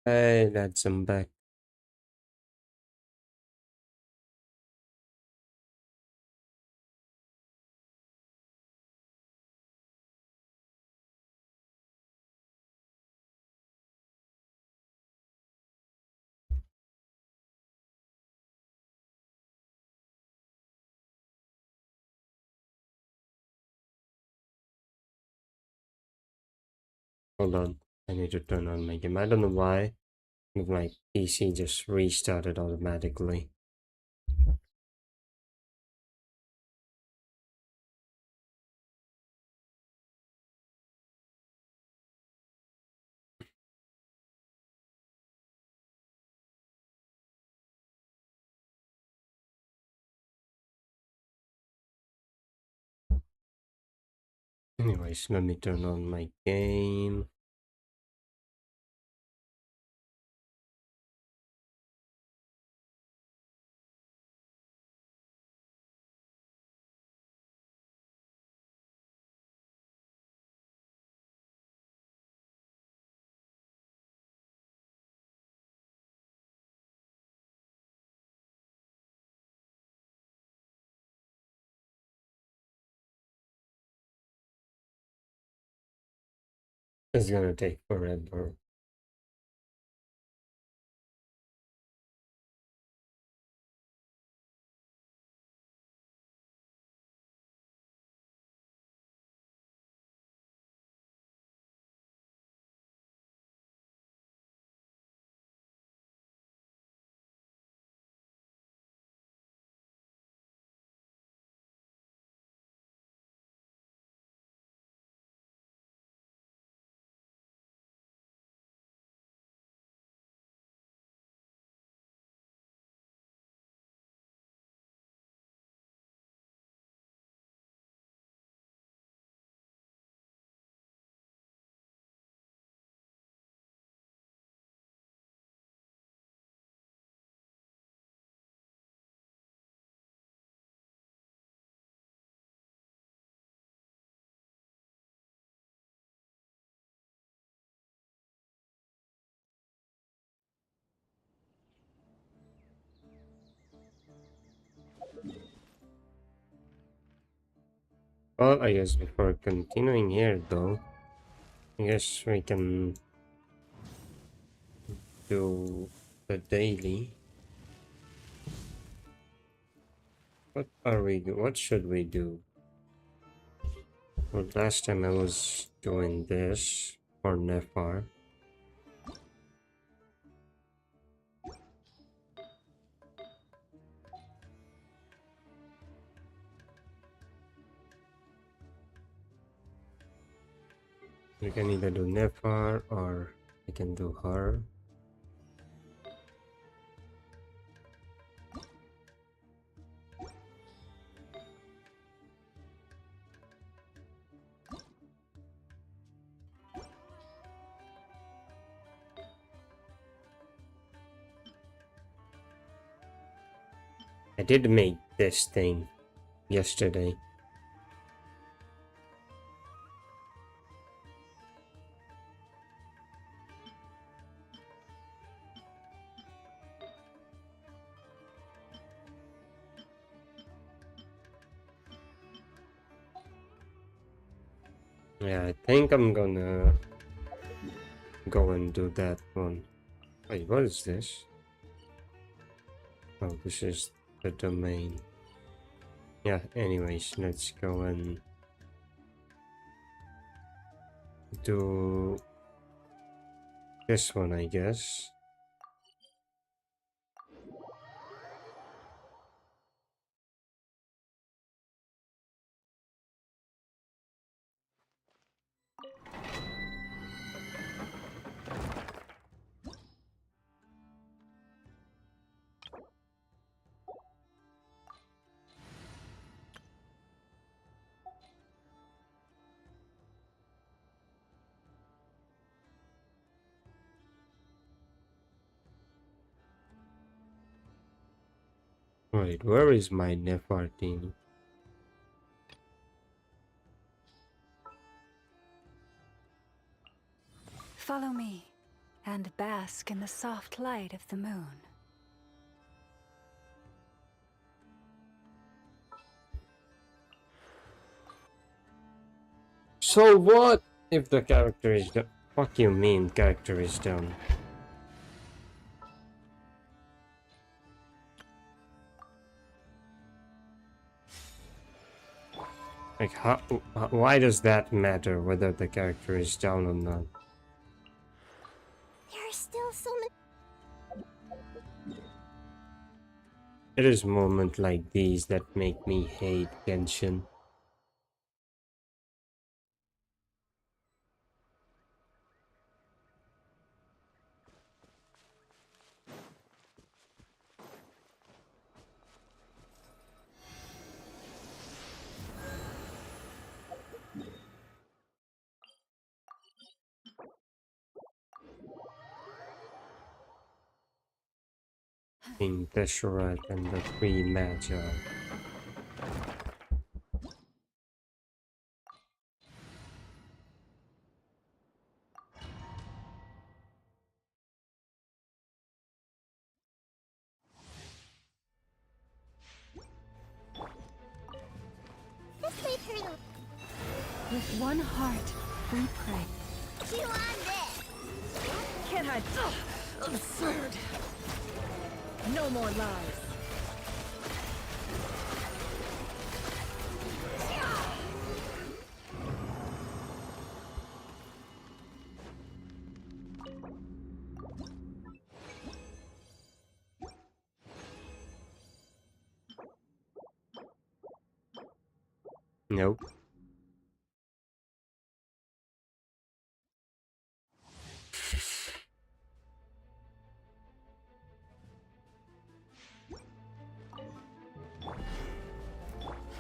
Hey, lads, I'm back. Hold on. I need to turn on my game. I don't know why. My PC just restarted automatically. Anyways, let me turn on my game. It's gonna take forever. Well, I guess before continuing here, though, I guess we can do the daily. What should we do? Well, last time I was doing this for Nefar. We can either do Nefar or I can do her. I did make this thing yesterday. Yeah, I think I'm gonna go and do that one. Wait, what is this? Oh, this is the domain. Yeah, anyways, let's go and do this one, I guess. Wait, where is my Nefertiti? Follow me. and bask in the soft light of the moon. So what if the character is done? Fuck you mean character is done? Like why does that matter whether the character is down or not? There are still so many. It is moments like these that make me hate Genshin. King Tesseract and the three Magi. This way, turtle. With one heart, we pray. Chew on this. Can't hide. Absurd. No more lies. Nope.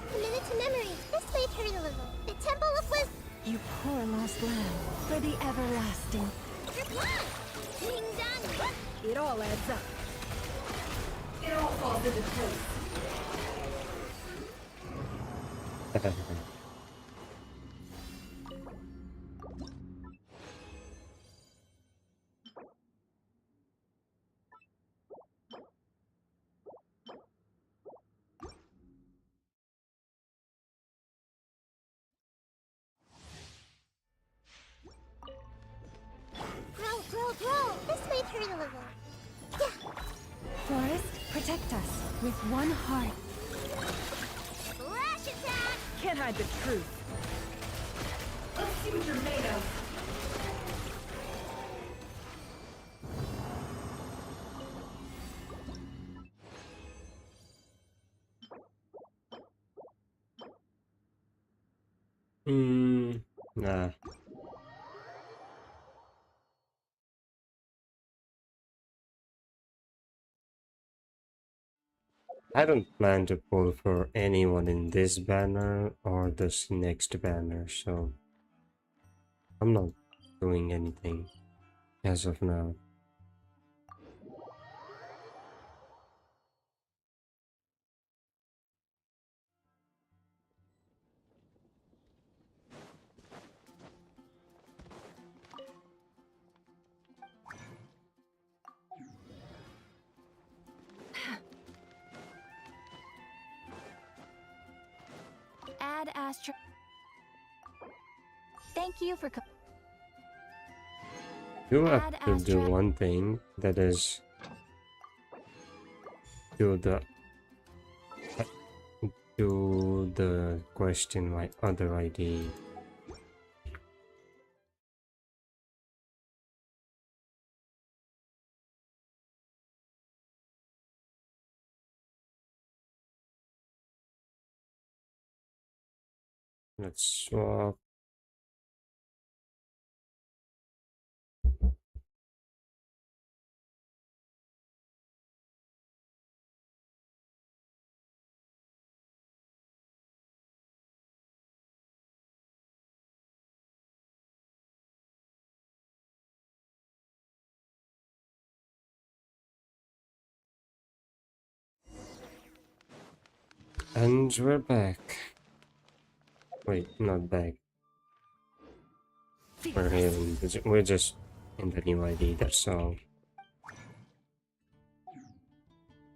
A minute to memory. This way, turtle. The Temple of Wisdom. You poor lost lamb, for the everlasting. Ding dong. It all adds up. It all falls into place. Grow. This way, turtle. Forest, protect us with one heart. Flash attack. Can't hide the truth. Let's see what you're made of. Nah. I don't plan to pull for anyone in this banner or this next banner, so I'm not doing anything as of now. Add Astro. Thank you for. You have Add to do Astra. one thing, that is do the question my other ID. Let's swap. And we're back. Wait, not back. We're here. We're just in the new ID, that's all.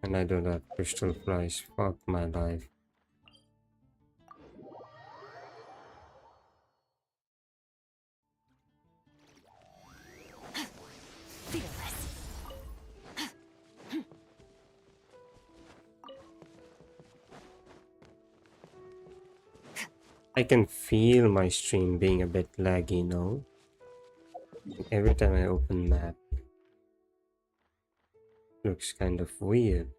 And I don't have crystal flies. Fuck my life. Fearless. I can feel my stream being a bit laggy now. Every time I open map, looks kind of weird.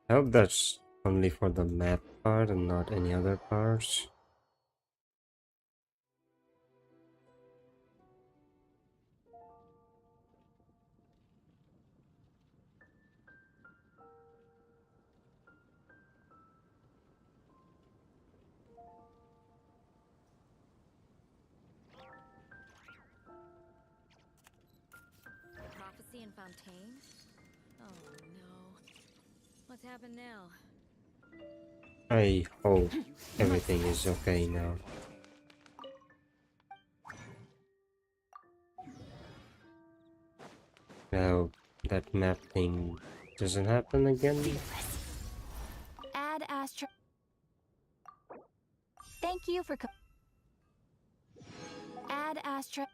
I hope that's only for the map part and not any other parts. Prophecy and Fontaine? Oh no. What's happened now? I hope everything is okay now. Now that map thing doesn't happen again. Add Astra. Thank you for. Add Astra.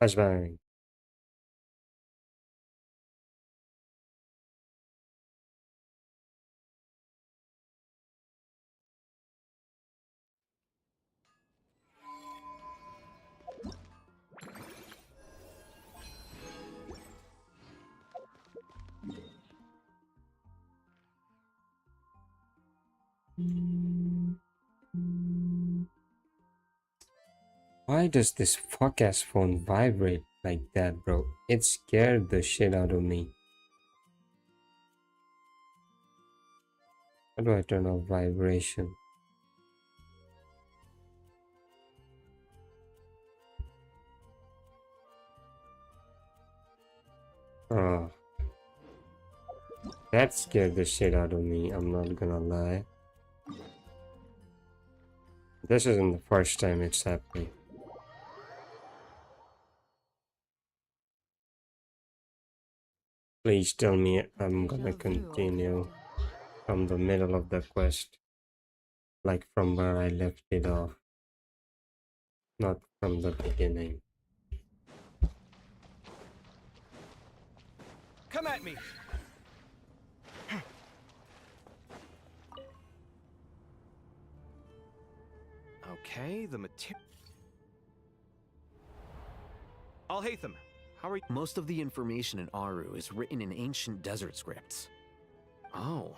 Flashbang. Why does this fuck ass phone vibrate like that, bro? It scared the shit out of me. How do I turn off vibration? Oh, that scared the shit out of me, I'm not gonna lie. This isn't the first time it's happening. Please tell me I'm gonna continue from the middle of the quest, like from where I left it off, not from the beginning. Come at me! Okay, the material. I'll hate them. How are you? Most of the information in Aru is written in ancient desert scripts. Oh.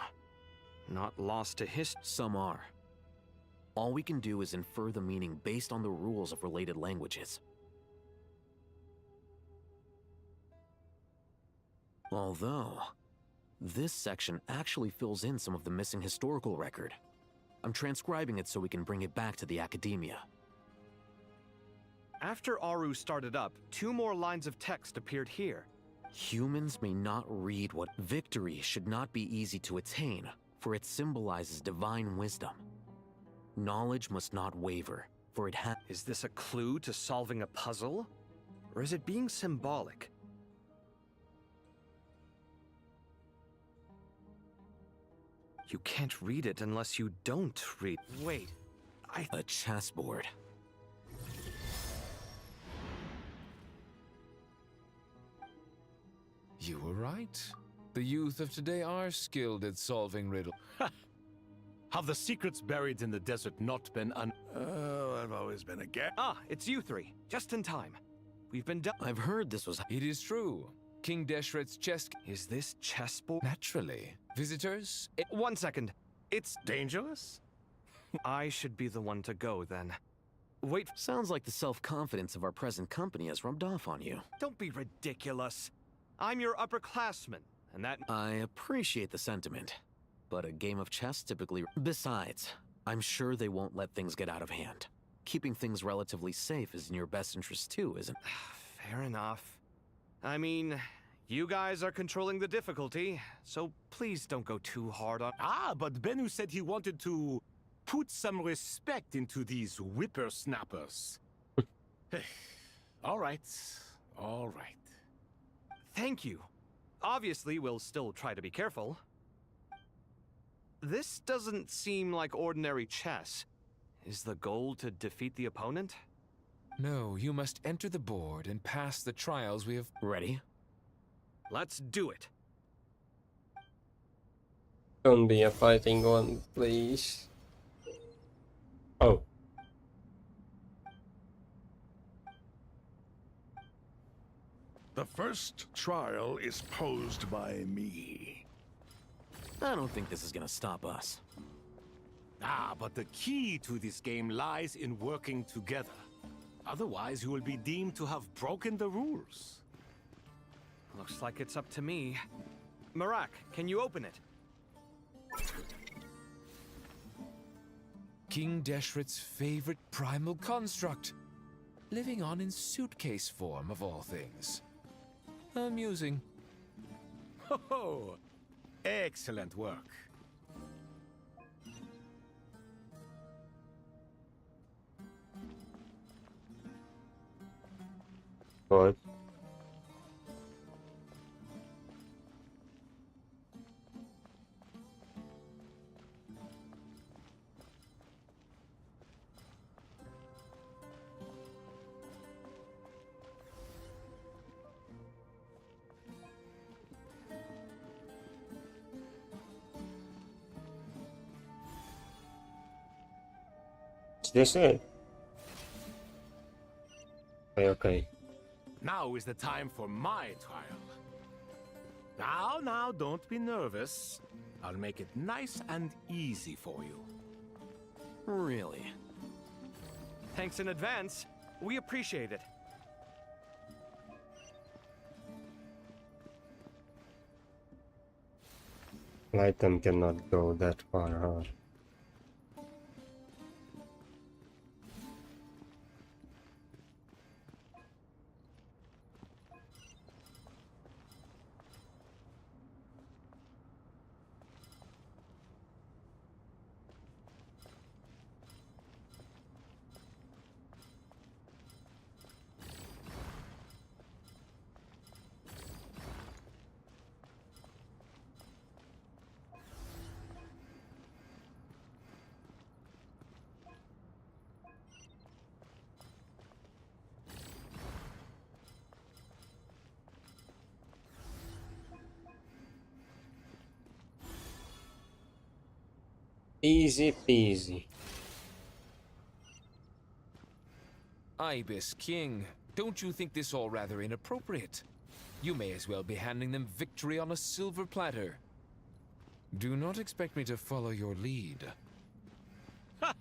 Not lost to history. Some are. All we can do is infer the meaning based on the rules of related languages. Although, this section actually fills in some of the missing historical record. I'm transcribing it so we can bring it back to the academia. After Aru started up, 2 more lines of text appeared here. Humans may not read what victory should not be easy to attain, for it symbolizes divine wisdom. Knowledge must not waver, for it has. Is this a clue to solving a puzzle? Or is it being symbolic? You can't read it unless you don't read. Wait, A chessboard. You were right. The youth of today are skilled at solving riddles. Have the secrets buried in the desert not been Oh, I've always been a guest. Ah, it's you 3. Just in time. We've been done. I've heard this was. It is true. King Deshret's chess... Is this chessboard? Naturally. Visitors? 1 second. It's... Dangerous? I should be the one to go, then. Wait, Sounds like the self-confidence of our present company has rubbed off on you. don't be ridiculous. I'm your upperclassman, and that... I appreciate the sentiment, but a game of chess typically... Besides, I'm sure they won't let things get out of hand. Keeping things relatively safe is in your best interest too, isn't it? Fair enough. I mean, you guys are controlling the difficulty, so please don't go too hard on... Ah, but Bennu said he wanted to put some respect into these whippersnappers. All right. All right. Thank you. Obviously, we'll still try to be careful. This doesn't seem like ordinary chess. Is the goal to defeat the opponent? No, you must enter the board and pass the trials we have... Ready? Let's do it. Don't be a fighting one, please. Oh. The first trial is posed by me. I don't think this is gonna stop us. Ah, but the key to this game lies in working together. Otherwise, you will be deemed to have broken the rules. Looks like it's up to me. Marak, can you open it? King Deshret's favorite primal construct. Living on in suitcase form, of all things. Amusing. Ho ho! Excellent work. What? Is this it? Okay. Now is the time for my trial. Now, don't be nervous. I'll make it nice and easy for you. Really? Thanks in advance. We appreciate it. Item cannot go that far, huh? Easy peasy. Ibis King, don't you think this all rather inappropriate? You may as well be handing them victory on a silver platter. Do not expect me to follow your lead. Ha!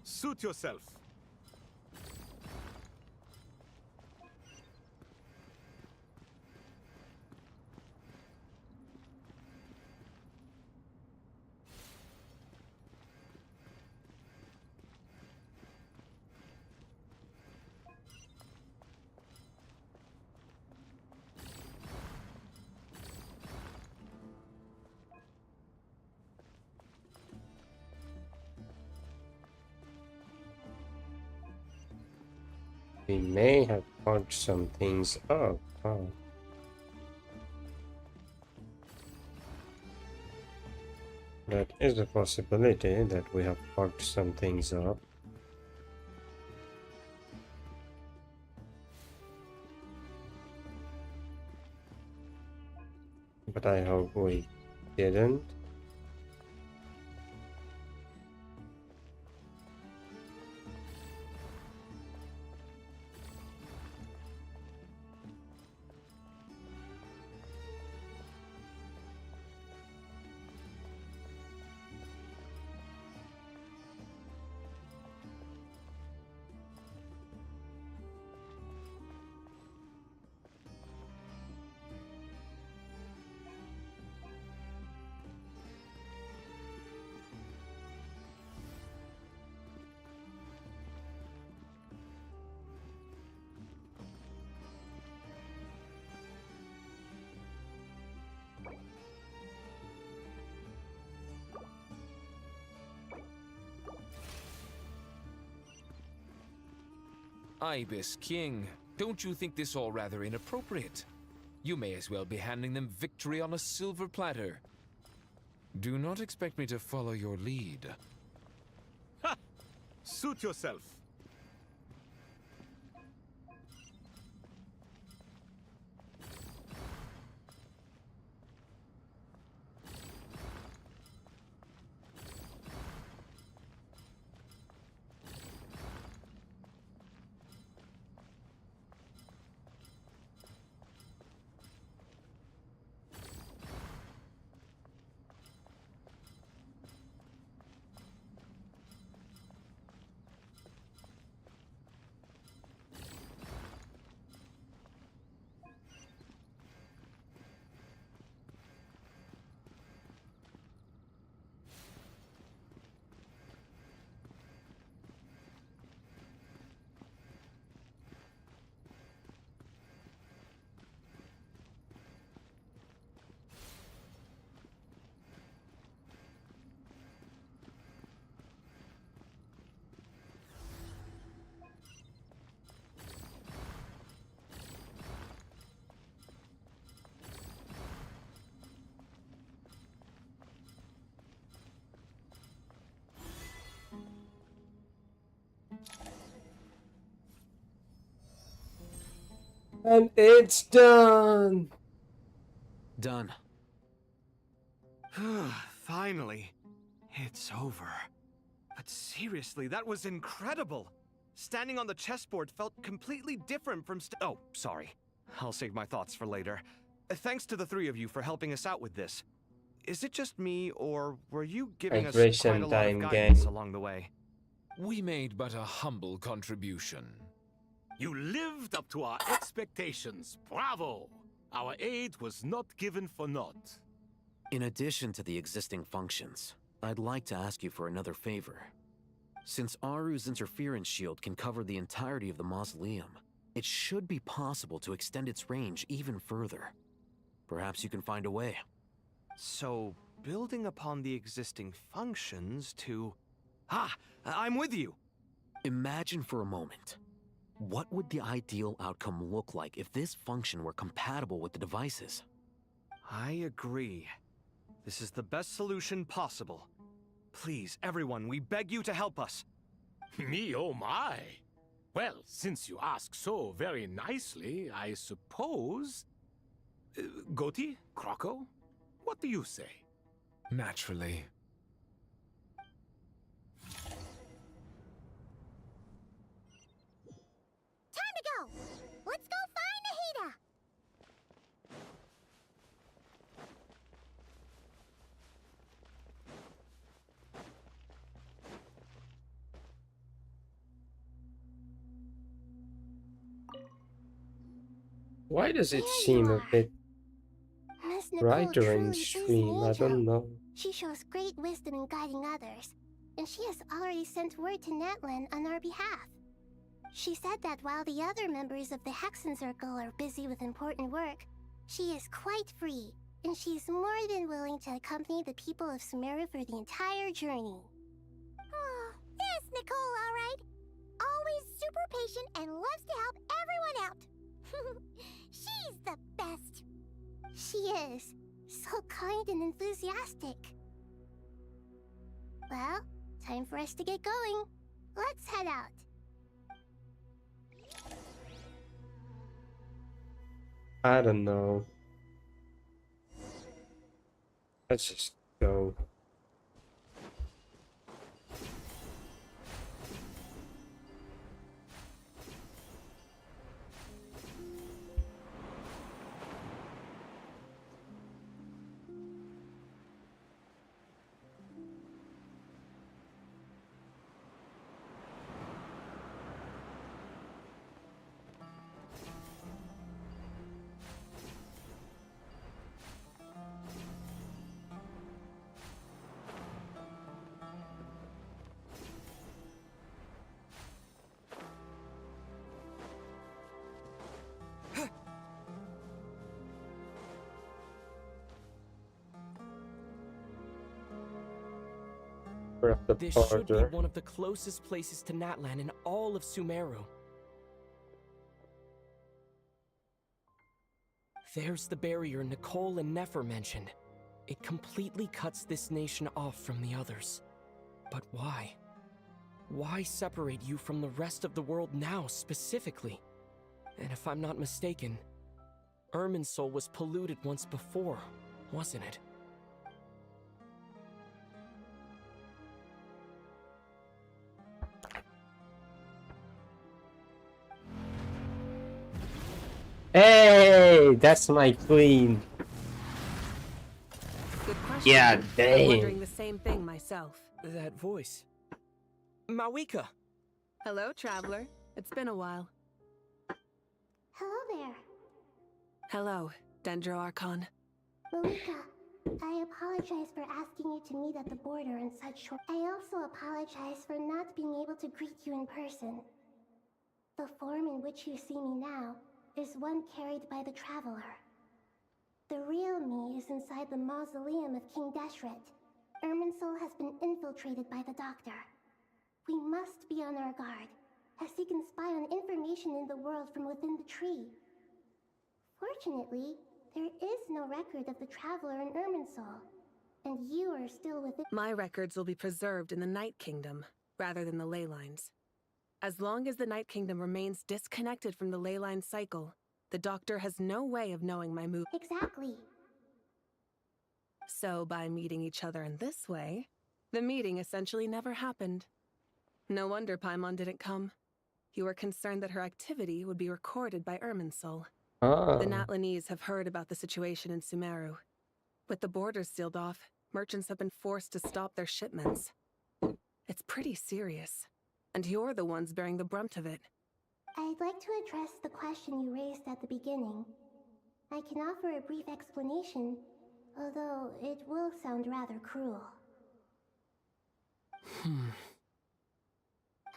Suit yourself. We may have fucked some things up. Oh. That is a possibility that we have fucked some things up. But I hope we didn't. Ibis King, don't you think this all rather inappropriate? You may as well be handing them victory on a silver platter. Do not expect me to follow your lead. Ha! Suit yourself. And it's done! Done. Finally, it's over. But seriously, that was incredible. Standing on the chessboard felt completely different from oh, sorry. I'll save my thoughts for later. Thanks to the three of you for helping us out with this. Is it just me, or were you giving us quite a lot of guidance along the way? We made but a humble contribution. You lived up to our expectations. Bravo! Our aid was not given for naught. In addition to the existing functions, I'd like to ask you for another favor. Since Aru's interference shield can cover the entirety of the mausoleum, it should be possible to extend its range even further. Perhaps you can find a way. So, building upon the existing functions to... Ah! I'm with you! Imagine for a moment. What would the ideal outcome look like if this function were compatible with the devices? I agree. This is the best solution possible. Please, everyone, we beg you to help us. Me, oh my! Well, since you ask so very nicely, I suppose... Goti? Kroko? What do you say? Naturally. Time to go! Let's go find Nahida! Why does it There you seem a are. bit Miss Nicole brighter in truly is stream? I an don't angel. know. She shows great wisdom in guiding others, and she has already sent word to Natlan on our behalf. She said that while the other members of the Hexen Circle are busy with important work, she is quite free, and she is more than willing to accompany the people of Sumeru for the entire journey. Oh, there's Nicole, all right. always super patient and loves to help everyone out. She's the best. She is. So kind and enthusiastic. Well, time for us to get going. Let's head out. I don't know. Let's just go. The This should be border. one of the closest places to Natlan in all of Sumeru. There's the barrier Nicole and Nefer mentioned. It completely cuts this nation off from the others. But why? Why separate you from the rest of the world now, specifically? And if I'm not mistaken, Irminsul was polluted once before, wasn't it? Hey, that's my queen. Good question. Yeah, I'm dang. wondering the same thing myself. That voice. Mawika! Hello, traveler. It's been a while. Hello there. Hello, Dendro Archon. Malika, I apologize for asking you to meet at the border in such short... I also apologize for not being able to greet you in person. The form in which you see me now is one carried by the Traveler. The real me is inside the mausoleum of King Deshret. Irminsul has been infiltrated by the Doctor. We must be on our guard, as he can spy on information in the world from within the tree. Fortunately, there is no record of the Traveler in Irminsul, and you are still within... My records will be preserved in the Night Kingdom, rather than the ley lines. As long as the Night Kingdom remains disconnected from the ley line cycle, the Doctor has no way of knowing my move. Exactly. So by meeting each other in this way, the meeting essentially never happened. No wonder Paimon didn't come. You were concerned that her activity would be recorded by Irminsul. Ah. The Natlanese have heard about the situation in Sumeru. With the borders sealed off, merchants have been forced to stop their shipments. It's pretty serious, and you're the ones bearing the brunt of it. I'd like to address the question you raised at the beginning. I can offer a brief explanation, although it will sound rather cruel.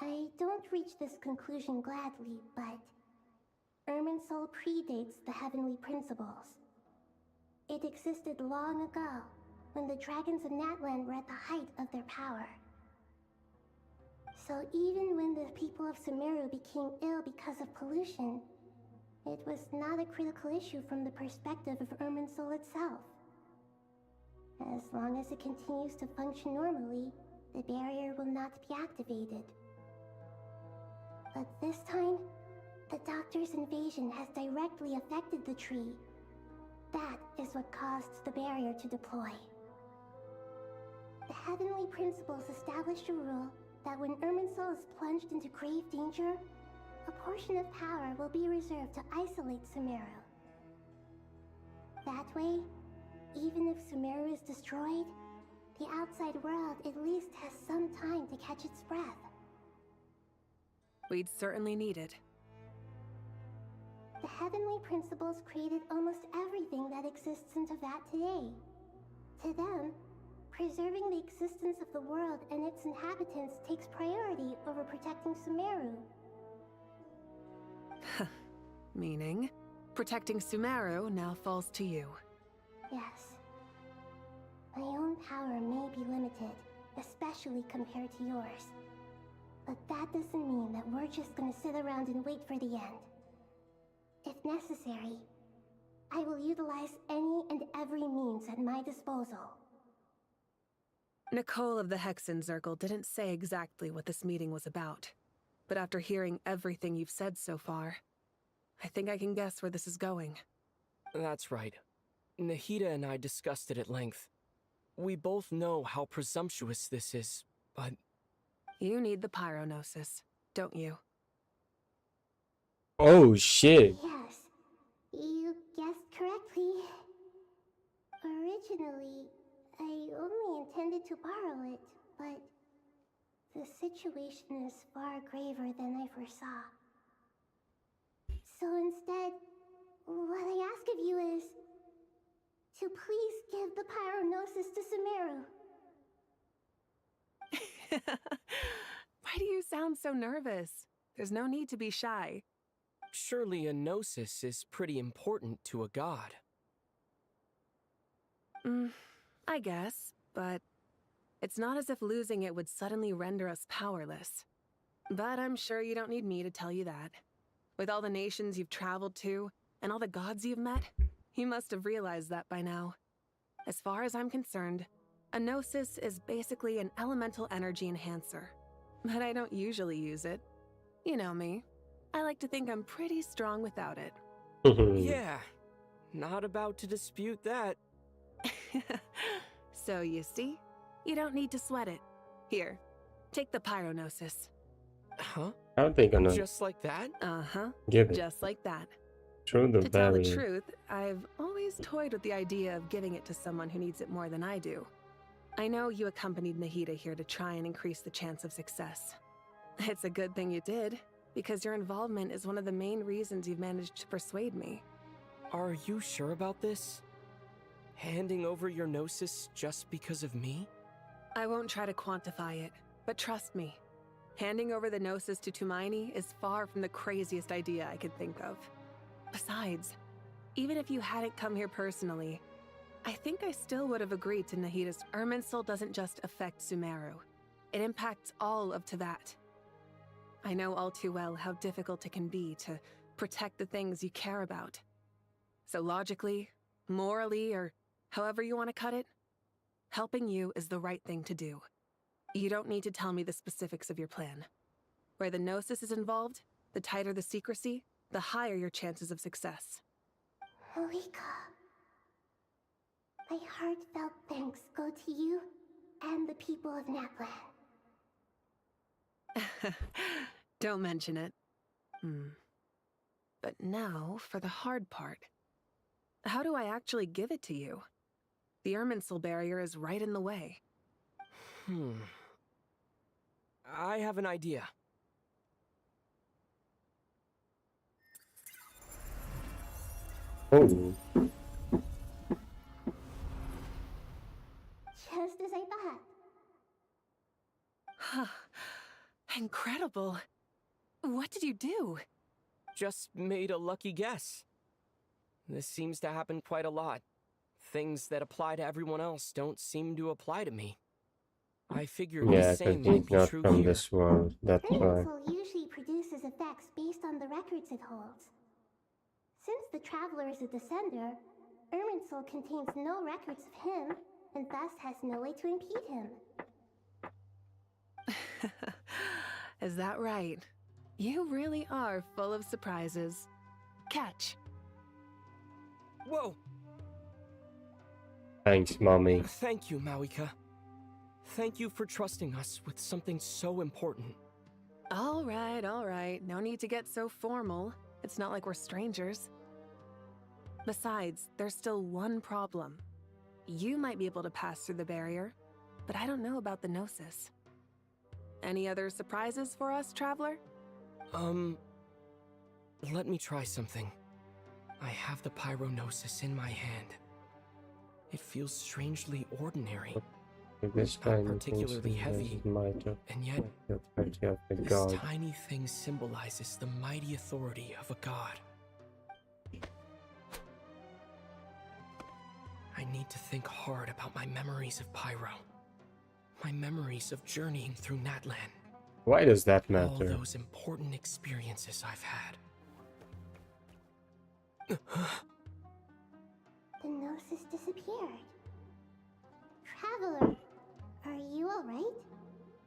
I don't reach this conclusion gladly, but Irminsul predates the heavenly principles. It existed long ago, when the dragons of Natlan were at the height of their power. So even when the people of Sumeru became ill because of pollution, it was not a critical issue from the perspective of Irminsul itself. As long as it continues to function normally, the barrier will not be activated. But this time, the Doctor's invasion has directly affected the tree. That is what caused the barrier to deploy. The heavenly principles established a rule that when Irminsul is plunged into grave danger, a portion of power will be reserved to isolate Sumeru. That way, even if Sumeru is destroyed, the outside world at least has some time to catch its breath. We'd certainly need it. The heavenly principles created almost everything that exists in Teyvat today. To them, preserving the existence of the world and its inhabitants takes priority over protecting Sumeru. Meaning, protecting Sumeru now falls to you. Yes. My own power may be limited, especially compared to yours. But that doesn't mean that we're just gonna sit around and wait for the end. If necessary, I will utilize any and every means at my disposal. Nicole of the Hexen Circle didn't say exactly what this meeting was about, but after hearing everything you've said so far, I think I can guess where this is going. That's right. Nahida and I discussed it at length. We both know how presumptuous this is, but... You need the pyronosis, don't you? Oh shit. Yes, you guessed correctly. Originally, I only intended to borrow it, but the situation is far graver than I foresaw. So instead, what I ask of you is to please give the pyronosis to Sumeru. Why do you sound so nervous? There's no need to be shy. Surely a gnosis is pretty important to a god. I guess, but it's not as if losing it would suddenly render us powerless. But I'm sure you don't need me to tell you that. With all the nations you've traveled to, and all the gods you've met, you must have realized that by now. As far as I'm concerned, a gnosis is basically an elemental energy enhancer. But I don't usually use it. You know me. I like to think I'm pretty strong without it. Yeah, not about to dispute that. So you see, you don't need to sweat it. Here, take the pyronosis. Huh? How are they gonna Just like that? Uh-huh, give it just like that. through the To tell the barrier? truth, I've always toyed with the idea of giving it to someone who needs it more than I do. I know you accompanied Nahida here to try and increase the chance of success. It's a good thing you did, because your involvement is one of the main reasons you've managed to persuade me. Are you sure about this? Handing over your gnosis just because of me? I won't try to quantify it, but trust me, handing over the gnosis to Tumaini is far from the craziest idea I could think of. Besides, even if you hadn't come here personally, I think I still would have agreed to Nahida's. Irminsul doesn't just affect Sumeru. It impacts all of Teyvat. I know all too well how difficult it can be to protect the things you care about. So logically, morally, or however you want to cut it, helping you is the right thing to do. You don't need to tell me the specifics of your plan. Where the gnosis is involved, the tighter the secrecy, the higher your chances of success. Malika, my heartfelt thanks go to you and the people of Natlan. Don't mention it. But now for the hard part. How do I actually give it to you? The Irminsul barrier is right in the way. I have an idea. Oh, Just as I thought. Incredible. What did you do? Just made a lucky guess. This seems to happen quite a lot. Things that apply to everyone else don't seem to apply to me. I figured yeah, the because same might he's be not true from here. this world. That's why. Irminsul usually produces effects based on the records it holds. Since the Traveler is a Descender, Irminsul contains no records of him, and thus has no way to impede him. Is that right? You really are full of surprises. Catch. Whoa! Thanks, mommy. Thank you, Mawika. Thank you for trusting us with something so important. All right, all right. No need to get so formal. It's not like we're strangers. Besides, there's still one problem. You might be able to pass through the barrier, but I don't know about the Gnosis. Any other surprises for us, Traveler? Let me try something. I have the Pyronosis in my hand. It feels strangely ordinary. This Not tiny particularly thing heavy, might have and yet the authority of the this god. tiny thing symbolizes the mighty authority of a god. I need to think hard about my memories of Pyro. My memories of journeying through Natlan. Why does that All matter? those important experiences I've had. The gnosis disappeared. Traveler, are you alright?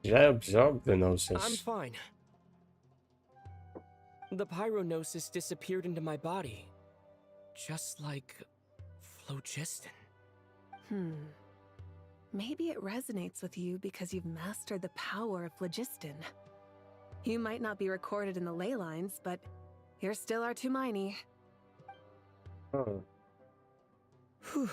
Did I absorb the I'm gnosis? fine. The pyrognosis disappeared into my body. Just like phlogiston. Maybe it resonates with you because you've mastered the power of phlogiston. You might not be recorded in the ley lines, but you're still Artumini. Oh. Whew.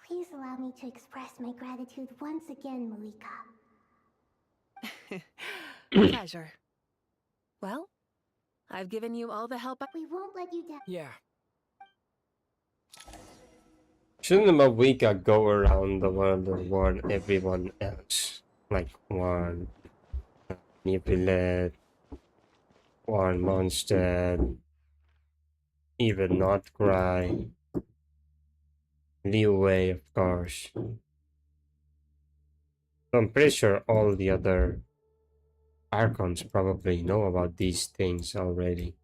Please allow me to express my gratitude once again, Malika. Pleasure. Well, I've given you all the help We won't let you down. Yeah. Shouldn't Mawika go around the world and warn everyone else? Like warn Nipilet, warn Mondstadt, even Not Cry, Liu, of course. I'm pretty sure all the other Archons probably know about these things already.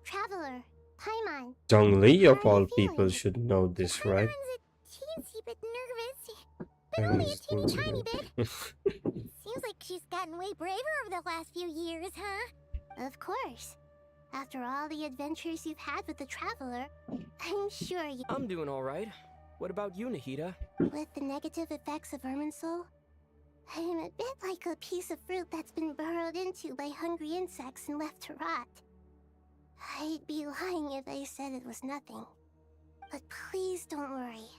Traveler, Paimon. Zhongli, of How are you all people, feeling? should know this, right? Paimon's a teensy bit nervous, but only a teeny tiny bit. Seems like she's gotten way braver over the last few years, huh? Of course. After all the adventures you've had with the Traveler, I'm sure you... I'm doing alright. What about you, Nahida? With the negative effects of Irminsul, I'm a bit like a piece of fruit that's been burrowed into by hungry insects and left to rot. I'd be lying if I said it was nothing. But please don't worry.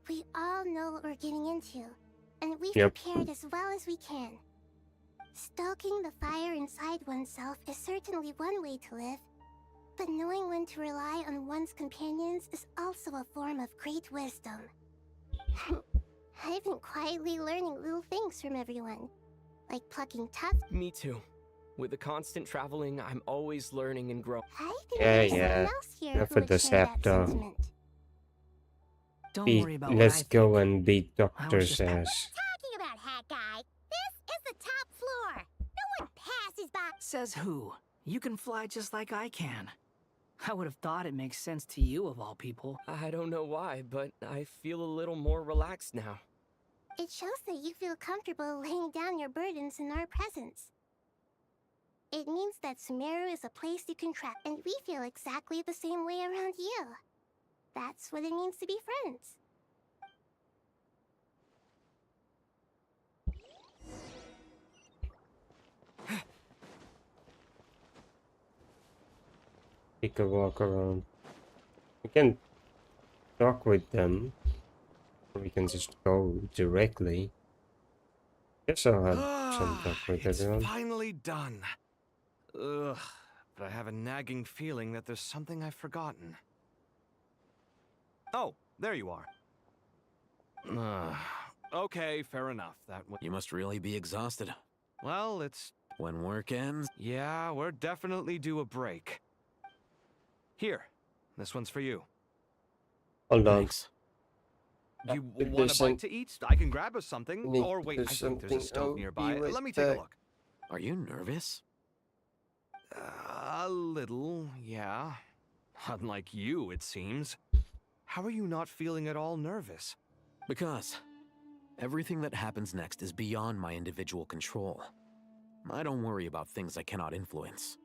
We all know what we're getting into, and we've prepared as well as we can. Stoking the fire inside oneself is certainly one way to live, but knowing when to rely on one's companions is also a form of great wisdom. I've been quietly learning little things from everyone, like plucking tough. Me too. With the constant traveling, I'm always learning and growing. I think Yeah, there's yeah. someone else here Enough who with would the share that scepter. sentiment. Don't worry about what I Let's think. go and beat I was Doctor's just- ass. Talking about, Hat Guy. This is the top floor. No one passes by. Says who? You can fly just like I can. I would have thought it makes sense to you of all people. I don't know why, but I feel a little more relaxed now. It shows that you feel comfortable laying down your burdens in our presence. It means that Sumeru is a place you can trust, and we feel exactly the same way around you. That's what it means to be friends. Take a walk around. We can talk with them. Or we can just go directly. Guess I'll have some talk with It's everyone. finally done. Ugh, but I have a nagging feeling that there's something I've forgotten. Oh, there you are. Okay, fair enough. You must really be exhausted. Well, it's... When work ends, Yeah, we're definitely due a break. Here, this one's for you. Hold on. thanks. You There's want a bite some- to eat? I can grab us something. Nick, Or wait, I there's think there's a something stove I'll nearby. be right Let me take a back. look. Are you nervous? A little, yeah. Unlike you, it seems. How are you not feeling at all nervous? Because everything that happens next is beyond my individual control. I don't worry about things I cannot influence.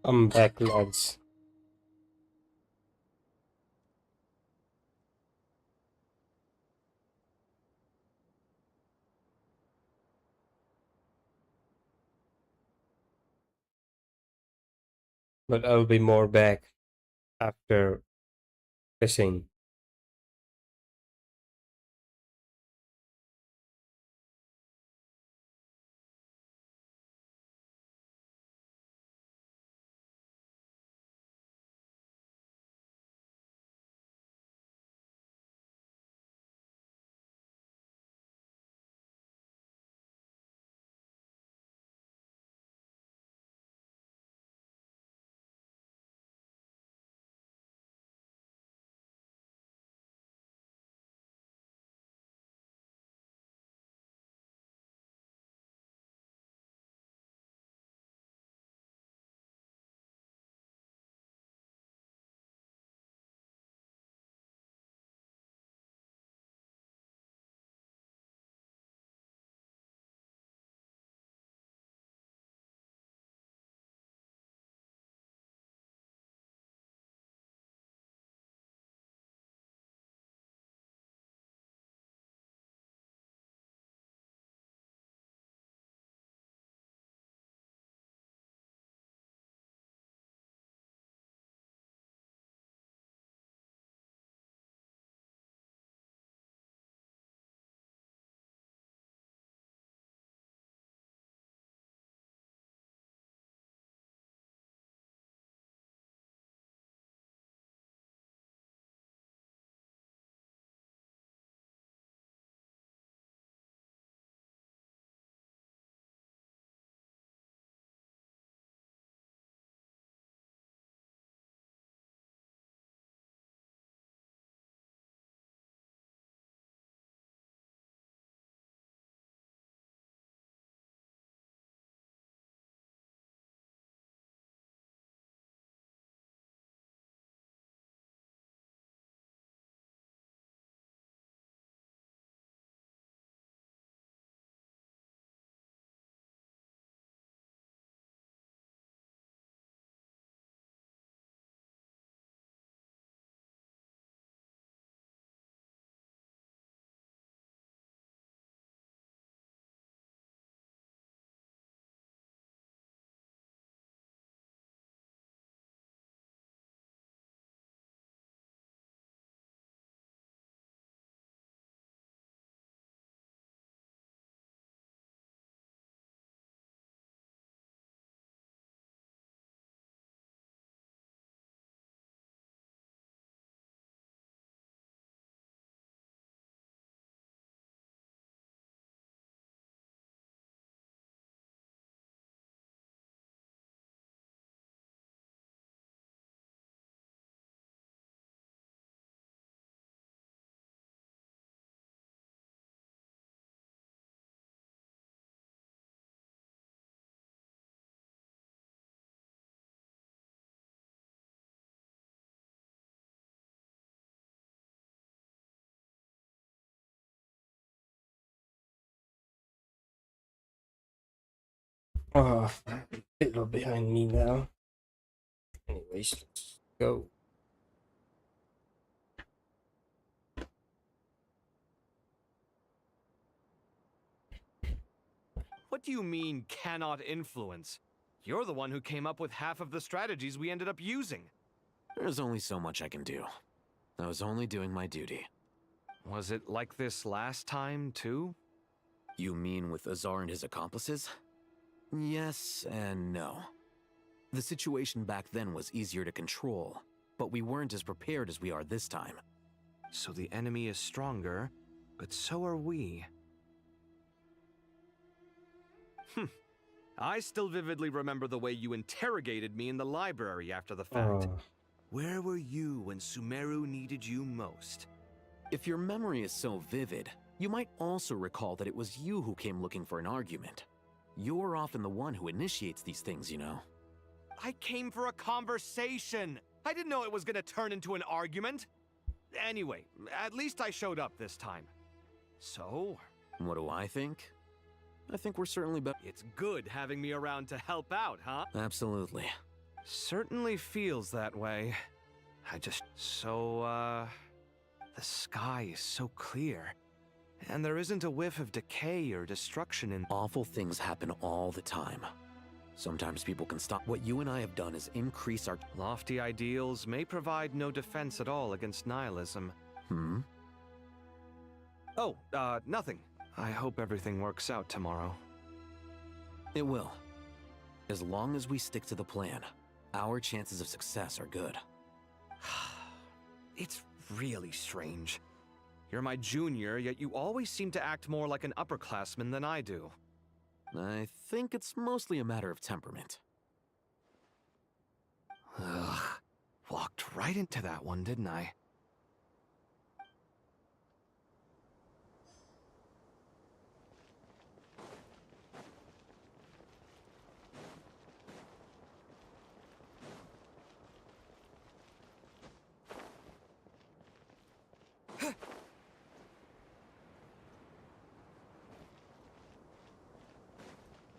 I'm back, lads. But I'll be more back after fishing. Oh, a little behind me now. Anyways, let's go. What do you mean, cannot influence? You're the one who came up with half of the strategies we ended up using. There's only so much I can do. I was only doing my duty. Was it like this last time, too? You mean with Azar and his accomplices? Yes and no. The situation back then was easier to control, but we weren't as prepared as we are this time. So the enemy is stronger, but so are we. I still vividly remember the way you interrogated me in the library after the fact. Where were you when Sumeru needed you most? If your memory is so vivid, you might also recall that it was you who came looking for an argument. You're often the one who initiates these things, you know. I came for a conversation! I didn't know it was gonna turn into an argument! Anyway, at least I showed up this time. So? What do I think? I think we're certainly better. It's good having me around to help out, huh? Absolutely. Certainly feels that way. The sky is so clear. And there isn't a whiff of decay or destruction in. Awful things happen all the time. Sometimes people can stop. What you and I have done is increase our... Lofty ideals may provide no defense at all against nihilism. Oh, nothing. I hope everything works out tomorrow. It will. As long as we stick to the plan, our chances of success are good. It's really strange. You're my junior, yet you always seem to act more like an upperclassman than I do. I think it's mostly a matter of temperament. Ugh. Walked right into that one, didn't I?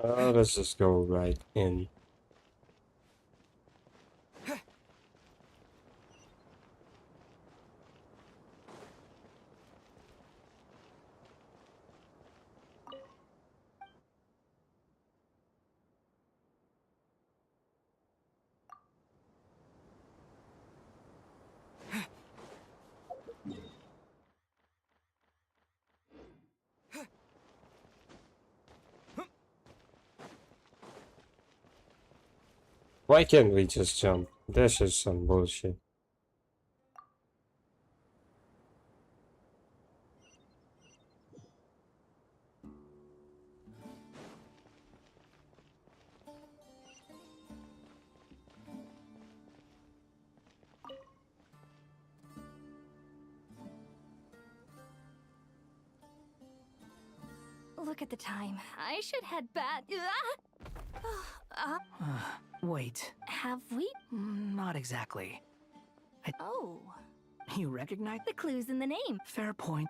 Let's just go right in. Why can't we just jump? This is some bullshit. Look at the time. I should head back. Wait, Have we? not exactly. Oh, You recognize? the clue's in the name. Fair point.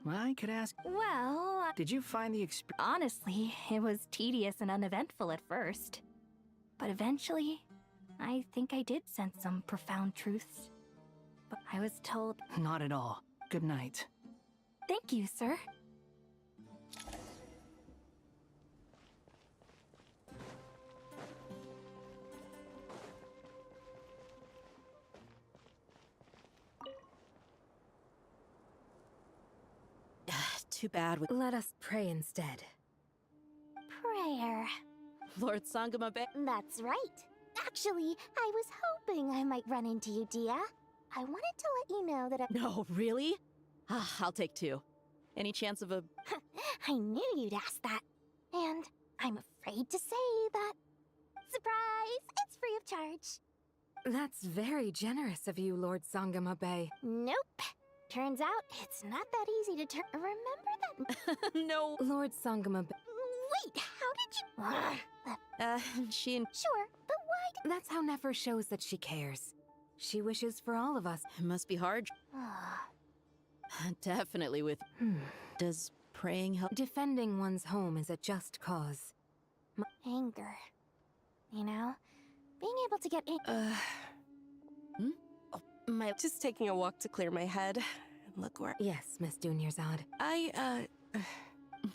I could ask, Well, did you find the experience? honestly, it was tedious and uneventful at first. But eventually, I think I did sense some profound truths. But I was told, Not at all. Good night. thank you, sir. Too bad with Let us pray instead. Prayer. Lord Sangama Bay. That's right. Actually, I was hoping I might run into you, Dia. I wanted to let you know that No, really? I'll take 2. Any chance of a... I knew you'd ask that. And I'm afraid to say that... Surprise! It's free of charge. That's very generous of you, Lord Sangama Bay. Nope. Turns out it's not that easy to turn. Remember that? no. Lord Sangama Bay. Wait, how did you? She and... Sure, but why? That's how Nefer shows that she cares. She wishes for all of us. It must be hard. Definitely with... Does praying help? Defending one's home is a just cause. Anger. You know, being able to get Just taking a walk to clear my head. And look where... Yes, Miss Dunyarzad.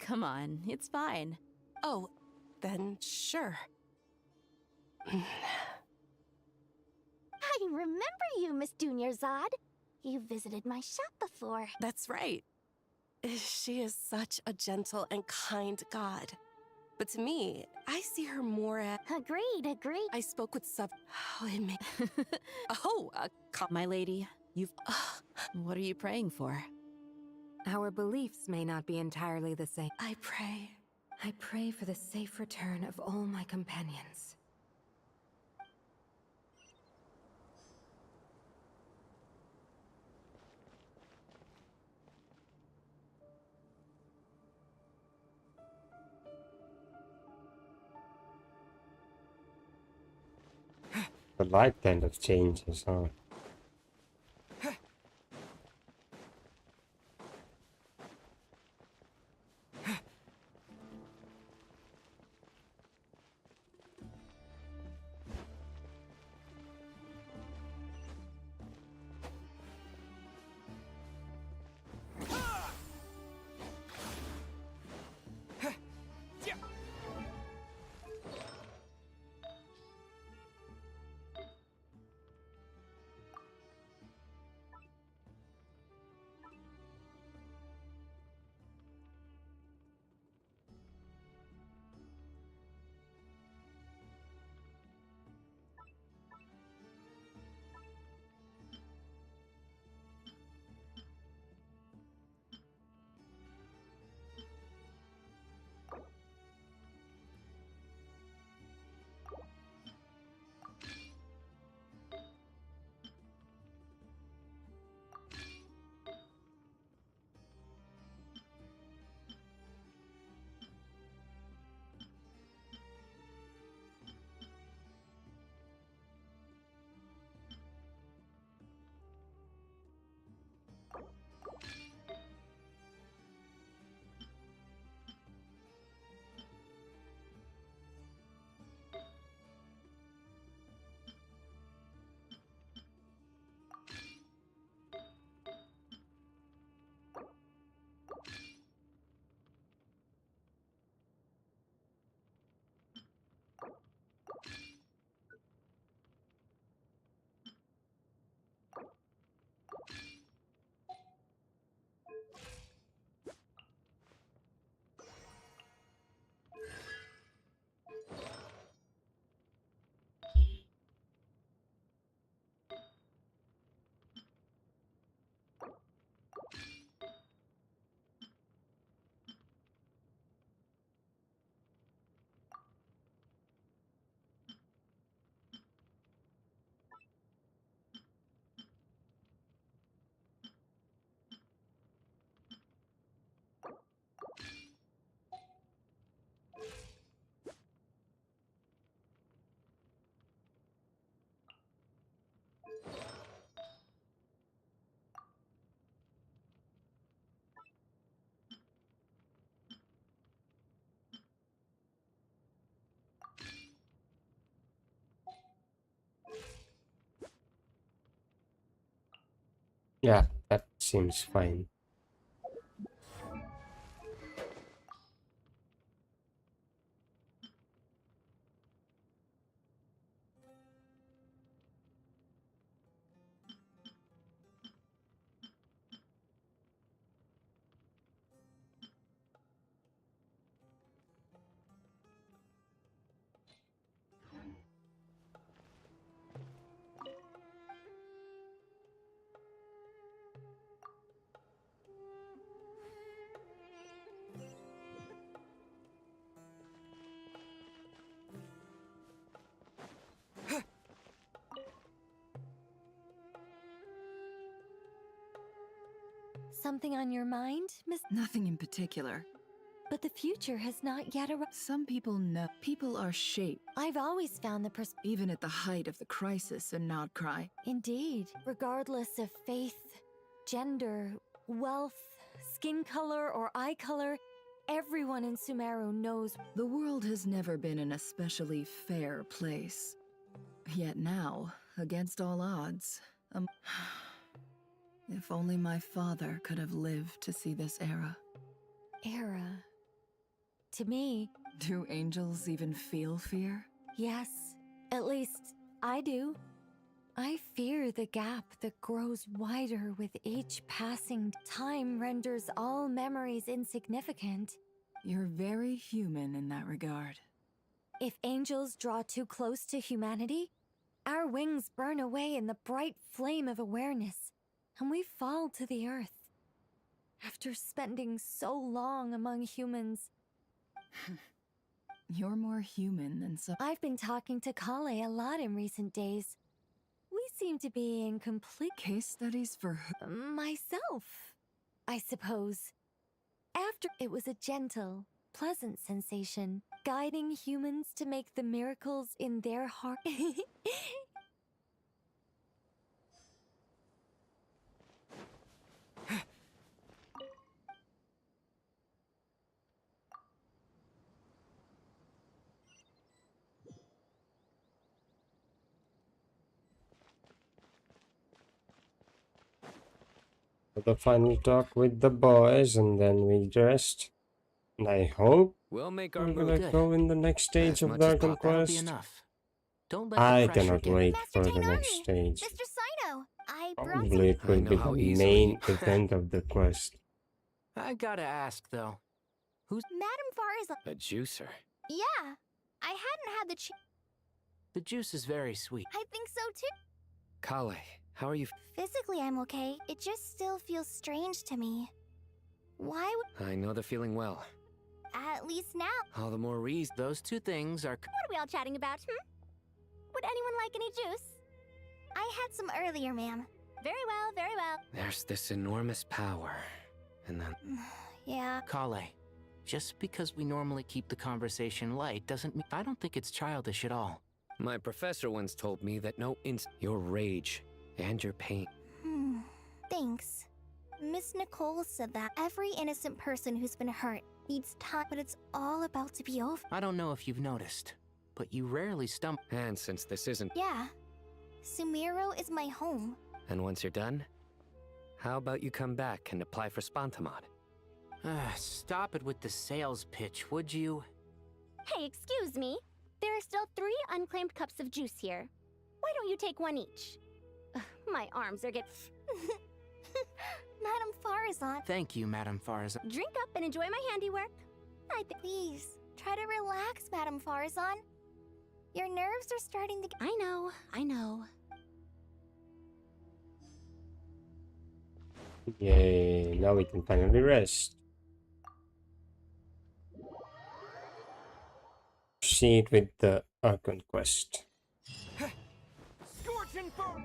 Come on, it's fine. Oh, then sure. I remember you, Miss Dunyarzad. You visited my shop before. That's right. She is such a gentle and kind god. But to me, I see her more as... Agreed. I spoke with Sub... Oh, it may... My lady, you've... What are you praying for? Our beliefs may not be entirely the same. I pray. I pray for the safe return of all my companions. The light kind of changes, huh? Yeah, that seems fine. Something on your mind, Miss? Nothing in particular. But the future has not yet arrived. Some people know. People are shaped, I've always found the even at the height of the crisis, and not cry. Indeed. Regardless of faith, gender, wealth, skin color, or eye color, everyone in Sumeru knows. The world has never been an especially fair place. Yet now, against all odds, if only my father could have lived to see this era. Era. To me, Do angels even feel fear? yes. At least, I do. I fear the gap that grows wider with each passing time renders all memories insignificant. You're very human in that regard. If angels draw too close to humanity, our wings burn away in the bright flame of awareness, and we fall to the earth. After spending so long among humans, You're more human than some. I've been talking to Kale a lot in recent days. We seem to be in complete Case studies for who? myself, I suppose. After it was a gentle, pleasant sensation, guiding humans to make the miracles in their heart. The final talk with the boys, and then we rest. And I hope We'll make our we're move. gonna Good. go in the next stage As of much as Dragon that'll be Quest. enough. Don't let I the pressure cannot get wait Master for the next Tainari, stage. Mr. Sino, I brought Probably it I will know be how the easily- main event of the quest. I gotta ask, though. Madame Far's. A juicer. Yeah, I hadn't had the The juice is very sweet. I think so too. Kale, how are you? Physically, I'm okay. It just still feels strange to me. Why would. I know the feeling well. At least now. All the more reason. Those two things are. What are we all chatting about, Would anyone like any juice? I had some earlier, ma'am. Very well, very well. There's this enormous power. And then Yeah. Kale, just because we normally keep the conversation light doesn't mean. I don't think it's childish at all. my professor once told me that your rage and your pain. Thanks. Miss Nicole said that every innocent person who's been hurt needs time, but it's all about to be over. I don't know if you've noticed, but you rarely stumble. And since this isn't. Yeah. Sumeru is my home. And once you're done, how about you come back and apply for Spantamod? Stop it with the sales pitch, would you? Hey, excuse me. There are still 3 unclaimed cups of juice here. Why don't you take one each? Ugh, my arms are Madame Farazan. Thank you, Madame Farazan. Drink up and enjoy my handiwork. Please, try to relax, Madame Farazan. Your nerves are starting to. I know, I know. Yay, now we can finally rest. Proceed with the Archon quest. Scorching burn!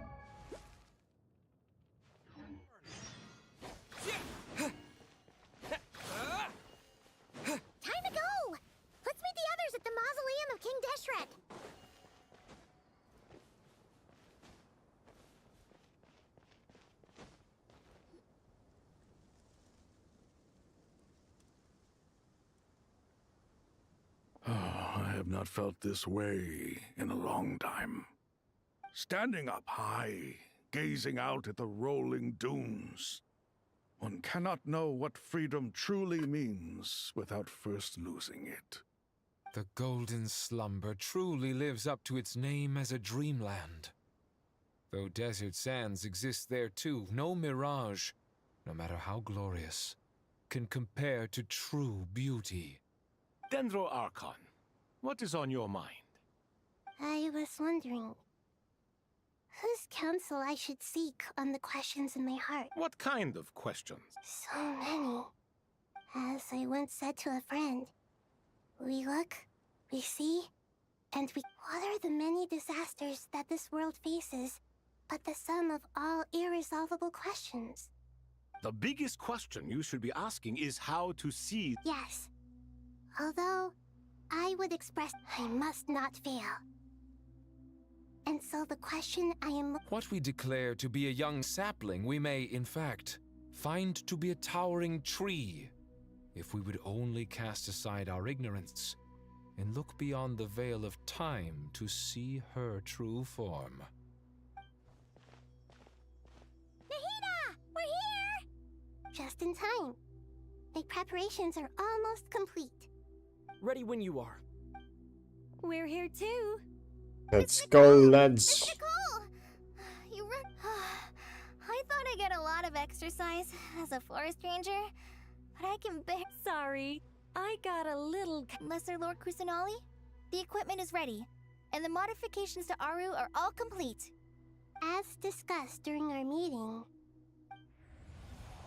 Time to go! Let's meet the others at the mausoleum of King Deshret. I have not felt this way in a long time. Standing up high, gazing out at the rolling dunes. One cannot know what freedom truly means without first losing it. The Golden Slumber truly lives up to its name as a dreamland. Though desert sands exist there too, no mirage, no matter how glorious, can compare to true beauty. Dendro Archon, what is on your mind? I was wondering whose counsel I should seek on the questions in my heart. What kind of questions? So many. As I once said to a friend, we look, we see, and we... What are the many disasters that this world faces but the sum of all irresolvable questions? The biggest question you should be asking is how to see. Yes. Although, I would express I must not fail. And so the question I am... What we declare to be a young sapling, we may, in fact, find to be a towering tree, if we would only cast aside our ignorance and look beyond the veil of time to see her true form. Nahida! We're here! Just in time. My preparations are almost complete. Ready when you are. We're here too. Let's go, lads. Nicole! You run. I thought I'd get a lot of exercise as a forest ranger, but I can bear. Sorry, I got a little... Lesser Lord Kusanali, the equipment is ready, and the modifications to Aru are all complete. As discussed during our meeting...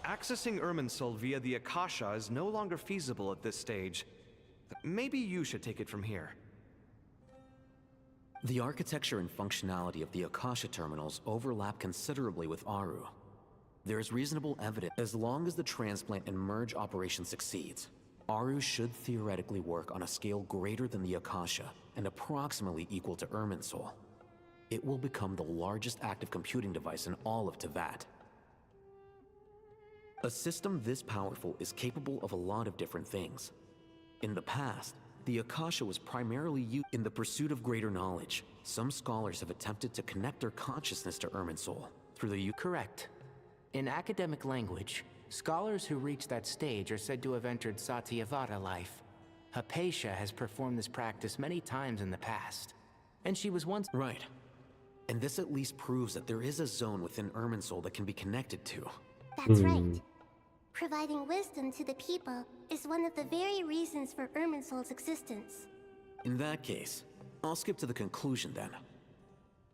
Accessing Irminsul via the Akasha is no longer feasible at this stage. Maybe you should take it from here. The architecture and functionality of the Akasha terminals overlap considerably with Aru. There is reasonable evidence as long as the transplant and merge operation succeeds. Aru should theoretically work on a scale greater than the Akasha and approximately equal to Irminsul. It will become the largest active computing device in all of Teyvat. A system this powerful is capable of a lot of different things. In the past, the Akasha was primarily used in the pursuit of greater knowledge. Some scholars have attempted to connect their consciousness to Irminsul through the Correct. In academic language, scholars who reach that stage are said to have entered Satyavada life. Hypatia has performed this practice many times in the past, and she was once... Right. And this at least proves that there is a zone within Irminsul that can be connected to. That's right. Providing wisdom to the people is one of the very reasons for Irminsul's existence. In that case, I'll skip to the conclusion then.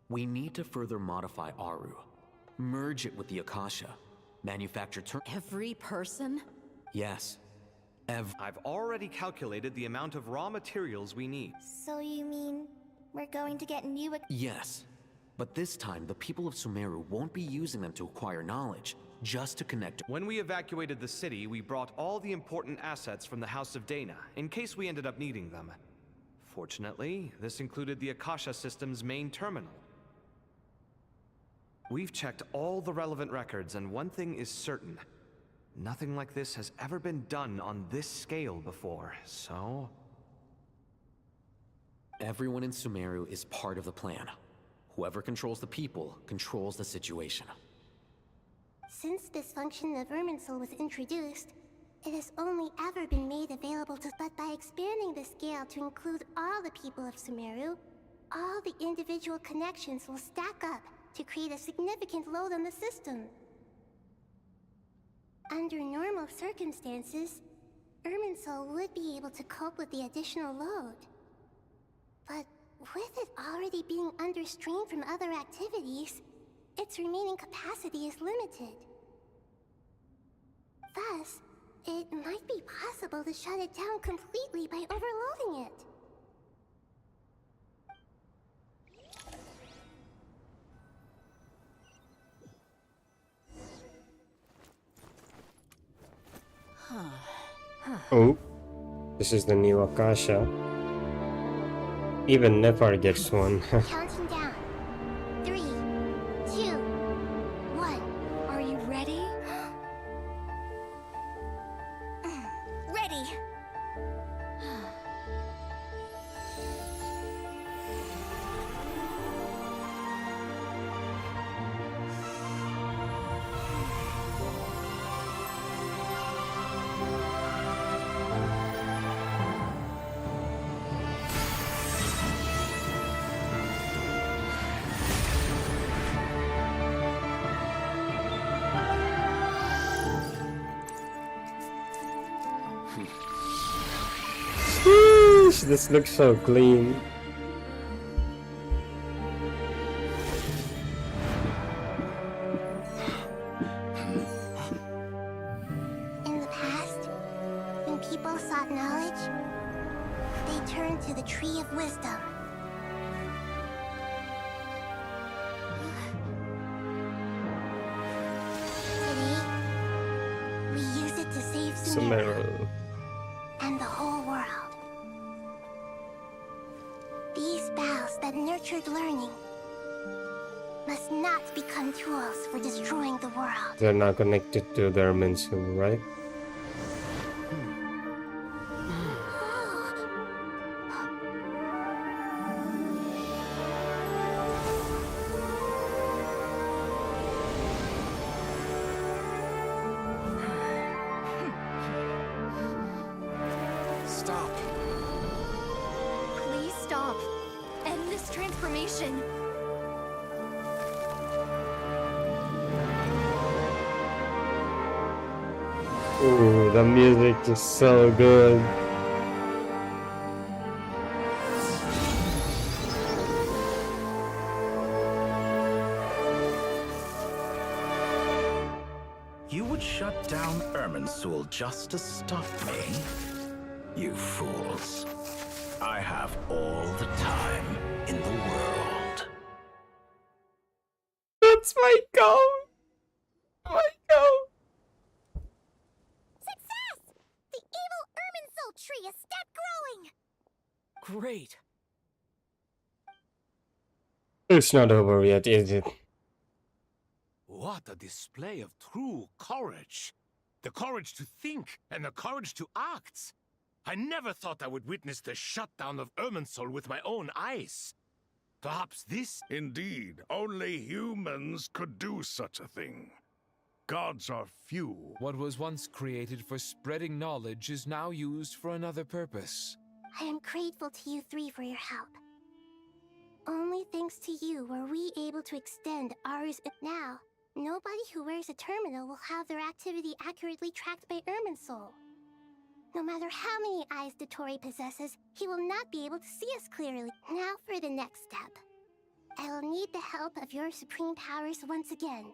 We need to further modify Aru. Merge it with the Akasha. Manufacture Every person? Yes. I've already calculated the amount of raw materials we need. So you mean we're going to get new... Yes. But this time, the people of Sumeru won't be using them to acquire knowledge, just to connect. When we evacuated the city, we brought all the important assets from the House of Dana, in case we ended up needing them. Fortunately, this included the Akasha system's main terminal. We've checked all the relevant records, and one thing is certain. Nothing like this has ever been done on this scale before, so... Everyone in Sumeru is part of the plan. Whoever controls the people controls the situation. Since this function of Irminsul was introduced, it has only ever been made available to... But by expanding the scale to include all the people of Sumeru, all the individual connections will stack up to create a significant load on the system. Under normal circumstances, Irminsul would be able to cope with the additional load. But with it already being under strain from other activities, its remaining capacity is limited. Thus, it might be possible to shut it down completely by overloading it. Oh, this is the new Akasha. Even Nephar gets one. Counting down. 3, 2, 1. Are you ready? Ready! this looks so clean. In the past, when people sought knowledge, they turned to the Tree of Wisdom. Today, we use it to save Sumeru Sumeru. and the whole world. These boughs that nurtured learning must not become tools for destroying the world. They're not connected to their Minsu, right? Stop. Please stop. End this transformation. Ooh, the music is so good. You would shut down Irminsul just to stop me? You fools. I have all the time in the world. That's my goal. My goal. Success! The evil Irminsul tree has stopped growing! Great. It's not over yet, is it? What a display of true courage. The courage to think and the courage to act. I never thought I would witness the shutdown of Irminsul with my own eyes. Perhaps this... Indeed, only humans could do such a thing. Gods are few. What was once created for spreading knowledge is now used for another purpose. I am grateful to you three for your help. Only thanks to you were we able to extend ours. Now, nobody who wears a terminal will have their activity accurately tracked by Irminsul. No matter how many eyes Dottore possesses, he will not be able to see us clearly. Now for the next step. I will need the help of your supreme powers once again.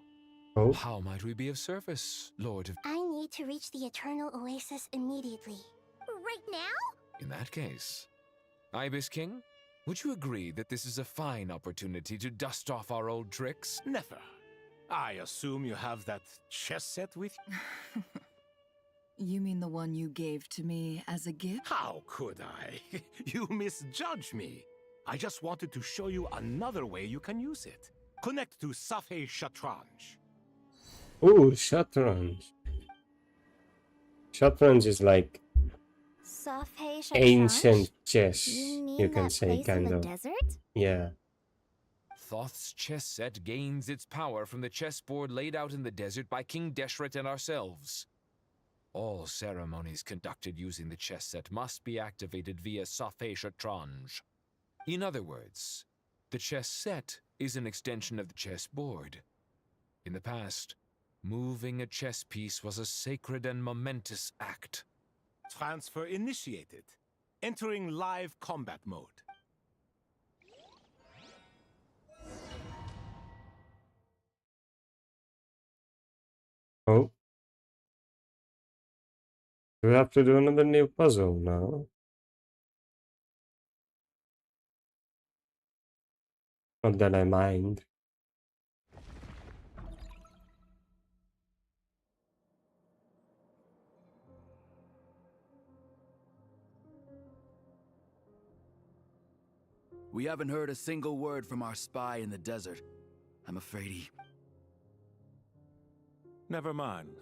Oh. How might we be of service, Lord of... I need to reach the Eternal Oasis immediately. Right now? In that case, Ibis King, would you agree that this is a fine opportunity to dust off our old tricks? Never. I assume you have that chess set with you? You mean the one you gave to me as a gift? How could I? You misjudge me. I just wanted to show you another way you can use it. Connect to Safei Shatranj. Ooh, Shatranj. Shatranj is like Safei Shatranj? ancient chess, You mean you can that say, place in kind the of. desert? Yeah. Thoth's chess set gains its power from the chessboard laid out in the desert by King Deshret and ourselves. All ceremonies conducted using the chess set must be activated via Safei Shatranj. In other words, the chess set is an extension of the chessboard. In the past, moving a chess piece was a sacred and momentous act. Transfer initiated. Entering live combat mode. Oh. Do we have to do another new puzzle now? Not that I mind. We haven't heard a single word from our spy in the desert. I'm afraid he... Never mind.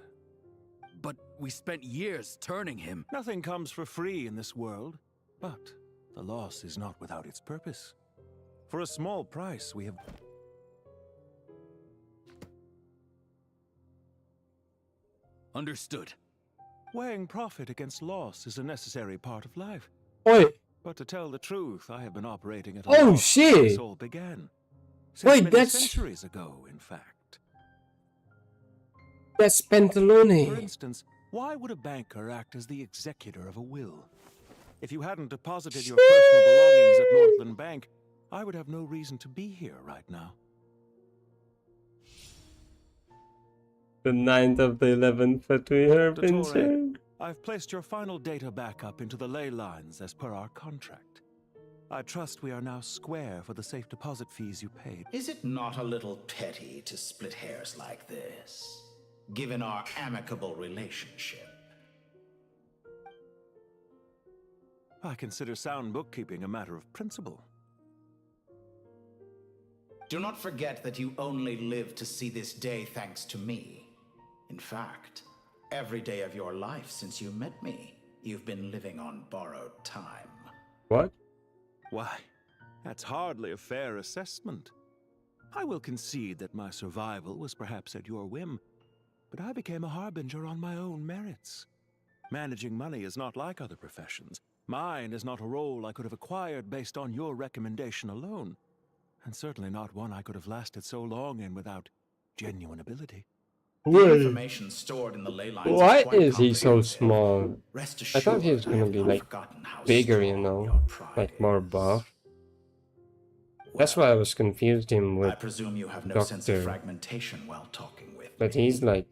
But we spent years turning him. Nothing comes for free in this world. But the loss is not without its purpose. For a small price, we have... Understood. Weighing profit against loss is a necessary part of life. Wait. But to tell the truth, I have been operating at a Oh, loss shit. since this all began. Since Wait, many that's- centuries ago, in fact. That's For Pantalone. instance, why would a banker act as the executor of a will? If you hadn't deposited your personal belongings at Northland Bank, I would have no reason to be here right now. The 9th of the 11th that we have been Dottore, shared. I've placed your final data backup into the ley lines as per our contract. I trust we are now square for the safe deposit fees you paid. Is it not a little petty to split hairs like this, given our amicable relationship? I consider sound bookkeeping a matter of principle. Do not forget that you only live to see this day thanks to me. In fact, every day of your life since you met me, you've been living on borrowed time. What? Why, that's hardly a fair assessment. I will concede that my survival was perhaps at your whim, but I became a harbinger on my own merits. Managing money is not like other professions. Mine is not a role I could have acquired based on your recommendation alone, and certainly not one I could have lasted so long in without genuine ability. The information stored in the ley lines Why quite is he so comprehensive. small? Rest I thought he was assured, I gonna have be not like forgotten how bigger, you strong know, your pride like more buff. That's why I was confused him with I presume you have no sense of Doctor. fragmentation while talking with But he's like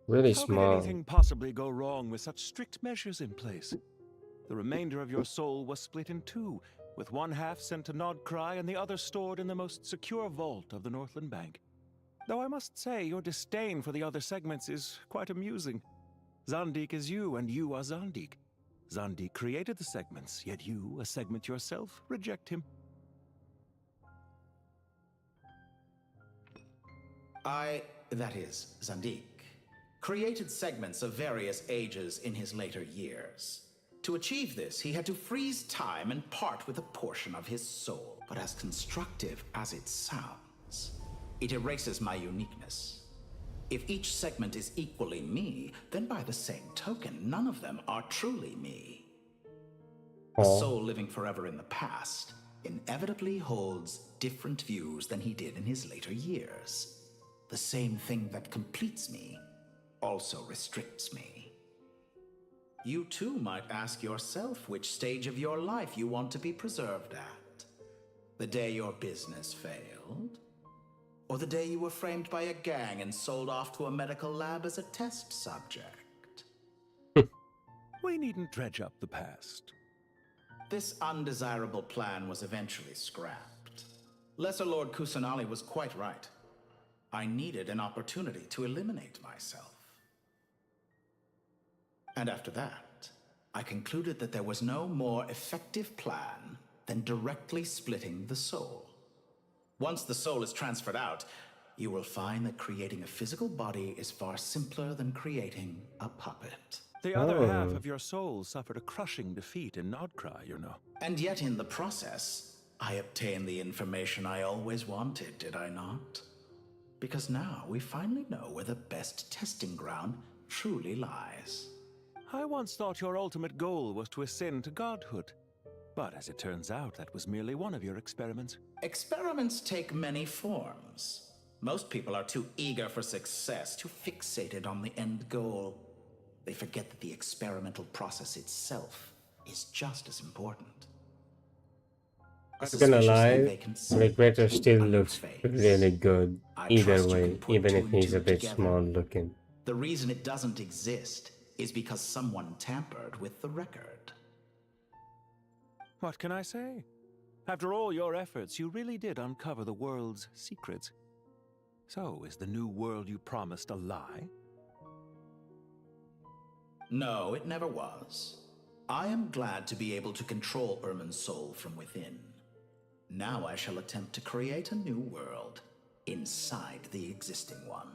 really How small. could anything possibly go wrong with such strict measures in place? The remainder of your soul was split in two, with one half sent to Nodcry and the other stored in the most secure vault of the Northland Bank. Though I must say, your disdain for the other segments is quite amusing. Zandik is you, and you are Zandik. Zandik created the segments, yet you, a segment yourself, reject him. That is, Zandik, created segments of various ages in his later years. To achieve this, he had to freeze time and part with a portion of his soul. But as constructive as it sounds, it erases my uniqueness. If each segment is equally me, then by the same token, none of them are truly me. A soul living forever in the past inevitably holds different views than he did in his later years. The same thing that completes me also restricts me. You too might ask yourself which stage of your life you want to be preserved at. The day your business failed? Or the day you were framed by a gang and sold off to a medical lab as a test subject? We needn't dredge up the past. This undesirable plan was eventually scrapped. Lesser Lord Kusanali was quite right. I needed an opportunity to eliminate myself. And after that, I concluded that there was no more effective plan than directly splitting the soul. Once the soul is transferred out, you will find that creating a physical body is far simpler than creating a puppet. The other half of your soul suffered a crushing defeat in Nodcry, you know. And yet in the process, I obtained the information I always wanted, did I not? Because now we finally know where the best testing ground truly lies. I once thought your ultimate goal was to ascend to godhood. But as it turns out, that was merely one of your experiments. Experiments take many forms. Most people are too eager for success, too fixated on the end goal. They forget that the experimental process itself is just as important. I'm gonna lie, Regrettor still looks really good either way, even if he's a bit small looking. The reason it doesn't exist is because someone tampered with the record. What can I say? After all your efforts, you really did uncover the world's secrets. So, is the new world you promised a lie? No, it never was. I am glad to be able to control Ermin's soul from within. Now I shall attempt to create a new world inside the existing one.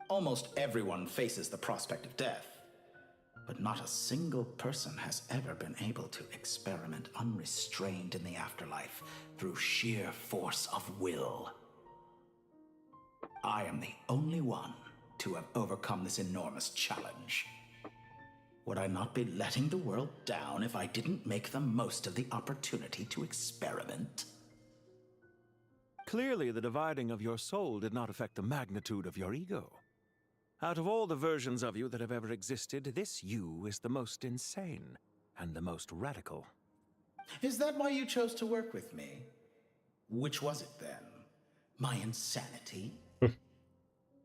Almost everyone faces the prospect of death, but not a single person has ever been able to experiment unrestrained in the afterlife through sheer force of will. I am the only one to have overcome this enormous challenge. Would I not be letting the world down if I didn't make the most of the opportunity to experiment? Clearly, the dividing of your soul did not affect the magnitude of your ego. Out of all the versions of you that have ever existed, this you is the most insane. and the most radical. Is that why you chose to work with me? Which was it then? My insanity?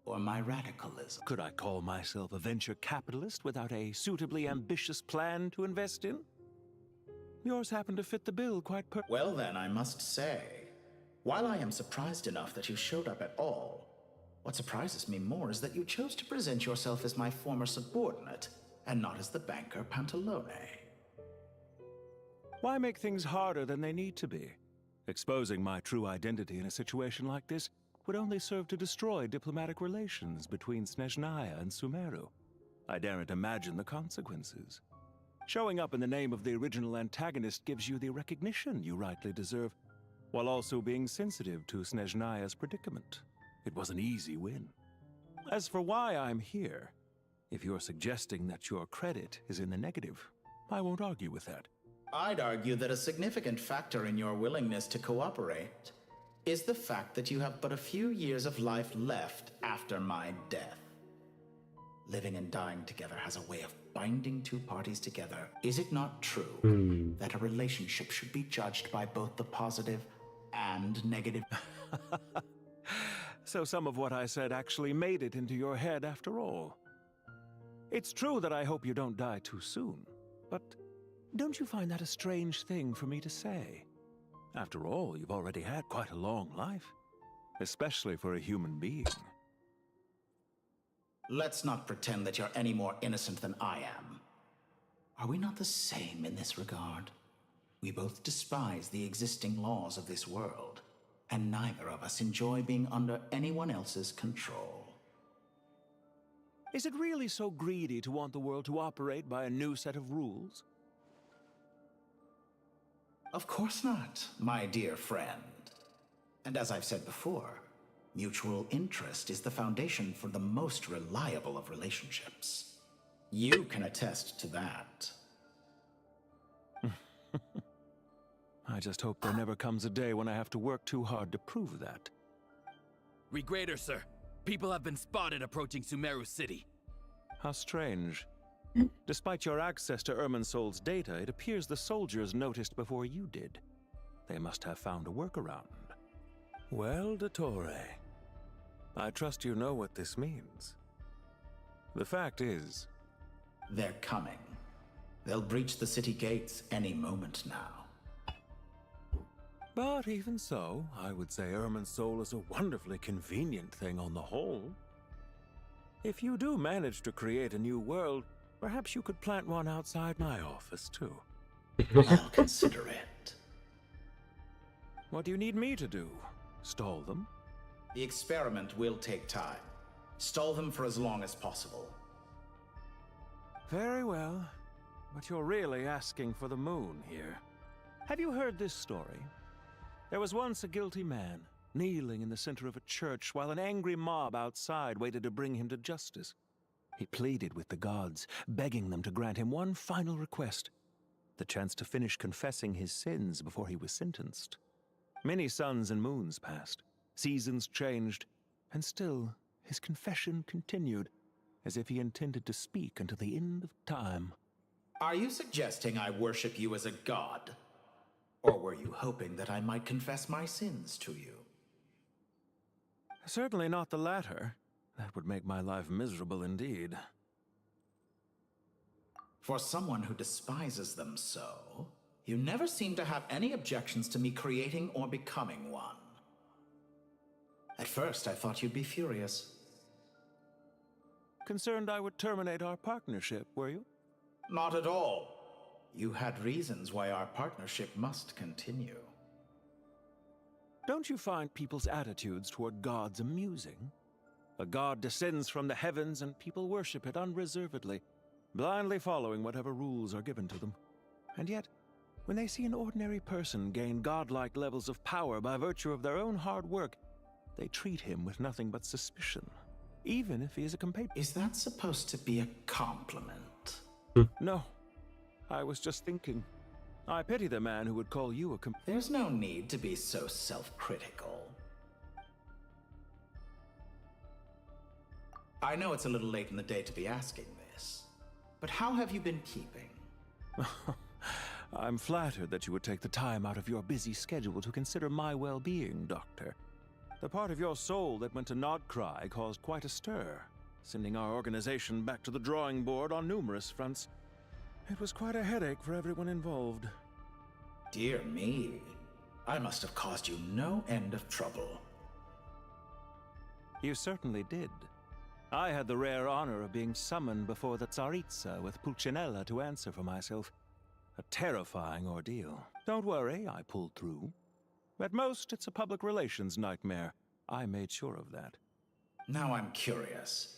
Or my radicalism? Could I call myself a venture capitalist without a suitably ambitious plan to invest in? Yours happen to fit the bill quite Well then, I must say, while I am surprised enough that you showed up at all, what surprises me more is that you chose to present yourself as my former subordinate, and not as the banker Pantalone. Why make things harder than they need to be? Exposing my true identity in a situation like this would only serve to destroy diplomatic relations between Snezhnaya and Sumeru. I daren't imagine the consequences. Showing up in the name of the original antagonist gives you the recognition you rightly deserve, while also being sensitive to Snezhnaya's predicament. It was an easy win. As for why I'm here, if you're suggesting that your credit is in the negative, I won't argue with that. I'd argue that a significant factor in your willingness to cooperate is the fact that you have but a few years of life left after my death. Living and dying together has a way of binding two parties together. Is it not true that a relationship should be judged by both the positive and negative? So some of what I said actually made it into your head after all. It's true that I hope you don't die too soon, but don't you find that a strange thing for me to say? After all, you've already had quite a long life, especially for a human being. Let's not pretend that you're any more innocent than I am. Are we not the same in this regard? We both despise the existing laws of this world, and neither of us enjoy being under anyone else's control. Is it really so greedy to want the world to operate by a new set of rules? Of course not, my dear friend. And as I've said before, mutual interest is the foundation for the most reliable of relationships. You can attest to that. I just hope there never comes a day when I have to work too hard to prove that. Regrader, sir. People have been spotted approaching Sumeru City. How strange. Despite your access to Irminsol's data, it appears the soldiers noticed before you did. They must have found a workaround. Well, Dottore, I trust you know what this means. The fact is... They're coming. They'll breach the city gates any moment now. But even so, I would say Irminsol is a wonderfully convenient thing on the whole. If you do manage to create a new world, perhaps you could plant one outside my office, too. I'll consider it. What do you need me to do? Stall them? The experiment will take time. Stall them for as long as possible. Very well. But you're really asking for the moon here. Have you heard this story? There was once a guilty man, kneeling in the center of a church while an angry mob outside waited to bring him to justice. He pleaded with the gods, begging them to grant him one final request, the chance to finish confessing his sins before he was sentenced. Many suns and moons passed, seasons changed, and still his confession continued, as if he intended to speak until the end of time. Are you suggesting I worship you as a god? Or were you hoping that I might confess my sins to you? Certainly not the latter. That would make my life miserable indeed. For someone who despises them so, you never seem to have any objections to me creating or becoming one. At first, I thought you'd be furious. Concerned I would terminate our partnership, were you? Not at all. You had reasons why our partnership must continue. Don't you find people's attitudes toward gods amusing? A god descends from the heavens and people worship it unreservedly, blindly following whatever rules are given to them. And yet, when they see an ordinary person gain godlike levels of power by virtue of their own hard work, they treat him with nothing but suspicion, even if he is a compatriot. Is that supposed to be a compliment? No. I was just thinking. I pity the man who would call you a There's no need to be so self-critical. I know it's a little late in the day to be asking this, but how have you been keeping? I'm flattered that you would take the time out of your busy schedule to consider my well-being, Doctor. The part of your soul that went to Nodcry caused quite a stir, sending our organization back to the drawing board on numerous fronts. It was quite a headache for everyone involved. Dear me. I must have caused you no end of trouble. You certainly did. I had the rare honor of being summoned before the Tsaritsa with Pulcinella to answer for myself. A terrifying ordeal. Don't worry, I pulled through. At most, it's a public relations nightmare. I made sure of that. Now I'm curious.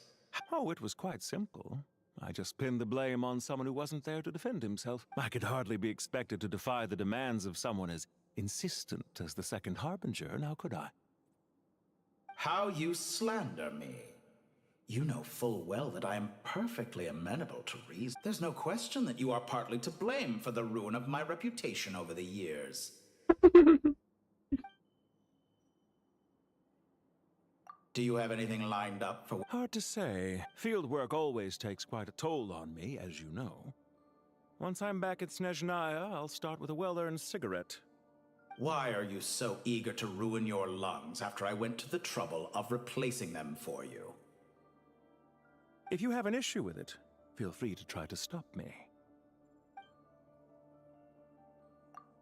Oh, it was quite simple. I just pinned the blame on someone who wasn't there to defend himself. I could hardly be expected to defy the demands of someone as insistent as the Second Harbinger, now could I? How you slander me. You know full well that I am perfectly amenable to reason. There's no question that you are partly to blame for the ruin of my reputation over the years. Do you have anything lined up for... Hard to say. Field work always takes quite a toll on me, as you know. Once I'm back at Snezhnaya, I'll start with a well-earned cigarette. Why are you so eager to ruin your lungs after I went to the trouble of replacing them for you? If you have an issue with it, feel free to try to stop me.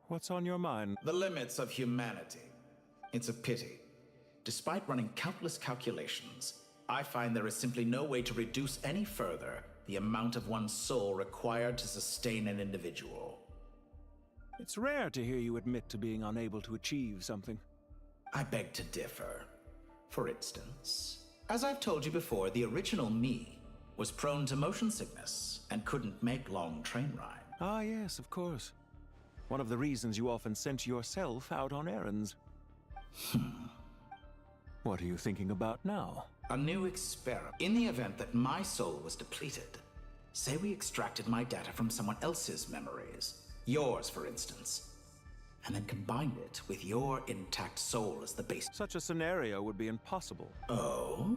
What's on your mind? The limits of humanity. It's a pity. Despite running countless calculations, I find there is simply no way to reduce any further the amount of one's soul required to sustain an individual. It's rare to hear you admit to being unable to achieve something. I beg to differ. For instance, as I've told you before, the original me was prone to motion sickness and couldn't make long train rides. Ah, yes, of course. One of the reasons you often sent yourself out on errands. What are you thinking about now? A new experiment. In the event that my soul was depleted, say we extracted my data from someone else's memories, yours for instance, and then combined it with your intact soul as the base. Such a scenario would be impossible. Oh?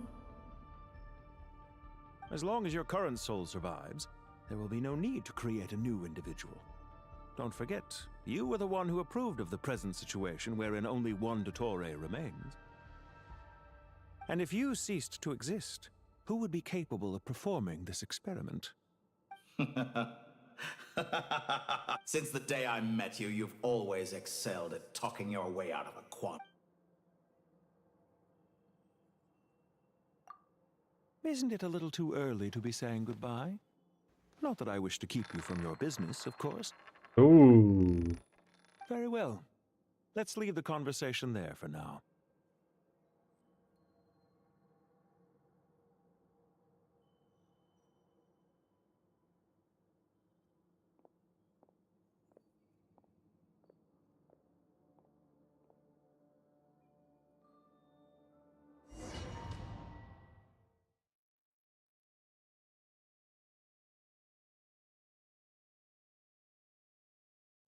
As long as your current soul survives, there will be no need to create a new individual. Don't forget, you were the one who approved of the present situation wherein only one Dottore remains. And if you ceased to exist, who would be capable of performing this experiment? Since the day I met you, you've always excelled at talking your way out of a quandary. Isn't it a little too early to be saying goodbye? Not that I wish to keep you from your business, of course. Ooh. Very well. Let's leave the conversation there for now.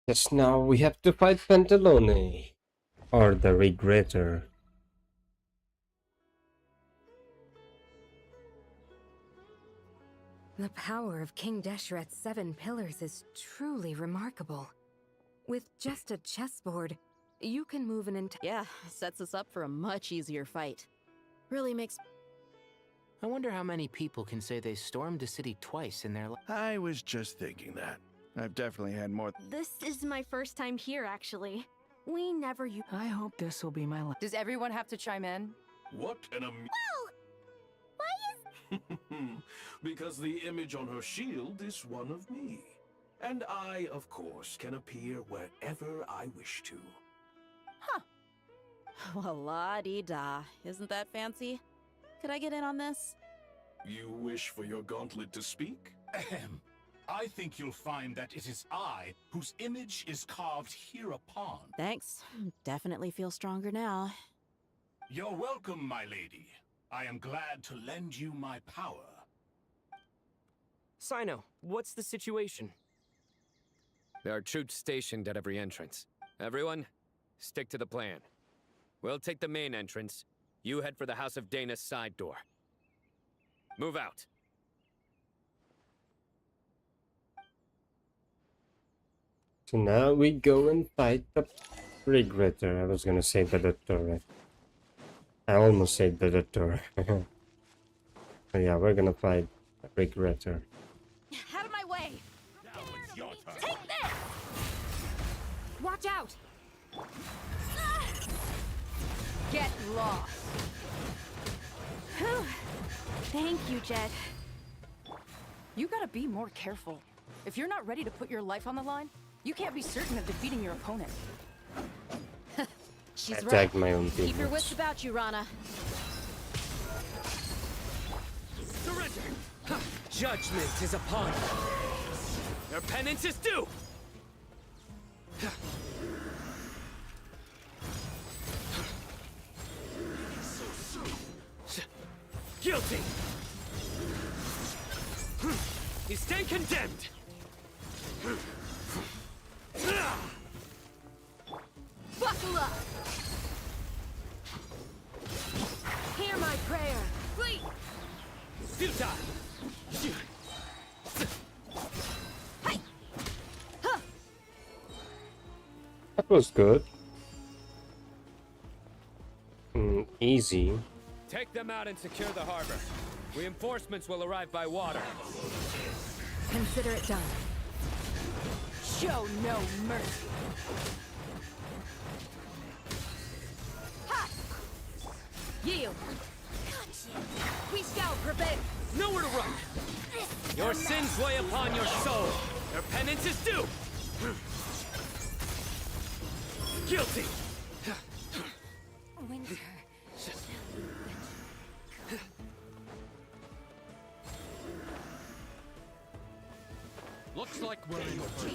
Yes, now we have to fight Pantalone, or the Regretter. The power of King Desheret's 7 pillars is truly remarkable. With just a chessboard, you can move an entire... Yeah, sets us up for a much easier fight. Really makes... I wonder how many people can say they stormed a city twice in their life. I was just thinking that. I've definitely had more. This is my first time here, actually. We never use. I hope this will be my last. Does everyone have to chime in? What an Why is... Because the image on her shield is one of me. And I, of course, can appear wherever I wish to. Well, la-di-da. Isn't that fancy? Could I get in on this? You wish for your gauntlet to speak? Ahem. I think you'll find that it is I whose image is carved hereupon. Thanks. Definitely feel stronger now. You're welcome, my lady. I am glad to lend you my power. Sino, what's the situation? There are troops stationed at every entrance. Everyone, stick to the plan. We'll take the main entrance. You head for the House of Dana's side door. Move out. So now we go and fight the regretter. I was gonna say the doctor. I almost said the doctor. But yeah, we're gonna fight the regretter. Out of my way! Take this! Watch out! Get lost! Whew. Thank you, Jed. You gotta be more careful. If you're not ready to put your life on the line, you can't be certain of defeating your opponent. She's I right. tagged my own Keep your teammates. wits about you, Rana. Surrender! Judgment is upon you. Your penance is due! Guilty! You stand condemned! Buckle up! Hear my prayer! Flee! Futile! That was good. Easy. Take them out and secure the harbor. Reinforcements will arrive by water. Consider it done. Show no mercy! Ha! Yield! We shall prevail! Nowhere to run! Your sins weigh upon your soul. Your penance is due! Guilty! Winter. Looks like we're in for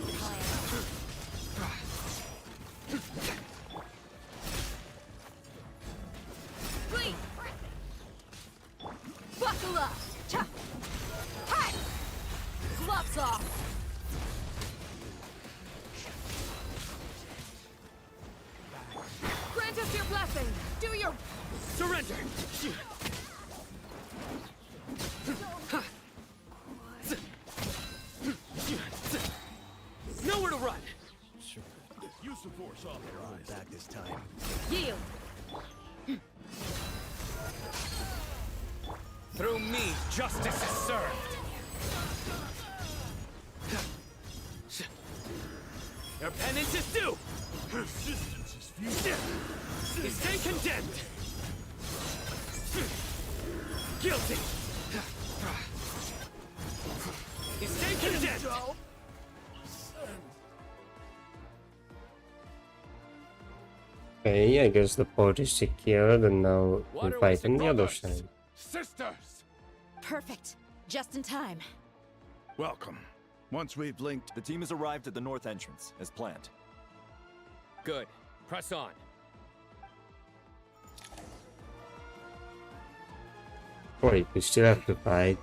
Flee! Buckle up! Cha! Hi! Gloves off! Grant us your blessing! Do your... Surrender! Nowhere to run! Use the force off their eyes. Back this time. Yield! Through me, justice is served! Your penance is due! Resistance is futile. You stay condemned! Guilty! You stay condemned! Okay, I guess the port is secured and now we fight on the other side. Sisters! Perfect. Just in time. Welcome. Once we've linked... The team has arrived at the north entrance, as planned. Good. Press on. Wait, we still have to fight.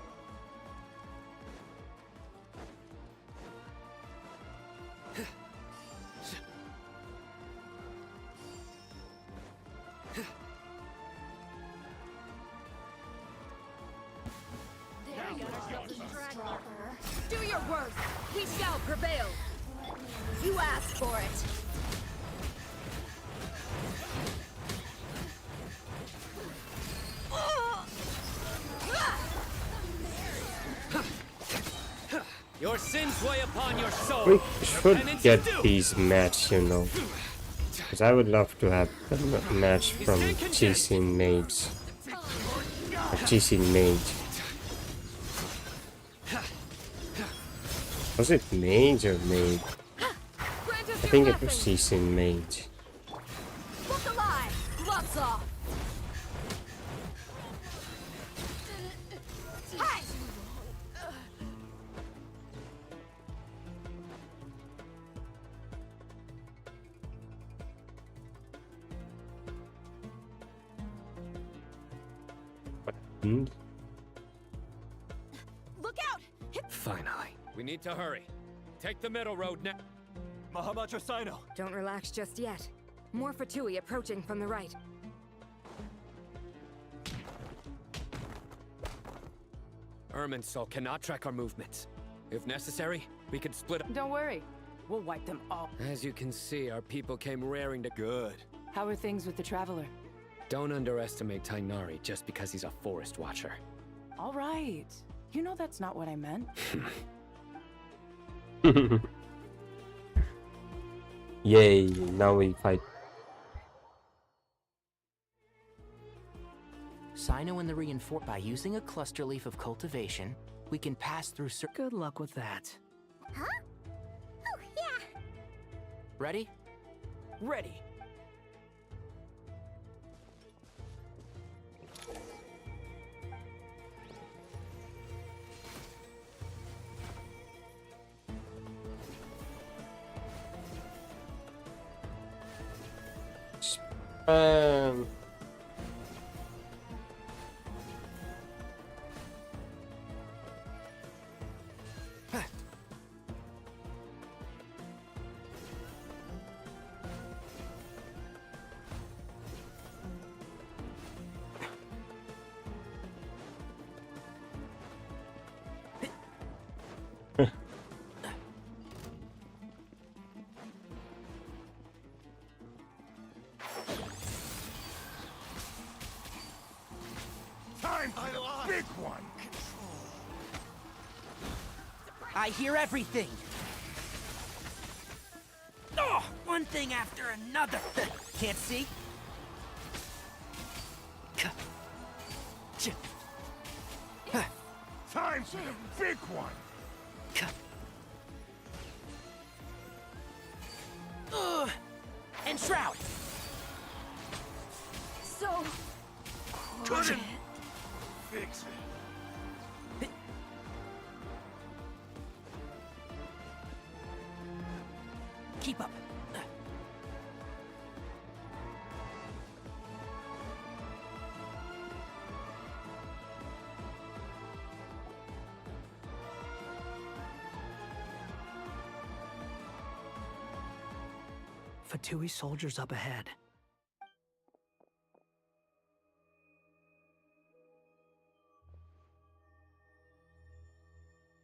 Do your worst! We shall prevail! You asked for it! Your sins weigh upon your soul. We Your should penance get is due. these match, you know. Because I would love to have the match from GC Mage. GC Mage. Was it Mage or Mage? I think it was GC Mage. Look alive! Gloves off! Hi! Hmm? Look out! Finally. We need to hurry. Take the middle road now. Mahamacho Sino. Don't relax just yet. More Fatui approaching from the right. Irminsul cannot track our movements. If necessary, we could split up. Don't worry. We'll wipe them all. As you can see, our people came raring to... Good. How are things with the Traveler? Don't underestimate Tainari just because he's a forest watcher. All right. You know that's not what I meant. Yay, now we fight. Sino and the reinforce. By using a cluster leaf of cultivation, we can pass through. Good luck with that. Huh? Oh, yeah. Ready? Ready. Um. Time for the big one! I hear everything. Oh, one thing after another. Can't see? Time for the big one! And Shroud. So... Couldn't fix it. Keep up. Fatui soldiers up ahead.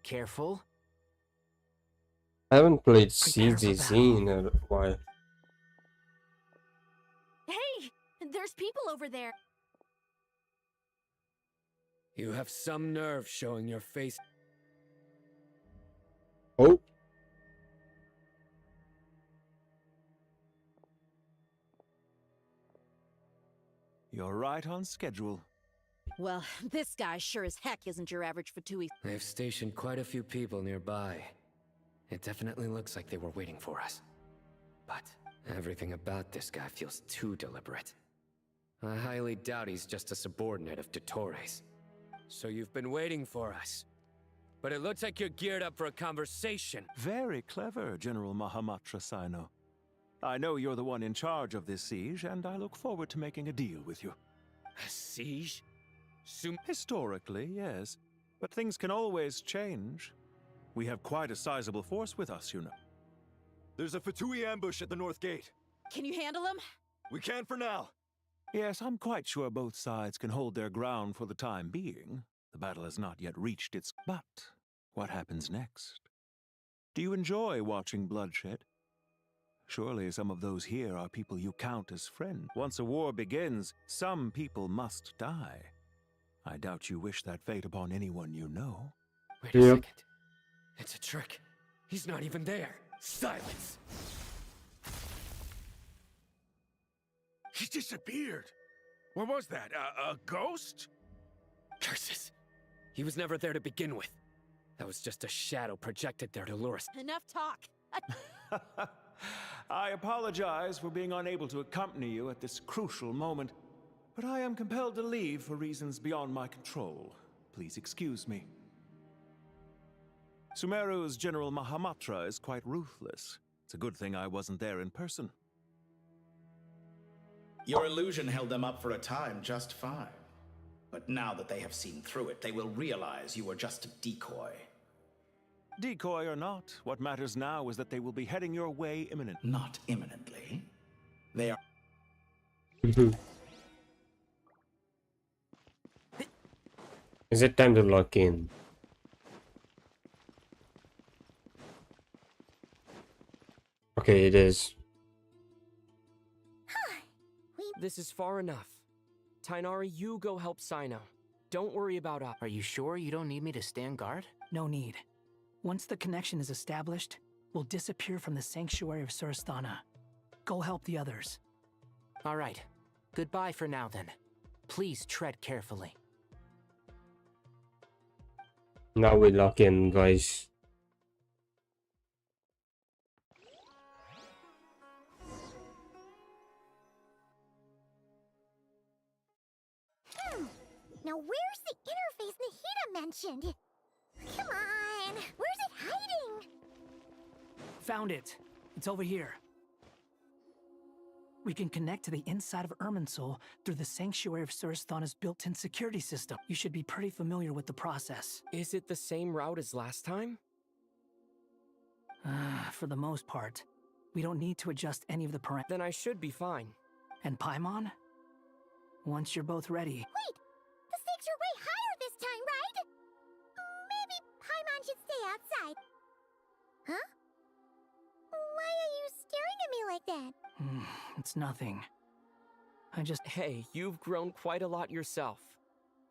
Careful. I haven't played CDZ in a while. Hey! There's people over there. You have some nerve showing your face. Oh. You're right on schedule. Well, this guy sure as heck isn't your average Fatui. They've stationed quite a few people nearby. It definitely looks like they were waiting for us. But everything about this guy feels too deliberate. I highly doubt he's just a subordinate of Dottores. So you've been waiting for us. But it looks like you're geared up for a conversation. Very clever, General Mahamatra Sino. I know you're the one in charge of this siege, and I look forward to making a deal with you. A siege? Historically, yes. But things can always change. We have quite a sizable force with us, you know. There's a Fatui ambush at the north gate. Can you handle him? We can for now. Yes, I'm quite sure both sides can hold their ground for the time being. The battle has not yet reached its... But what happens next? Do you enjoy watching bloodshed? Surely some of those here are people you count as friends. Once a war begins, some people must die. I doubt you wish that fate upon anyone you know. Wait a second. It's a trick. He's not even there. Silence! He disappeared. What was that? A ghost? Curses! He was never there to begin with. That was just a shadow projected there to lure us. Enough talk. I apologize for being unable to accompany you at this crucial moment, but I am compelled to leave for reasons beyond my control. Please excuse me. Sumeru's General Mahamatra is quite ruthless. It's a good thing I wasn't there in person. Your illusion held them up for a time just fine. But now that they have seen through it, they will realize you were just a decoy. Decoy or not, what matters now is that they will be heading your way imminently. Not imminently. They are... Is it time to lock in? Okay, it is. This is far enough. Tainari, you go help Sino. Don't worry about us. Are you sure you don't need me to stand guard? No need. Once the connection is established, we'll disappear from the sanctuary of Surasthana. Go help the others. All right. Goodbye for now, then. Please tread carefully. Now we lock in, guys. Now where's the interface Nahida mentioned? Come on, where's it hiding? Found it. It's over here. We can connect to the inside of Irminsul through the Sanctuary of Surasthana's built-in security system. You should be pretty familiar with the process. Is it the same route as last time? For the most part. We don't need to adjust any of the parameters. Then I should be fine. And Paimon? Once you're both ready... Wait! The stakes are way higher this time, right? Maybe Paimon should stay outside. Huh? Why are you staring at me like that? It's nothing. I just... Hey, you've grown quite a lot yourself.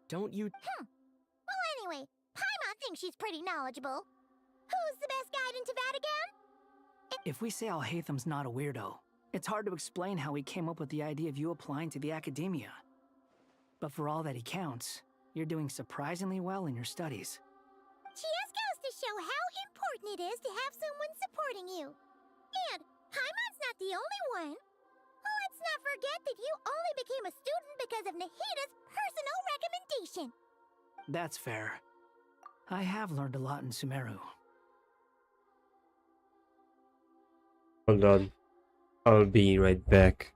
Don't you... Well, anyway, Paimon thinks she's pretty knowledgeable. Who's the best guide into Vatican? If we say Alhatham's not a weirdo, it's hard to explain how he came up with the idea of you applying to the Academia. But for all that he counts, you're doing surprisingly well in your studies. Just goes to show how important it is to have someone supporting you. And Paimon's not the only one. Let's not forget that you only became a student because of Nahida's personal recommendation. That's fair. I have learned a lot in Sumeru. Hold on. I'll be right back.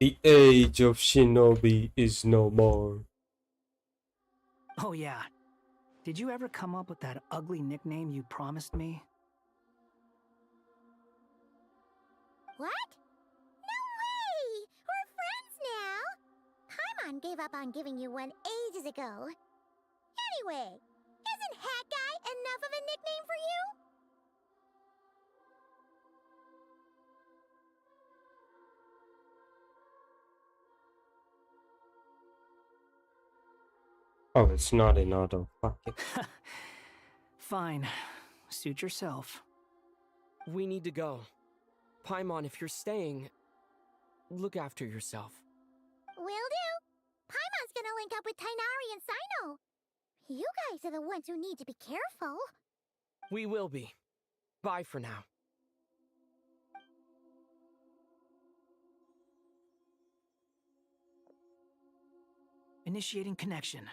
The age of shinobi is no more. Oh, yeah. Did you ever come up with that ugly nickname you promised me? What? No way! We're friends now! Paimon gave up on giving you one ages ago. Anyway, isn't Hat Guy enough of a nickname for you? Oh, it's not in auto. Fuck it. Fine. Suit yourself. We need to go. Paimon, if you're staying, look after yourself. Will do. Paimon's gonna link up with Tainari and Sino. You guys are the ones who need to be careful. We will be. Bye for now. Initiating connection.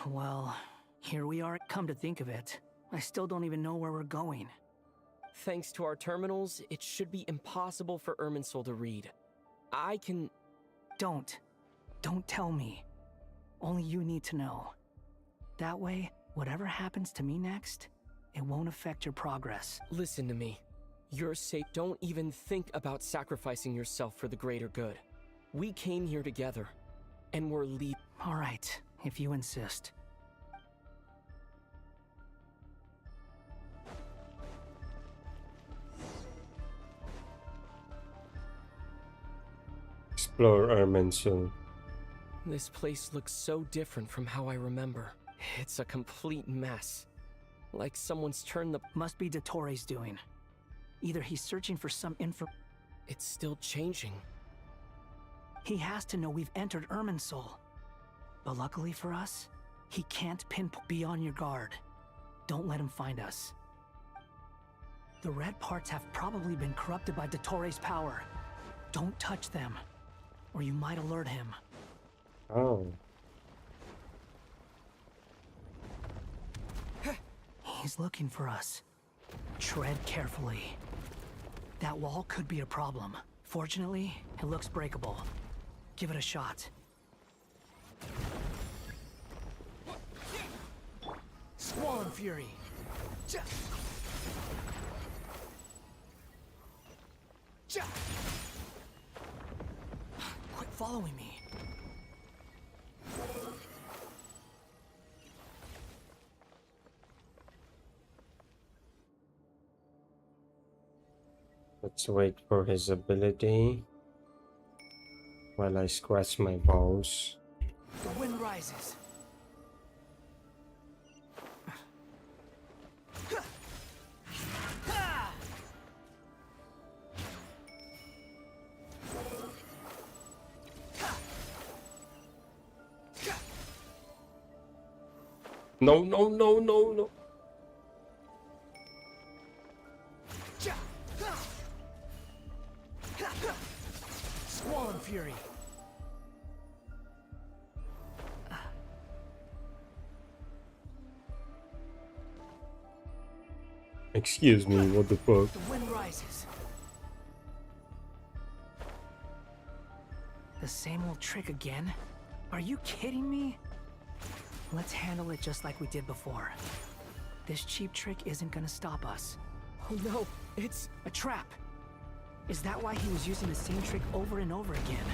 Well, here we are. Come to think of it, I still don't even know where we're going. Thanks to our terminals, it should be impossible for Irminsul to read. I can... Don't tell me. Only you need to know. That way, whatever happens to me next, it won't affect your progress. Listen to me. You're safe. Don't even think about sacrificing yourself for the greater good. We came here together, and we're leaving. All right, if you insist. Explore Irminsul. This place looks so different from how I remember. It's a complete mess. Like someone's turned the... Must be Dottoro's doing. Either he's searching for some info... It's still changing. He has to know we've entered Irminsul. But luckily for us, he can't pinpoint. Be on your guard. Don't let him find us. The red parts have probably been corrupted by Dottoro's power. Don't touch them, or you might alert him. Oh. He's looking for us. Tread carefully. That wall could be a problem. Fortunately, it looks breakable. Give it a shot. Squall Fury! Quit following me. Let's wait for his ability while I scratch my balls. The wind rises. No, no, no, no, no. Squall Fury. Excuse me, what the fuck? The wind rises. The same old trick again? Are you kidding me? Let's handle it just like we did before. This cheap trick isn't gonna stop us. Oh no, it's a trap. Is that why he was using the same trick over and over again?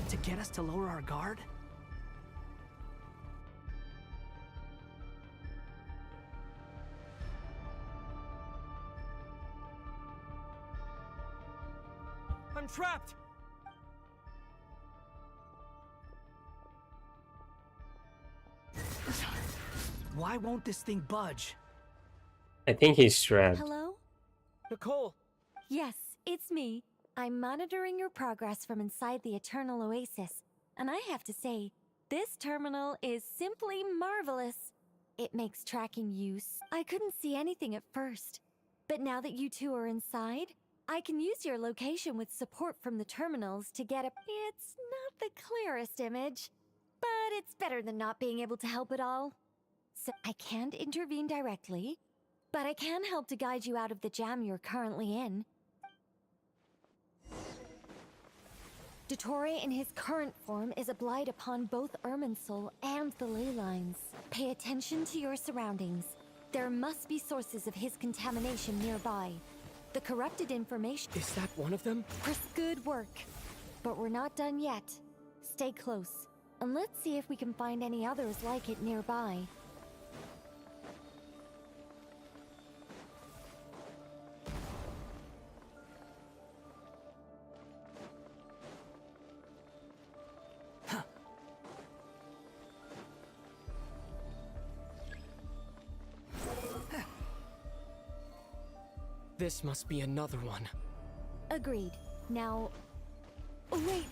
To get us to lower our guard? I'm trapped! Why won't this thing budge? I think he's trapped. Hello? Nicole! Yes, it's me. I'm monitoring your progress from inside the Eternal Oasis, and I have to say, This terminal is simply marvelous. It makes tracking use. I couldn't see anything at first, but now that you two are inside, I can use your location with support from the terminals to get a... It's not the clearest image, but it's better than not being able to help at all. So I can't intervene directly, but I can help to guide you out of the jam you're currently in. Dottore in his current form is a blight upon both Irminsul and the ley lines. Pay attention to your surroundings. There must be sources of his contamination nearby. The corrupted information... Is that one of them? Good work. But we're not done yet. Stay close, and let's see if we can find any others like it nearby. This must be another one. Agreed. Now... Oh, wait!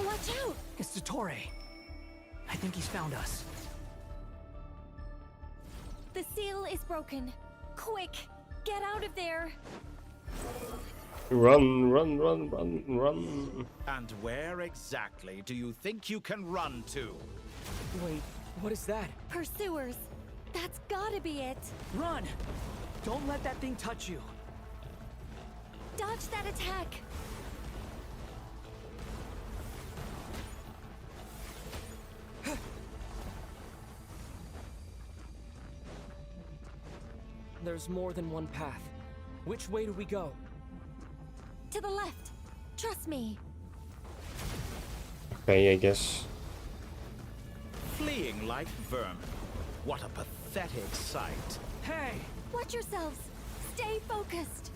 Watch out! It's Dottore. I think he's found us. The seal is broken. Quick! Get out of there! Run, run, run, run, run. And where exactly do you think you can run to? Wait, what is that? Pursuers! That's gotta be it! Run! Don't let that thing touch you. Dodge that attack! There's more than one path. Which way do we go? To the left! Trust me! Okay, I guess. Fleeing like vermin. What a pathetic sight. Hey! Watch yourselves! Stay focused!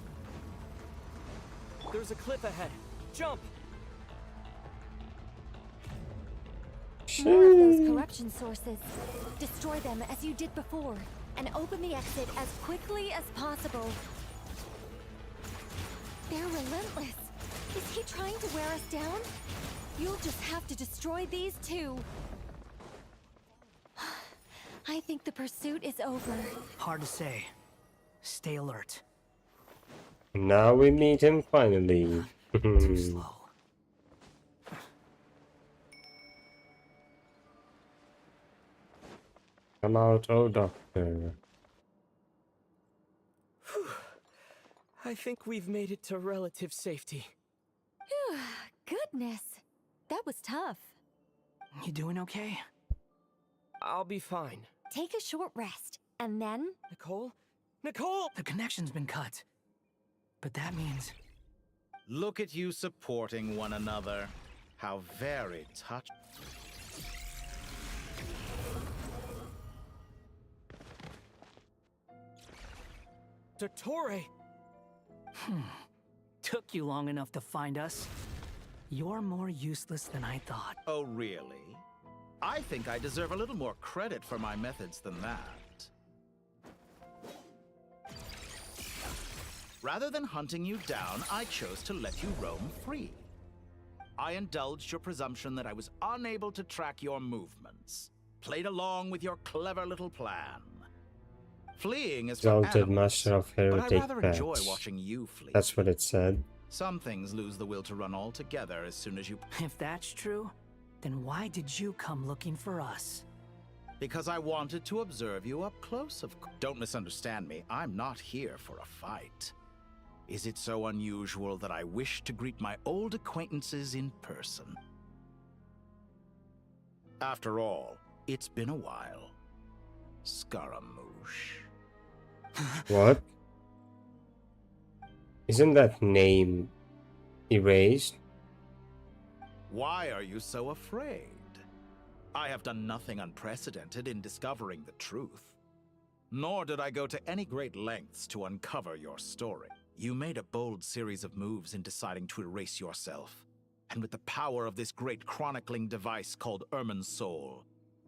There's a cliff ahead. Jump! More of those corruption sources. Destroy them as you did before, and open the exit as quickly as possible. They're relentless. Is he trying to wear us down? You'll just have to destroy these two. I think the pursuit is over. Hard to say. Stay alert. Now we meet him finally. Too slow. Come out, oh doctor. I think we've made it to relative safety. Goodness, that was tough. You doing okay? I'll be fine. Take a short rest, and then... Nicole? Nicole! The connection's been cut. But that means... Look at you supporting one another. How very touching. Dottore! Took you long enough to find us. You're more useless than I thought. Oh, really? I think I deserve a little more credit for my methods than that. Rather than hunting you down, I chose to let you roam free. I indulged your presumption that I was unable to track your movements. Played along with your clever little plan. Fleeing is for Exalted animals, master of but I heretic rather enjoy bats. watching you flee. That's what it said. Some things lose the will to run altogether as soon as you... If that's true, then why did you come looking for us? Because I wanted to observe you up close, of course. Don't misunderstand me. I'm not here for a fight. Is it so unusual that I wish to greet my old acquaintances in person? After all, it's been a while. Scaramouche. What? Isn't that name erased? Why are you so afraid? I have done nothing unprecedented in discovering the truth. Nor did I go to any great lengths to uncover your story. You made a bold series of moves in deciding to erase yourself. And with the power of this great chronicling device called Irminsul,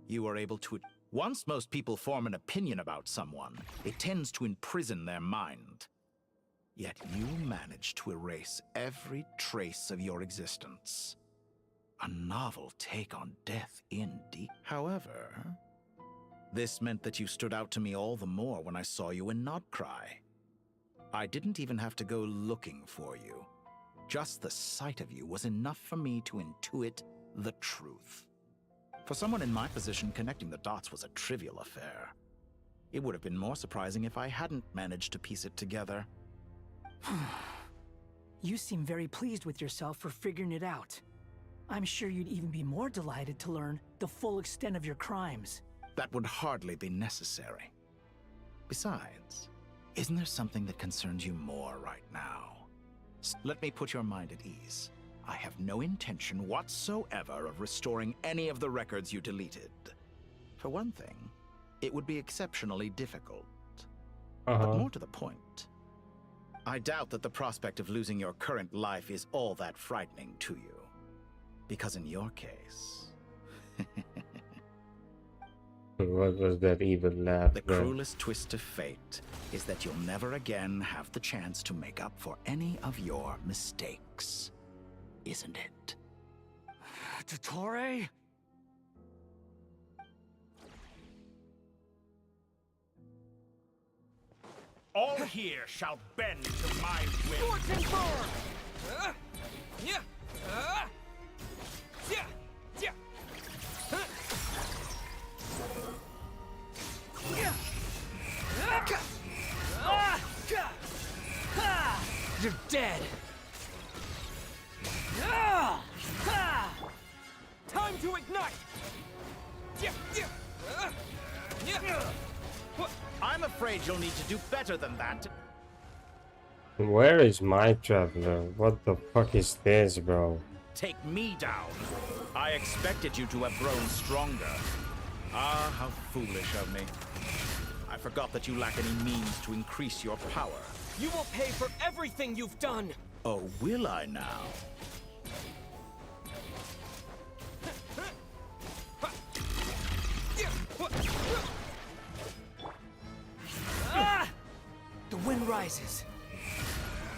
you are able to... Once most people form an opinion about someone, it tends to imprison their mind. Yet you managed to erase every trace of your existence. A novel take on death indeed. However, this meant that you stood out to me all the more when I saw you in Nodcry. I didn't even have to go looking for you. Just the sight of you was enough for me to intuit the truth. For someone in my position, connecting the dots was a trivial affair. It would have been more surprising if I hadn't managed to piece it together. You seem very pleased with yourself for figuring it out. I'm sure you'd even be more delighted to learn the full extent of your crimes. That would hardly be necessary. Besides, isn't there something that concerns you more right now? Let me put your mind at ease. I have no intention whatsoever of restoring any of the records you deleted. For one thing, it would be exceptionally difficult. But more to the point, I doubt that the prospect of losing your current life is all that frightening to you. Because in your case... What was that evil laugh? The cruelest twist of fate is that you'll never again have the chance to make up for any of your mistakes. Isn't it? Dottore? All here shall bend to my will. You're dead. Time to ignite! I'm afraid you'll need to do better than that. Where is my traveler? What the fuck is this, bro? Take me down. I expected you to have grown stronger. Ah, how foolish of me. I forgot that you lack any means to increase your power. You will pay for everything you've done! Oh, will I now? The wind rises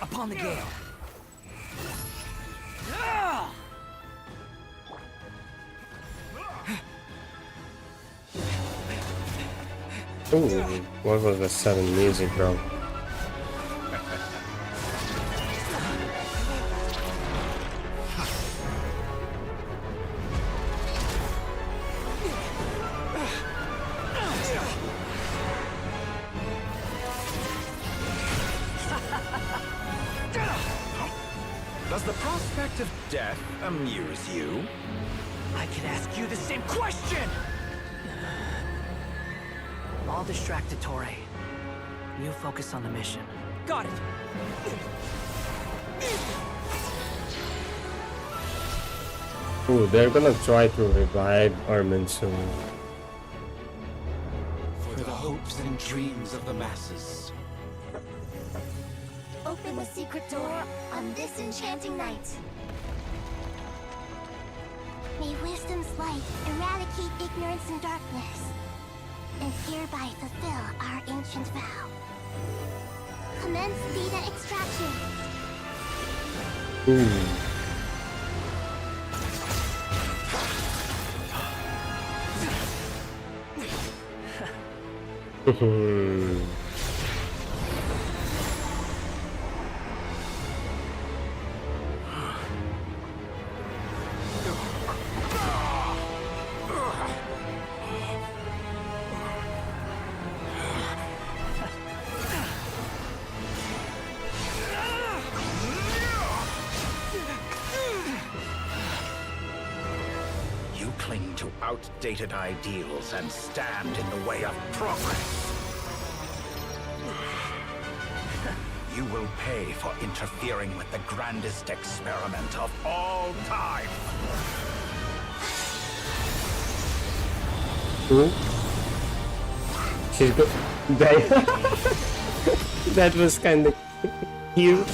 upon the gale. Ooh, what was the sudden music, bro? Does the prospect of death amuse you? I can ask you the same question! I'll distract Dottore. You focus on the mission. Got it! Ooh, they're gonna try to revive Armin soon. For the hopes and dreams of the masses. Open the secret door on this enchanting night. May wisdom's light eradicate ignorance and darkness, and hereby fulfill our ancient vow. Commence data extraction. You cling to outdated ideals and stand in the way of progress. You will pay for interfering with the grandest experiment of all time. She's good. That was kind of cute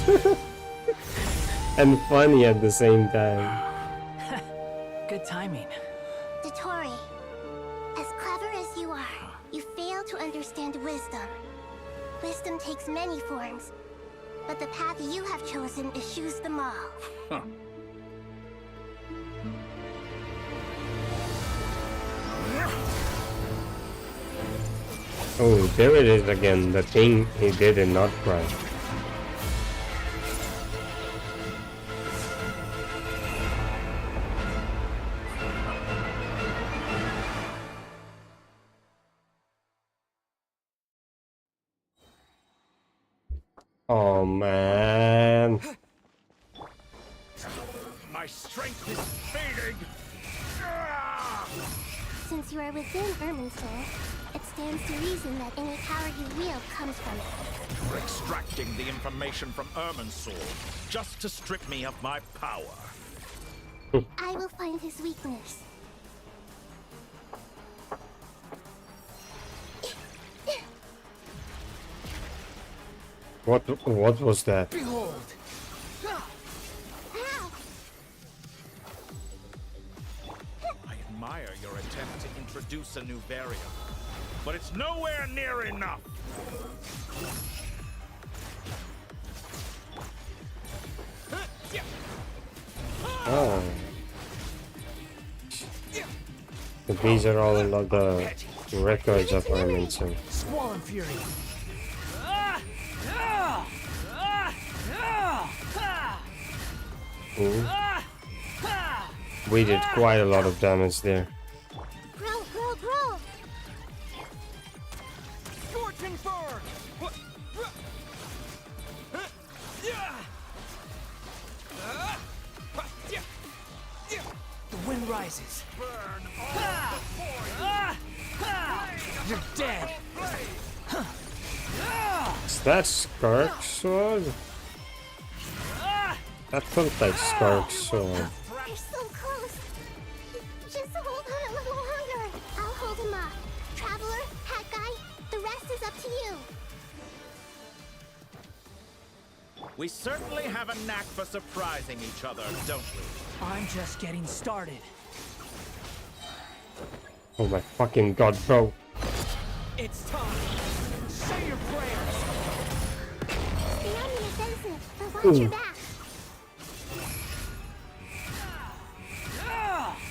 and funny at the same time. Good timing. Dottore, as clever as you are, you fail to understand wisdom. Wisdom takes many forms, but the path you have chosen eschews them all. Oh, there it is again. The thing he did in not cry. Oh man. My strength is fading. Since you are within Irminsul, it stands to reason that any power you wield comes from it. You're extracting the information from Irminsul just to strip me of my power. I will find his weakness. What was that? Behold! I admire your attempt to introduce a new variable, but it's nowhere near enough. Oh. But these are all the records of Irminsul. Squall and Fury. Ooh. We did quite a lot of damage there. Grow, grow, grow! Scorching Burn! The wind rises. You're dead. Is that Skark's sword? That felt like Skark's sword. We're so close. Just hold on a little longer. I'll hold him off. Traveler, Hat Guy, the rest is up to you. We certainly have a knack for surprising each other, don't we? I'm just getting started. Oh my fucking god, bro. It's time. Say your prayers. Stay on the offensive, but watch Ooh. your back.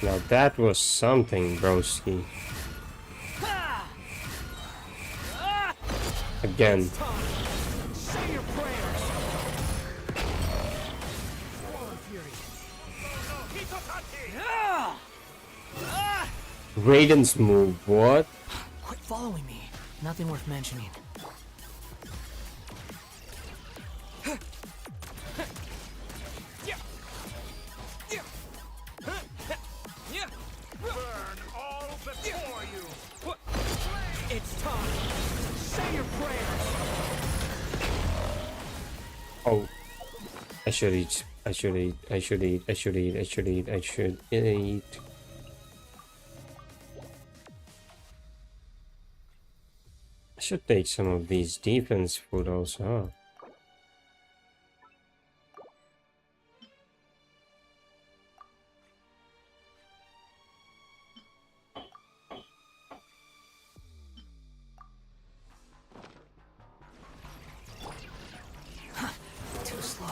Now that was something, broski. Again. Say your prayers. Squall and Fury. Raiden's move, what? Quit following me. Nothing worth mentioning. Burn all before you. It's time. Say your prayers. Oh. I should eat. I should eat. I should eat. I should eat. I should eat. I should eat. I should take some of these defense food also. Too slow.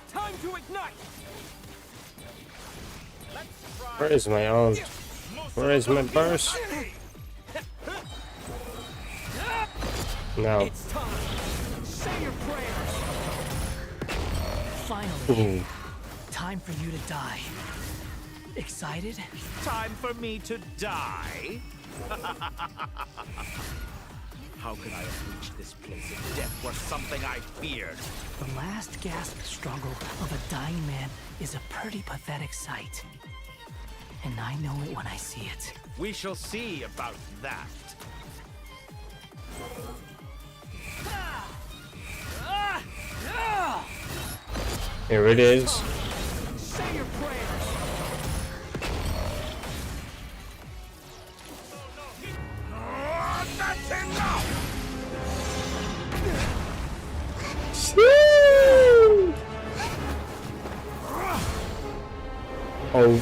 Time to ignite! Where is my ult? Where is my burst? No. It's time. Say your prayers. Finally. Ooh. Time for you to die. Excited? Time for me to die? How could I have reached this place of death where something I feared? The last gasp struggle of a dying man is a pretty pathetic sight. And I know it when I see it. We shall see about that. Here it is. Say your prayers. That's enough! Oh.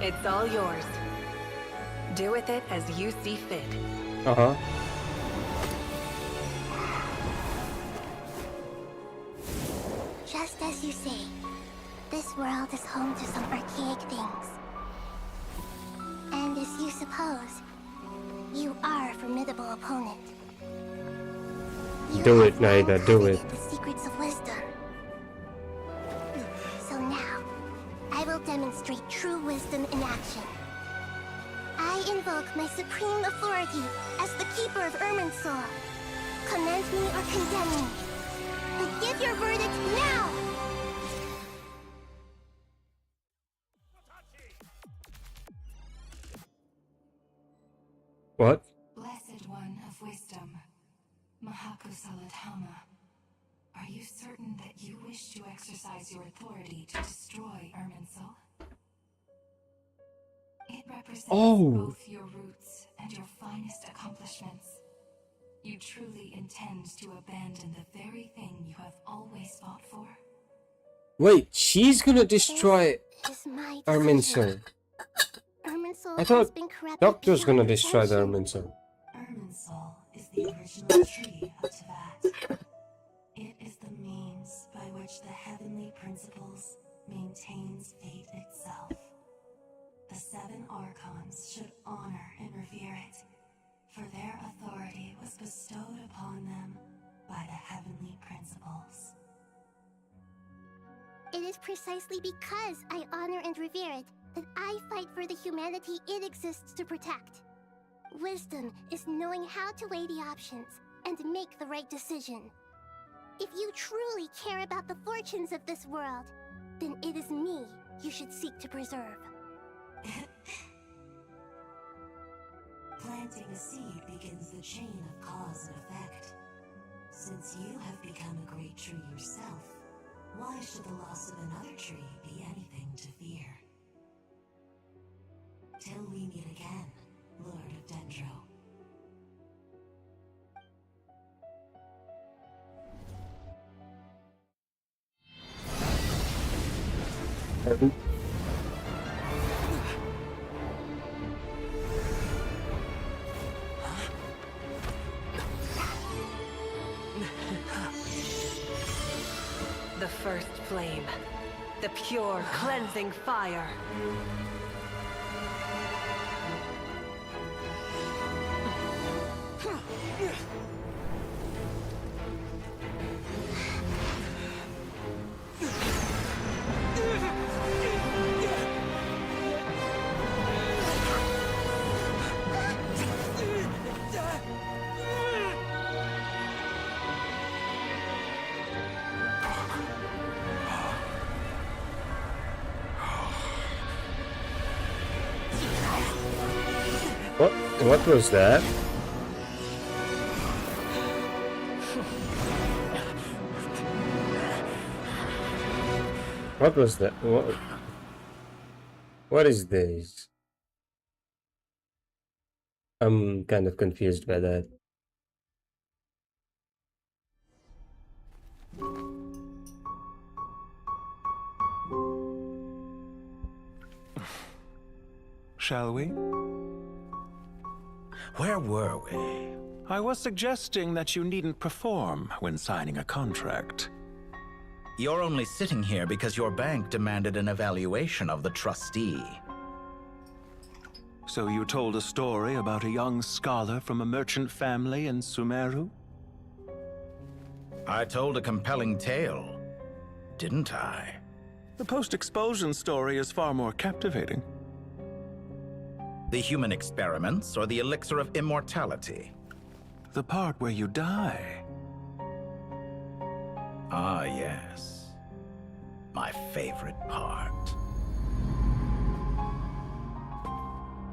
It's all yours. Do with it as you see fit. Uh-huh. Just as you say, this world is home to some archaic things. And as you suppose, you are a formidable opponent. You Do have it, Naida, long do it. coveted the secrets of wisdom. So now, I will demonstrate true wisdom in action. I invoke my supreme authority as the keeper of Irminsul. Commend me or condemn me. But give your verdict now! What? Blessed One of Wisdom, Mahakusaladhama, are you certain that you wish to exercise your authority to destroy Irminsul? It represents both your roots and your finest accomplishments. You truly intend to abandon the very thing you have always fought for? Wait, she's gonna destroy Irminsul. Irminsul I thought has been corrupted Doctor's gonna beyond destroy the redemption. Irminsul. Irminsul is the original tree of Teyvat. It is the means by which the heavenly principles maintains fate itself. The 7 Archons should honor and revere it, for their authority was bestowed upon them by the heavenly principles. It is precisely because I honor and revere it that I fight for the humanity it exists to protect. Wisdom is knowing how to weigh the options and make the right decision. If you truly care about the fortunes of this world, then it is me you should seek to preserve. Planting a seed begins the chain of cause and effect. Since you have become a great tree yourself, why should the loss of another tree be anything to fear? Till we meet again, Lord of Dendro. The first flame. The pure, cleansing fire. What was that? What was that? What is this? I'm kind of confused by that. Shall we? Where were we? I was suggesting that you needn't perform when signing a contract. You're only sitting here because your bank demanded an evaluation of the trustee. So you told a story about a young scholar from a merchant family in Sumeru? I told a compelling tale, didn't I? The post-expulsion story is far more captivating. The human experiments or the elixir of immortality? The part where you die. Ah, yes. My favorite part.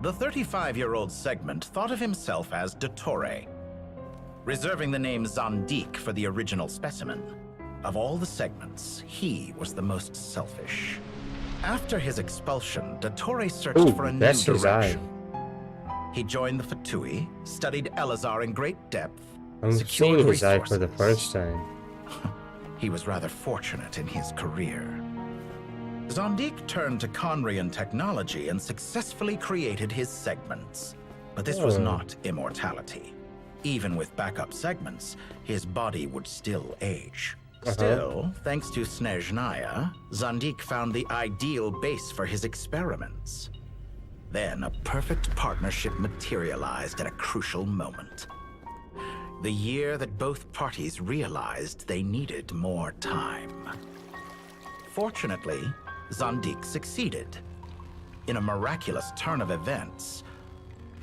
The 35-year-old Segment thought of himself as Dottore, reserving the name Zandik for the original specimen. Of all the Segments, he was the most selfish. After his expulsion, Dottore searched for a new direction. He joined the Fatui, studied Elazar in great depth, I'm seeing his eye for the first time. He was rather fortunate in his career. Zondik turned to Conrian technology and successfully created his segments. But this was not immortality. Even with backup segments, his body would still age. Still, thanks to Snezhnaya, Zondik found the ideal base for his experiments. Then a perfect partnership materialized at a crucial moment. The year that both parties realized they needed more time. Fortunately, Zondik succeeded. In a miraculous turn of events,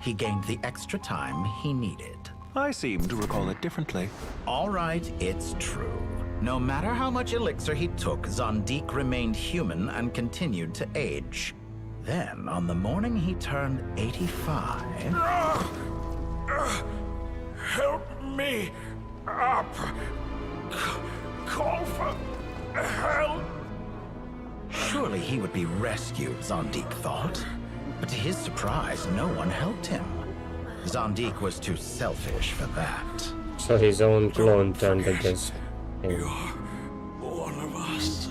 he gained the extra time he needed. I seem to recall it differently. All right, it's true. No matter how much elixir he took, Zondik remained human and continued to age. Then, on the morning he turned 85... Help me up! Call for help! Surely he would be rescued, Zondik thought. But to his surprise, no one helped him. Zondik was too selfish for that. So his own clone turned against him. You're one of us.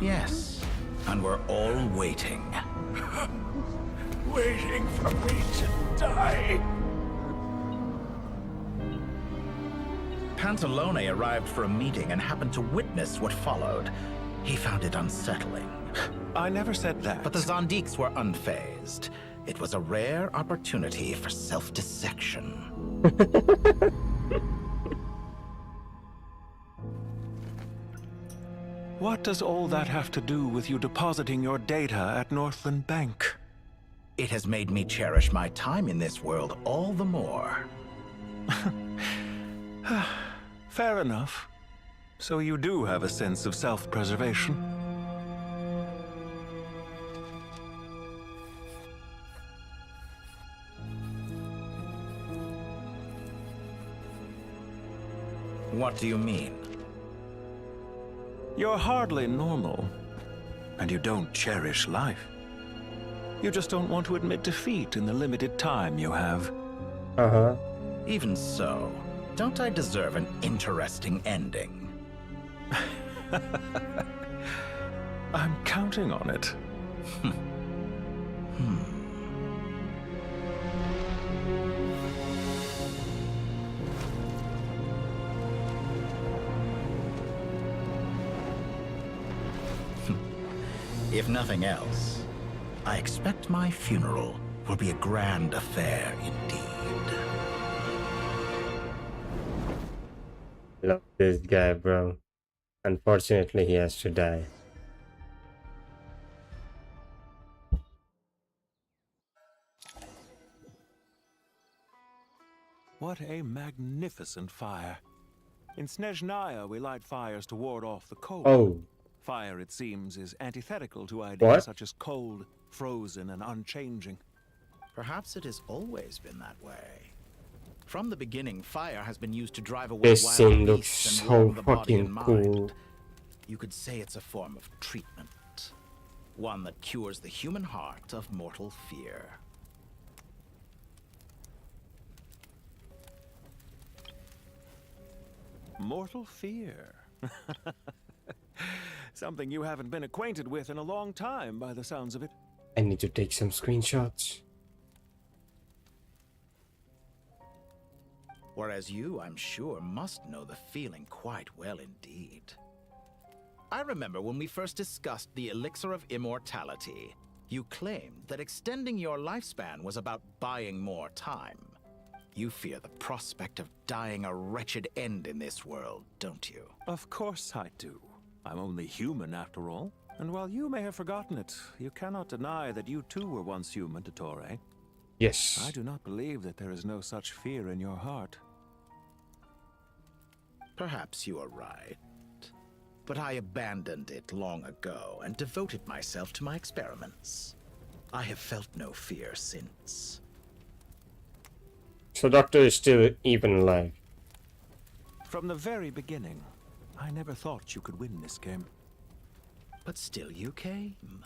Yes, and we're all waiting. Waiting for me to die. Pantalone arrived for a meeting and happened to witness what followed. He found it unsettling. I never said that. But the Zondiks were unfazed. It was a rare opportunity for self-dissection. What does all that have to do with you depositing your data at Northland Bank? It has made me cherish my time in this world all the more. Fair enough. So you do have a sense of self-preservation. What do you mean? You're hardly normal, and you don't cherish life. You just don't want to admit defeat in the limited time you have. Even so, don't I deserve an interesting ending? I'm counting on it. If nothing else, I expect my funeral will be a grand affair indeed. Love this guy, bro. Unfortunately, he has to die. What a magnificent fire. In Snezhnaya, we light fires to ward off the cold. Oh. Fire, it seems, is antithetical to ideas such as cold, frozen, and unchanging. Perhaps it has always been that way. From the beginning, fire has been used to drive away This wild scene looks beasts and so warm the body and fucking mind. cool. You could say it's a form of treatment. One that cures the human heart of mortal fear. Mortal fear. Something you haven't been acquainted with in a long time, by the sounds of it. I need to take some screenshots. Whereas you, I'm sure, must know the feeling quite well indeed. I remember when we first discussed the elixir of immortality, you claimed that extending your lifespan was about buying more time. You fear the prospect of dying a wretched end in this world, don't you? Of course I do. I'm only human after all. And while you may have forgotten it, you cannot deny that you too were once human, Dottore. Yes. I do not believe that there is no such fear in your heart. Perhaps you are right. But I abandoned it long ago and devoted myself to my experiments. I have felt no fear since. So Doctor is still even alive. From the very beginning, I never thought you could win this game. But still you came.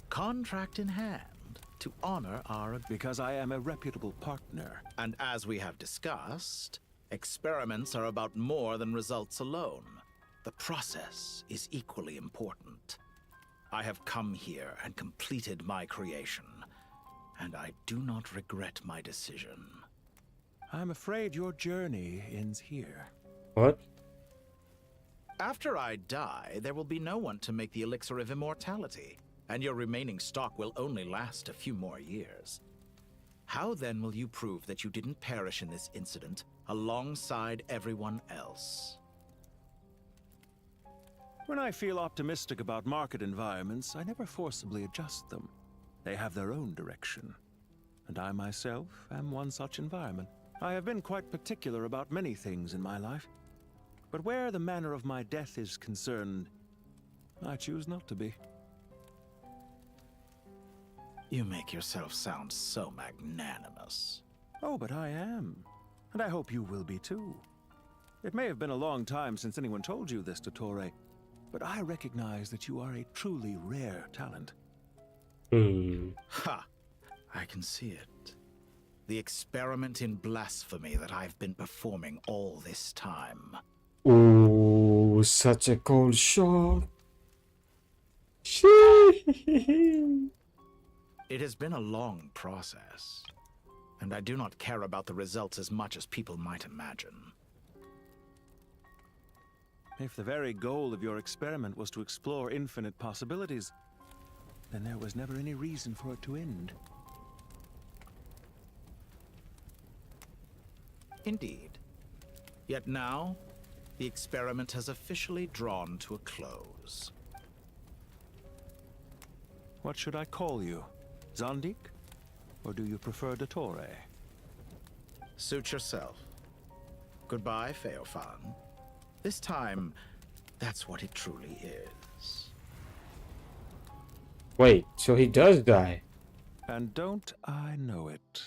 Contract in hand, to honor our... Because I am a reputable partner. And as we have discussed, experiments are about more than results alone. The process is equally important. I have come here and completed my creation, and I do not regret my decision. I'm afraid your journey ends here. What? After I die, there will be no one to make the elixir of immortality, and your remaining stock will only last a few more years. How then will you prove that you didn't perish in this incident alongside everyone else? When I feel optimistic about market environments, I never forcibly adjust them. They have their own direction. And I myself am one such environment. I have been quite particular about many things in my life. But where the manner of my death is concerned, I choose not to be. You make yourself sound so magnanimous. Oh, but I am. And I hope you will be too. It may have been a long time since anyone told you this, Dottore, but I recognize that you are a truly rare talent. Ha! I can see it. The experiment in blasphemy that I've been performing all this time. Ooh, such a cold shot. It has been a long process, and I do not care about the results as much as people might imagine. If the very goal of your experiment was to explore infinite possibilities, then there was never any reason for it to end. Indeed. Yet now, the experiment has officially drawn to a close. What should I call you? Zandik? Or do you prefer Dottore? Suit yourself. Goodbye, Feofan. This time, that's what it truly is. Wait, so he does die? And don't I know it?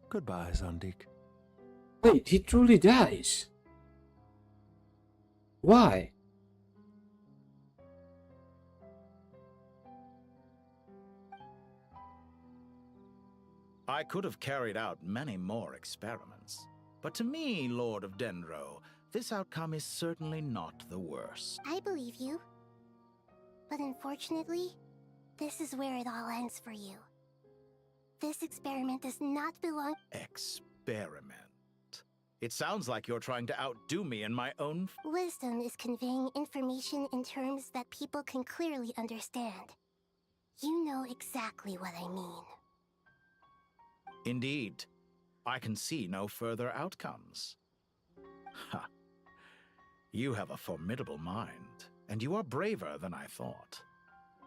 Goodbye, Zandik. Wait, he truly dies? Why? I could have carried out many more experiments, but to me, Lord of Dendro, this outcome is certainly not the worst. I believe you. But unfortunately, this is where it all ends for you. This experiment does not belong— Experiment? It sounds like you're trying to outdo me in my own— Wisdom is conveying information in terms that people can clearly understand. You know exactly what I mean. Indeed. I can see no further outcomes. Ha. You have a formidable mind, and you are braver than I thought.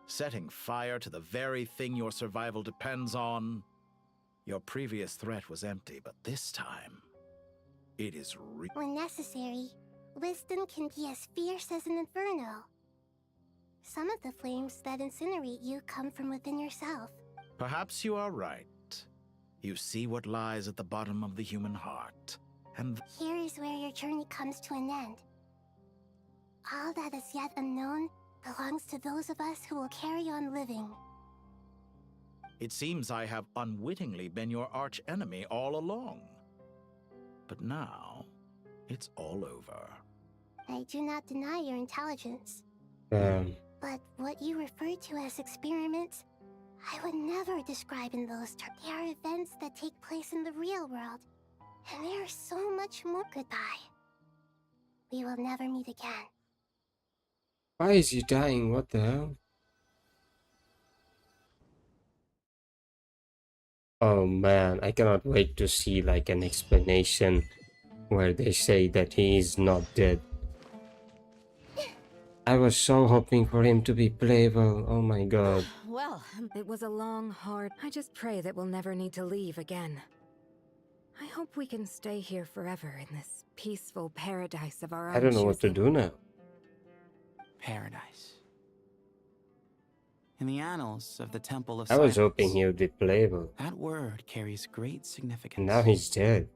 Setting fire to the very thing your survival depends on. Your previous threat was empty, but this time, it is real. When necessary, wisdom can be as fierce as an inferno. Some of the flames that incinerate you come from within yourself. Perhaps you are right. You see what lies at the bottom of the human heart, and here is where your journey comes to an end. All that is yet unknown belongs to those of us who will carry on living. it seems I have unwittingly been your arch-enemy all along. But now, it's all over. I do not deny your intelligence. But what you refer to as experiments, I would never describe in those terms. They are events that take place in the real world, and they are so much more. Goodbye. We will never meet again. Why is he dying? What the hell? Oh man, I cannot wait to see like an explanation where they say that he is not dead. I was so hoping for him to be playable. Oh my god. Well, it was a long, hard... I just pray that we'll never need to leave again. I hope we can stay here forever in this peaceful paradise of our own I don't know what to do now. Paradise. In the annals of the Temple of I was Silence, hoping he would be playable. that word carries great significance. And now he's dead.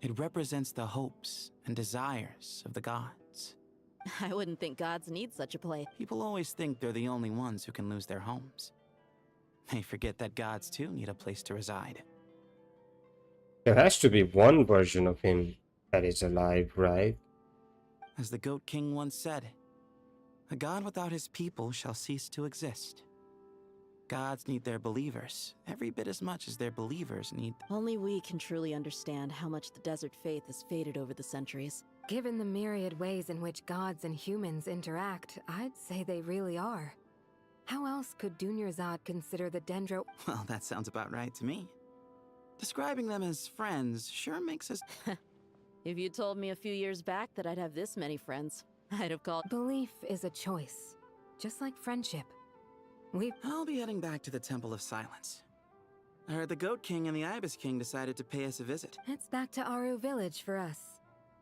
It represents the hopes and desires of the gods. I wouldn't think gods need such a place. People always think they're the only ones who can lose their homes. They forget that gods too need a place to reside. There has to be one version of him that is alive, right? As the Goat King once said, A god without his people shall cease to exist. Gods need their believers every bit as much as their believers need. Only we can truly understand how much the desert faith has faded over the centuries. Given the myriad ways in which gods and humans interact, I'd say they really are. How else could Dunyarzad consider the Dendro— Well, that sounds about right to me. Describing them as friends sure makes us— If you told me a few years back that I'd have this many friends, I'd have called— Belief is a choice, just like friendship. I'll be heading back to the Temple of Silence. I heard the Goat King and the Ibis King decided to pay us a visit. It's back to Aru Village for us.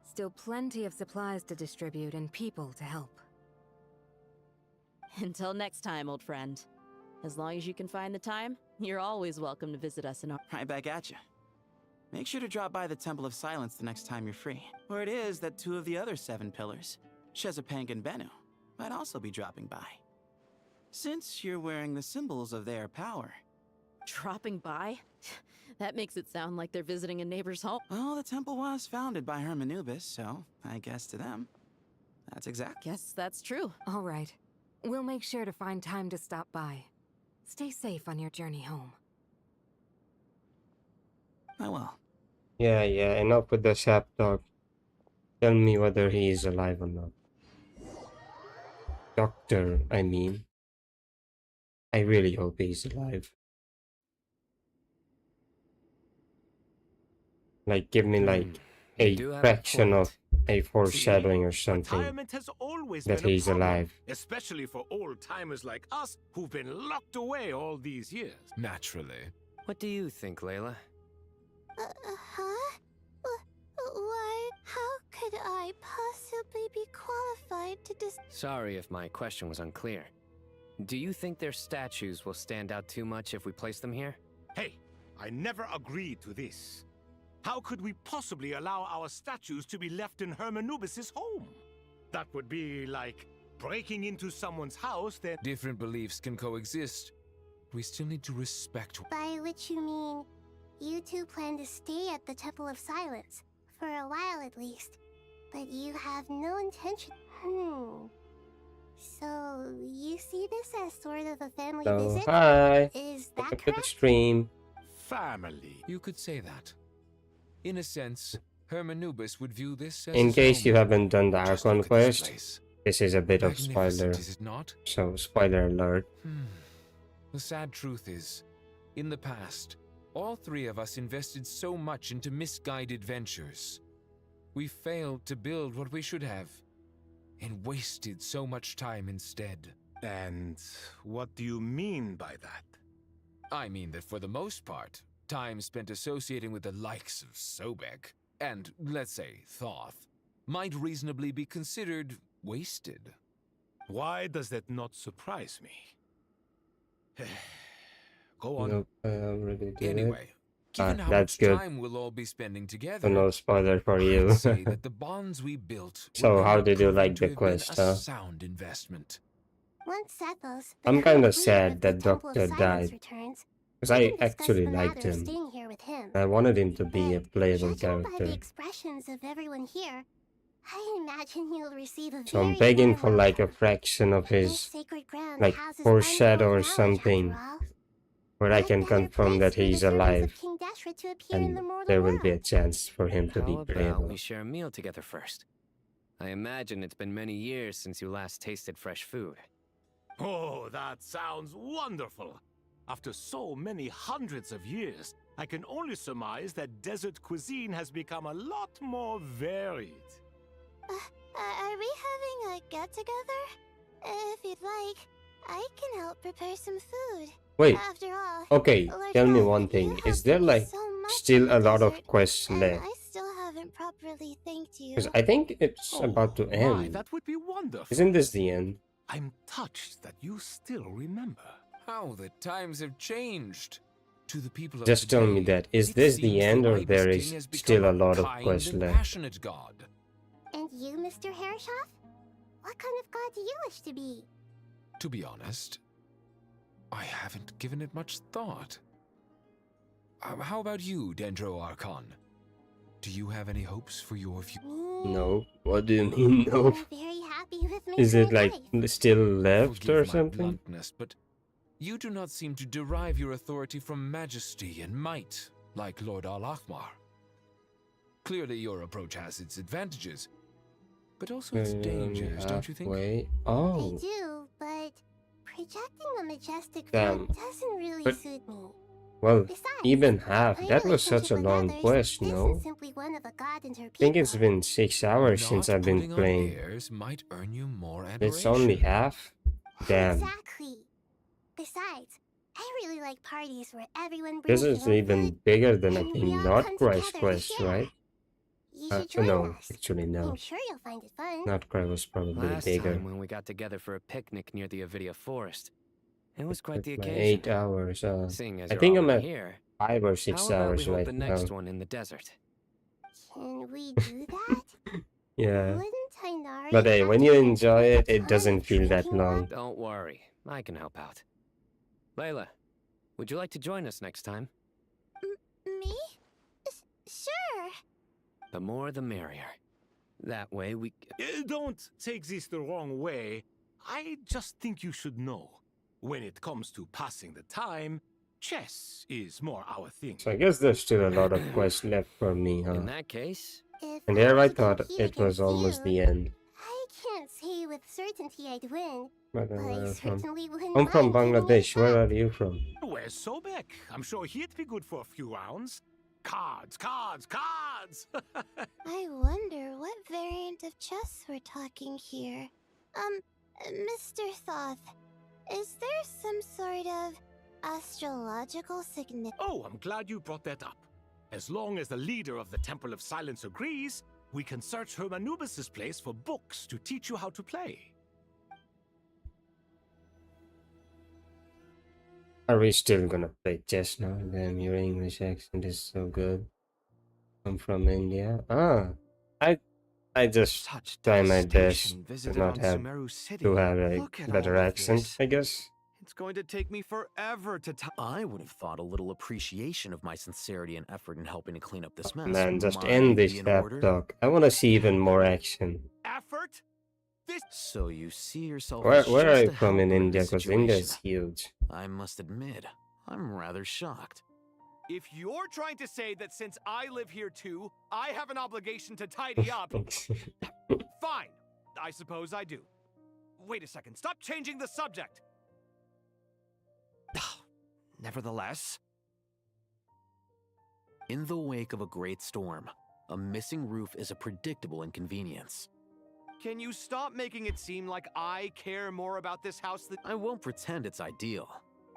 Still plenty of supplies to distribute and people to help. Until next time, old friend. As long as you can find the time, you're always welcome to visit us in our— Right back at you. Make sure to drop by the Temple of Silence the next time you're free. Or it is that 2 of the other 7 pillars, Shezapang and Bennu, might also be dropping by. Since you're wearing the symbols of their power. Dropping by? That makes it sound like they're visiting a neighbor's home. Well, the temple was founded by Hermanubis, so I guess to them, that's exact. Guess that's true. All right. We'll make sure to find time to stop by. Stay safe on your journey home. I will. Yeah, enough with the sap talk. Tell me whether he is alive or not. Doctor, I mean. I really hope he's alive. Like, give me like a fraction of a foreshadowing or something Retirement has always that been a he's problem, alive. especially for old-timers like us who've been locked away all these years. Naturally. What do you think, Layla? Huh? Why? How could I possibly be qualified to Sorry if my question was unclear. Do you think their statues will stand out too much if we place them here? Hey, I never agreed to this. How could we possibly allow our statues to be left in Hermanubis' home? That would be like breaking into someone's house that— Different beliefs can coexist. We still need to respect— By which you mean, you two plan to stay at the Temple of Silence, for a while at least. But you have no intention— So, you see this as sort of a family So, visit? hi. Is Welcome that to the correct? stream. Family. You could say that. In a sense, Hermanubis would view this as In his case home. you haven't done the Archon quest, place. this is a bit of Magnificent, spoiler. is it not? So, spoiler alert. The sad truth is, in the past, all 3 of us invested so much into misguided ventures. We failed to build what we should have, and wasted so much time instead. And what do you mean by that? I mean that for the most part, time spent associating with the likes of Sobek, and, let's say, Thoth, might reasonably be considered wasted. Why does that not surprise me? Go on. Nope, I already did Anyway, it. given how That's much good. time we'll all be spending together, So no spoiler for you. I'd say that the bonds we built So will how end up did you proving like to the have been quest, a huh? sound investment. Once Sethos, I'm the kinda leader sad of the that Temple of Doctor Silence died. returns, Because we I can discuss actually the liked matter of him. staying here with him. I wanted him to be a playable Judging by the character. expressions of everyone here, I imagine he'll receive a So I'm very begging warm for like a welcome. fraction of This his sacred ground like houses foreshadow or untold knowledge, something after all. where I What can better confirm that place for the he's servants alive of King Dashra to appear in and the mortal there will world? be a chance for him to be How about playable. we share a meal together first? I imagine it's been many years since you last tasted fresh food. Oh, that sounds wonderful. After so many hundreds of years, I can only surmise that desert cuisine has become a lot more varied. Are we having a get-together? If you'd like, I can help prepare some food. Wait, After all, okay, Lord tell me Prophet, one thing. you Is have there given me like so much still in a the lot of desert, quests and left? I still haven't properly thanked you. Because I think it's about to My, end. that would be wonderful. Isn't this the end? I'm touched that you still remember. How the times have changed. To the people of Just tell me today, that. Is it this the seems end or Ibis there King is has still become a lot of kind quests and left? passionate god. And you, Mr. Herreshoff? What kind of god do you wish to be? To be honest, I haven't given it much thought. How about you, Dendro Archon? Do you have any hopes for your future? No. What do you mean no? I'm very happy happy with my Is it current like life. still left Forgive or my something? bluntness, but you do not seem to derive your authority from majesty and might, like Lord Al-Akhmar. Clearly your approach has its advantages, but also its dangers, don't you think? Halfway. I Oh, do, but projecting a majestic damn. front doesn't really But suit me. well, Besides, even half. my That was such relationship a with long others quest, isn't no? simply one of a god and her I people. think it's been 6 hours since Not I've been putting on playing. airs might earn you more It's adoration. only half? Damn. Exactly. Besides, I really like parties where everyone This brings is their own even food bigger than I and we think all Not come Cry's together to quest, share. right? You should join No, us. actually no. I'm sure you'll find it fun. Not Cry was probably Last bigger. time when we got together for a picnic near the Avidia Forest, it was quite the Like occasion. 8 hours. Seeing as I you're think I'm already at here, 5 or how 6 about we hours hold right the now. next one in the desert? Can we do that? Yeah. Wouldn't Tainari But hey, have when to you spend enjoy a it, it ton doesn't of feel that drinking long. Don't worry, I can help out. Layla, would you like to join us next time? Me? Sure. The more the merrier. That way we... Don't take this the wrong way. I just think you should know. When it comes to passing the time, chess is more our thing. So I guess there's still a lot of quests left for me, huh? In that case... If And there I could thought compete it was against almost you, the end. I can't say with certainty I'd win, But but where I are you from? certainly wouldn't I'm from mind giving it a Bangladesh. Where shot. are you from? Where's Sobek? I'm sure he'd be good for a few rounds. Cards, cards, cards! I wonder what variant of chess we're talking here. Mr. Thoth, is there some sort of astrological significance? Oh, I'm glad you brought that up. As long as the leader of the Temple of Silence agrees, we can search Hermanubis' place for books to teach you how to play. Are we still gonna play chess now? Damn, your English accent is so good. I'm from India. I just try my best to not have a better accent, I guess. It's going to take me forever to I would have thought a little appreciation of my sincerity and effort in helping to clean up this mess. Man, just might end this be in crap order. talk. I wanna see even more action. Effort? So you see yourself Where as are just you a from in helper India? this Because India is situation. huge. I must admit, I'm rather shocked. If you're trying to say that since I live here too, I have an obligation to tidy up, fine. I suppose I do. Wait a second. Stop changing the subject. Nevertheless, in the wake of a great storm, a missing roof is a predictable inconvenience. Can you stop making it seem like I care more about this house than... I won't pretend it's ideal.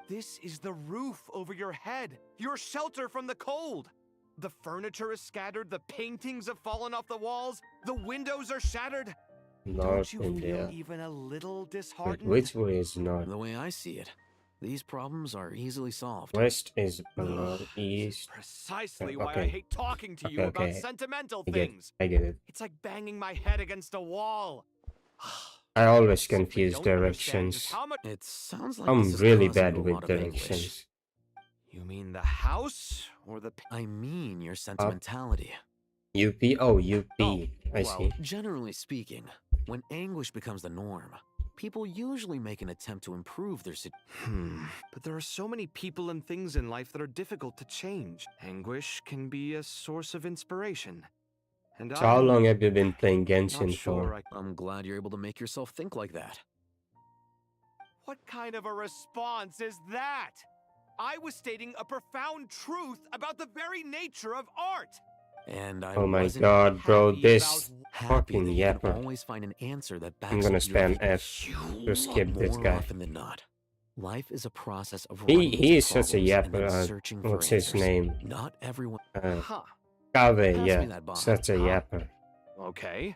This is the roof over your head. Your shelter from the cold. The furniture is scattered. The paintings have fallen off the walls. The windows are shattered. North Don't you India. feel even a little Wait, disheartened? which way is north? The way I see it, these problems are easily solved. West is east. Precisely why I Okay. hate talking to you Okay, about okay. sentimental I get, things. I get it. It's like banging my head against a wall. I always confuse directions. It sounds like I'm this is really causing bad you a with lot of anguish. directions. You mean the house or the... I mean your sentimentality. UP? Oh, UP. I Well, see. generally speaking, when anguish becomes the norm, people usually make an attempt to improve their situation. But there are so many people and things in life that are difficult to change. Anguish can be a source of inspiration. And So how long have you been playing Genshin for? I'm glad you're able to make yourself think like that. What kind of a response is that? I was stating a profound truth about the very nature of art. And I Oh my wasn't god, bro, this happy fucking that you can yapper. always find an answer that backs I'm gonna up your spam F to skip this more guy. often than not. Life is a process of He running into is such a problems and yapper. then searching for What's his answers. name? Not everyone. Kave, Pass me yeah. that bomb. Such a yapper. Okay.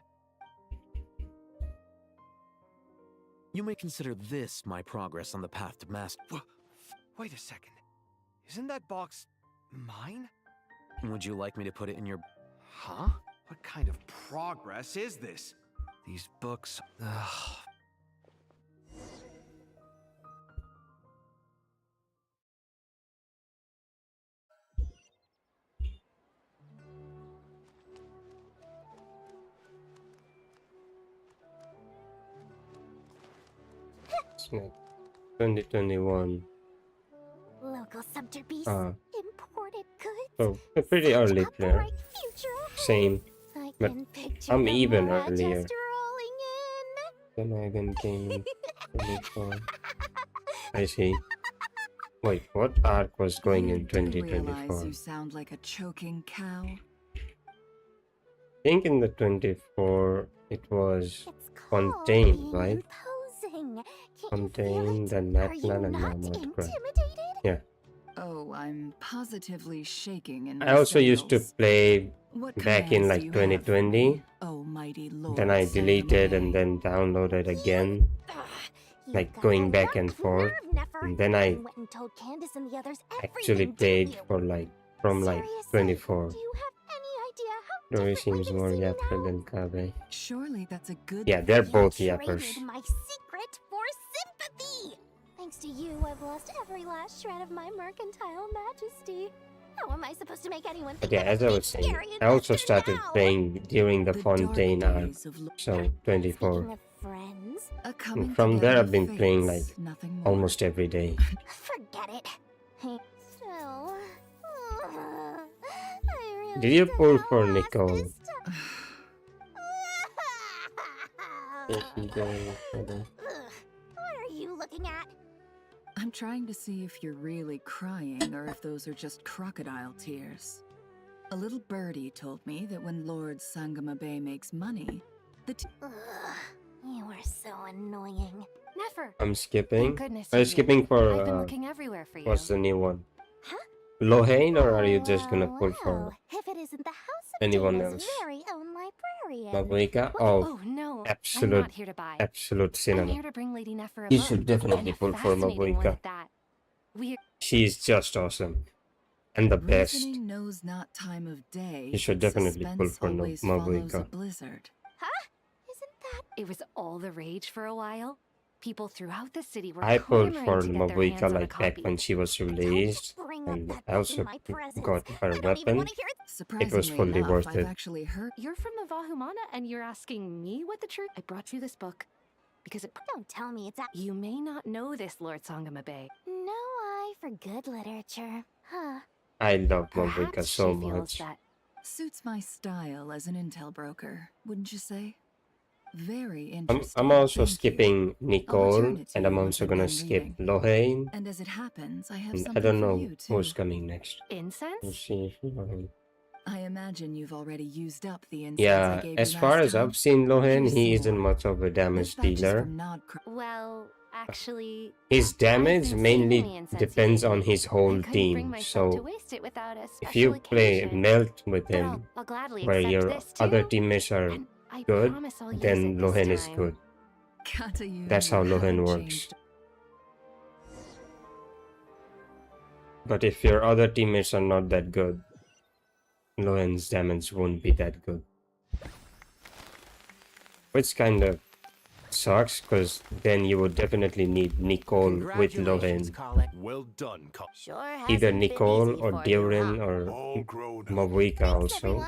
You may consider this my progress on the path to master. Wait a second. Isn't that box mine? Would you like me to put it in your... Huh? What kind of progress is this? These books... Ugh. What's next? 2021. Local subter beasts, Ah, imported goods. so a pretty early player. Bright future ahead. Same, I but can picture I'm the even Rochester earlier. rolling in. Then I can gain 24. I see. Wait, what arc was going in You do realize 2024? you sound like a choking cow. I think in the 24 it was Fontaine, right? Posing. Fontaine, then Natlan, and now Mudcraft. Yeah. Oh, I'm positively shaking in my I also used to sandals. play What back in commands like do you have for 2020. Oh, mighty Lord. Then I deleted and then downloaded again. Like going back and forth. And then I Went and told Candace and the others actually everything, played didn't you? for like from like 24. Do you have any idea how Dory seems more yapper than Kabe. Surely that's a good Yeah, they're thing. both traded yappers. my secret for sympathy? Thanks to you, I've lost every last shred of my mercantile majesty. How am I supposed to make anyone But think yeah, as I was saying, scary I also investor started now? playing during the Fontaine arc. So 24. Speaking of friends, And from there I've been playing like almost every day. forget it. So, I really Did you don't pull know for how Nicole? What are you looking at? I'm trying to see if you're really crying or if those are just crocodile tears. A little birdie told me that when Lord Sangama Bay makes money, the You are so annoying. Never. I'm skipping. goodness Are you you did. skipping for I've been looking everywhere for you. what's the new one? Lohane, or are you just gonna pull for Well, if it isn't the house of anyone Dana's else? very own librarian. Mabuika? Oh, Oh, no. I'm absolute, not here to buy. absolute I'm cinema. here to bring Lady Nefer a You book. should definitely And a pull for fascinating one Mabuika. at that. We're She's just awesome. And the best. reasoning knows not time of day. You should definitely pull Suspense for always follows a Mabuika. blizzard. It was all the rage for a while. People throughout the city were I pulled clamoring for to get their hands Mabuika on a like back copy. when she was released. And I also got her weapon. It was fully enough, worth I've it. actually heard. You're from the Vahumana and you're asking me what the truth? I brought you this book because it. Don't tell me it's You may not know this, Lord Sangama Bay. no eye for good literature. Huh. I love Mabuika Perhaps so she feels much. that Suits my style as an intel broker, wouldn't you say? Very I'm interesting. also Thank you. skipping Nicole, return it to and I'm you also once gonna I'm skip leaving. Lohane. And as it happens, I have And something I don't for know you too. who's coming next. incense. Let's see. I imagine you've already used up the incense I Yeah, gave as you far last as time. I've seen Lohan, Here's he some isn't more. much of a damage This batch is dealer. from Well, actually, His damage been mainly saving the incense depends you on gave me. his whole I couldn't bring team. myself to So waste it without a if special you play occasion. Melt with But him, I'll gladly where accept your this other too. teammates are And I good, promise I'll use then it this Lohan is time. good. Kata, you That's how Lohan haven't works. changed. But if your other teammates are not that good, Lohan's damage won't be that good. Which kind of sucks, because then you would definitely need Nicole with Lohan. Well done, Either Nicole or Durin or Mabuika also.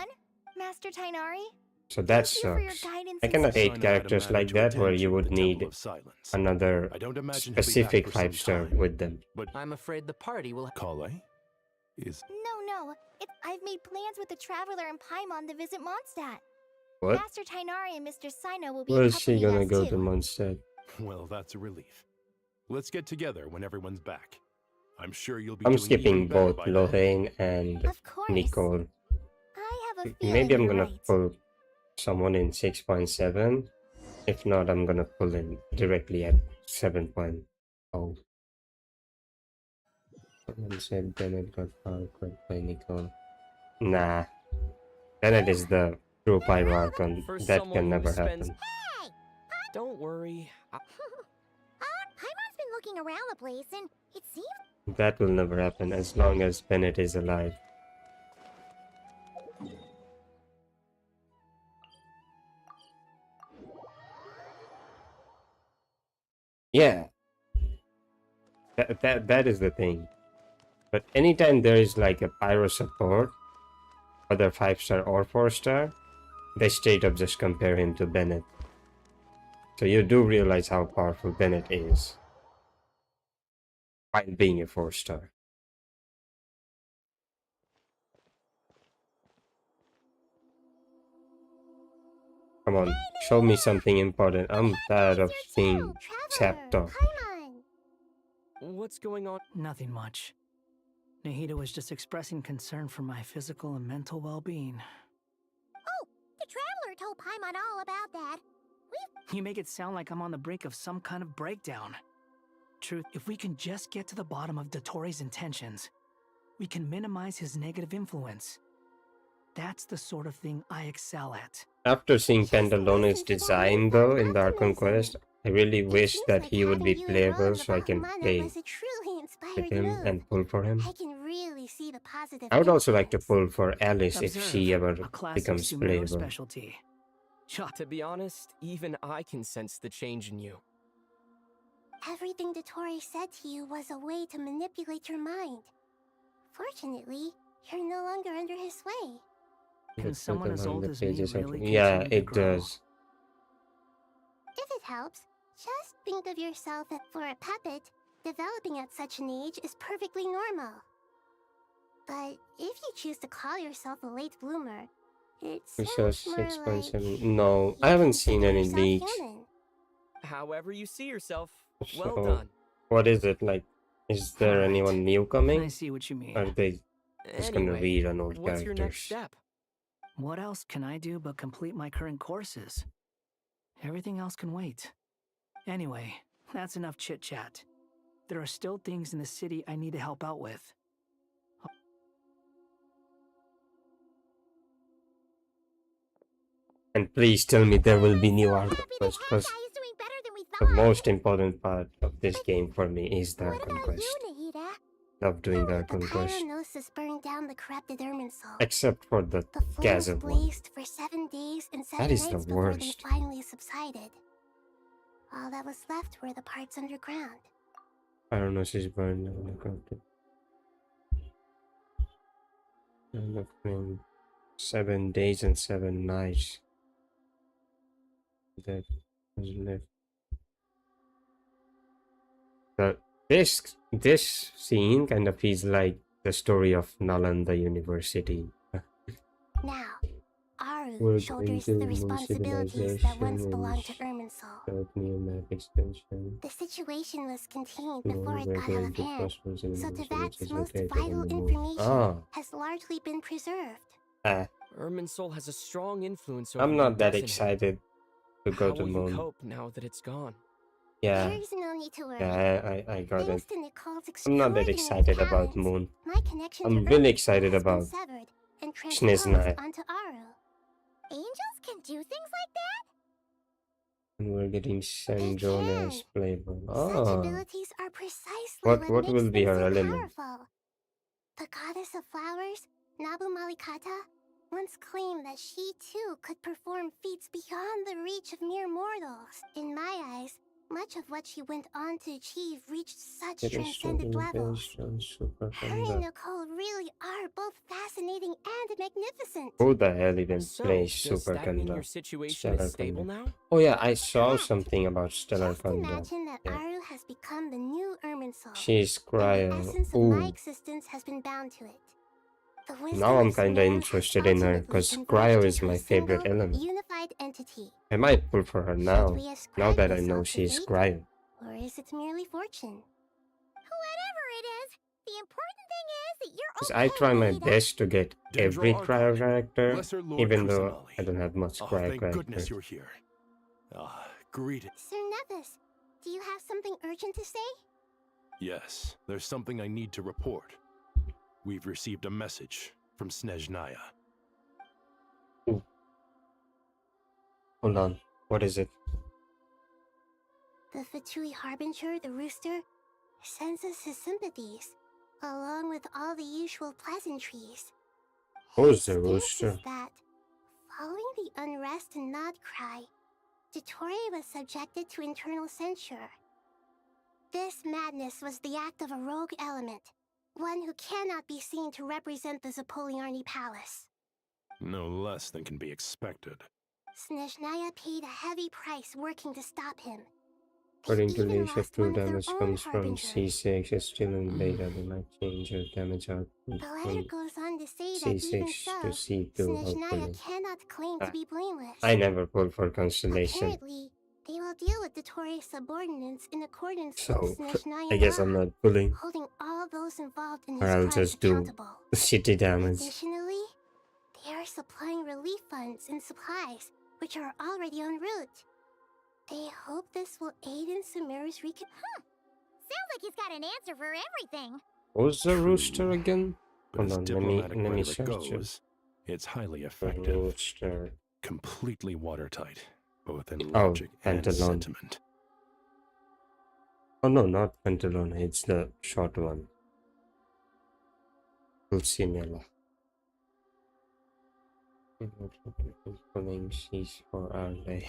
Master Tainari? So that for your sucks. guidance I and cannot support. hate characters like that where you would need another I don't imagine he'll be specific back for some 5-star time. with them. But I'm afraid the party will. Kale is No. I've made plans with the Traveler and Paimon to visit Mondstadt. What? Master Tainari and Mr. Sino will be Where is she accompanying gonna us go too. to Mondstadt? well, that's a relief. Let's get together when everyone's back. I'm sure you'll be I'm doing skipping even better both by then. Lorraine and Of course. Nicole. I have a feeling Maybe I'm you're gonna right. pull someone in 6.7. If not, I'm gonna pull in directly at 7.0. Someone said Bennett got power cut by Nicole. Nah. Bennett is the true Pyroarchon. For That someone can who never spends- happen. Don't worry. Paimon's been looking around the place and it seems That will never happen as long as Bennett is alive. Yeah. That is the thing. But anytime there is like a pyro support, whether 5-star or 4-star, they straight up just compare him to Bennett. So you do realize how powerful Bennett is. while being a 4-star. Come on, show me something important. I'm tired of seeing chat talk. What's going on? Nothing much. Nahida was just expressing concern for my physical and mental well-being. Oh, the Traveler told Paimon all about that. You make it sound like I'm on the brink of some kind of breakdown. Truth, if we can just get to the bottom of Dottoro's intentions, we can minimize his negative influence. That's the sort of thing I excel at. After seeing Pantalone's design though in the Archon quest, I really wish that he would be playable so I can play with him and pull for him. I can really see the positive I would also like to pull for Alice if she Observe, ever a classic becomes Sumeru playable. specialty. To be honest, even I can sense the change in you. Everything Dottori said to you was a way to manipulate your mind. Fortunately, you're no longer under his sway. Can someone as old as me really Yeah, continue to it grow? does. If it helps, just think of yourself as for a puppet. Developing at such an age is perfectly normal. But if you choose to call yourself a late bloomer, it Research sounds more like 6.7. No, I haven't seen any yourself leaks. human. However you see yourself, well So, done. what is it like? Is there anyone new coming? I see what you mean. Or are they just gonna Anyway, rerun old what's your next characters? step? What else can I do but complete my current courses? Everything else can wait. Anyway, that's enough chit-chat. There are still things in the city I need to help out with. And please tell me there will be new Archon quest, because the most important part of this game for me is the Archon quest. Nahida? Love doing the Archon quest. Pyronosis burned down the corrupted Irminsul. Except for the The flames Gaza one. blazed for 7 days and 7 That is the nights before they worst. finally subsided. All that was left were the parts underground. I don't know if she's burned down the carpet. And the flame. 7 days and 7 nights. That was left. This scene kind of feels like the story of Nalanda University. Now, Aru We're shoulders going the to responsibilities that once civilization belonged to and Irminsul. new map extension. The situation was contained No, before it we're got out going of to hand, prosperous and so which Tevat's is most located vital on the moon. information Ah. has largely been preserved. Irminsul has a strong influence over I'm your not that destiny. excited to go How to will you moon. cope now that it's gone? Yeah, There's no need to worry. yeah, I got it. Thanks to Nicole's I'm not that extraordinary excited about talents, moon. my connection I'm to really Irminsul excited has been about severed and transposed Snezna. onto Aru. Angels can do things like that? And we're getting San Jonas playable. Such Ah, abilities are precisely what makes will be them her so element? powerful. The goddess of flowers, Nabu Malikata, once claimed that she too could perform feats beyond the reach of mere mortals. In my eyes, much of what she went on to achieve reached such It is transcendent levels. based on super Her and Nicole really are both fascinating and magnificent. Who the hell even So, plays does Super that mean your Gundam? situation is stable now? Oh yeah, I saw something about Stellar Gundam. Imagine that Yeah. Aru has become the new Irminsul. She's The Cryo. essence of my Ooh, existence has been bound to it. The wisdom now I'm of kinda Sumeru has interested in her, ultimately because converged Cryo is into a my favorite single, element. unified entity. I might pull for her now, we now ascribe that I this know all to she's fate? Cryo. Or is it merely fortune? Whatever it is, the important thing is that you're Because I try my best to get every Dendro Cryo character, Lesser Lord even though Kusanali. I don't have much Oh, Cryo thank goodness characters. you're here. Greetings. Sir Nevis, do you have something urgent to say? Yes, there's something I need to report. We've received a message from Snezhnaya. Hold on, what is it? The Fatui Harbinger, the rooster, sends us his sympathies, along with all the usual pleasantries. Who's the Stance rooster? is that, following the unrest and Nod Cry, Dottore was subjected to internal censure. This madness was the act of a rogue element, one who cannot be seen to represent the Zapoliarni Palace. No less than can be expected. Snezhnaya paid a heavy price working to stop him. According to even Leisha, lost true one of their damage own comes from harbingers. C6. It's still in beta. They might change your damage output The letter from goes on to say that even C6 to so, C2, Snezhnaya hopefully. cannot claim to be blameless. I never pulled for Constellation, Apparently, they will deal with the Tory's subordinates in accordance so with Snezhnaya I guess law, I'm not pulling. holding all those involved in Or his I'll crimes just do accountable. shitty damage. Additionally, they are supplying relief funds and supplies, which are already en route. They hope this will aid in Sumeru's Sounds like he's got an answer for everything. What's the rooster again? But Hold as on, diplomatic let me rhetoric search it. goes, it's highly effective. Rooster. Completely watertight, both in Oh, logic and Pantalon. sentiment. Oh no, not Pantalon. It's the short one. Pulcinella. Pulling C4 are they?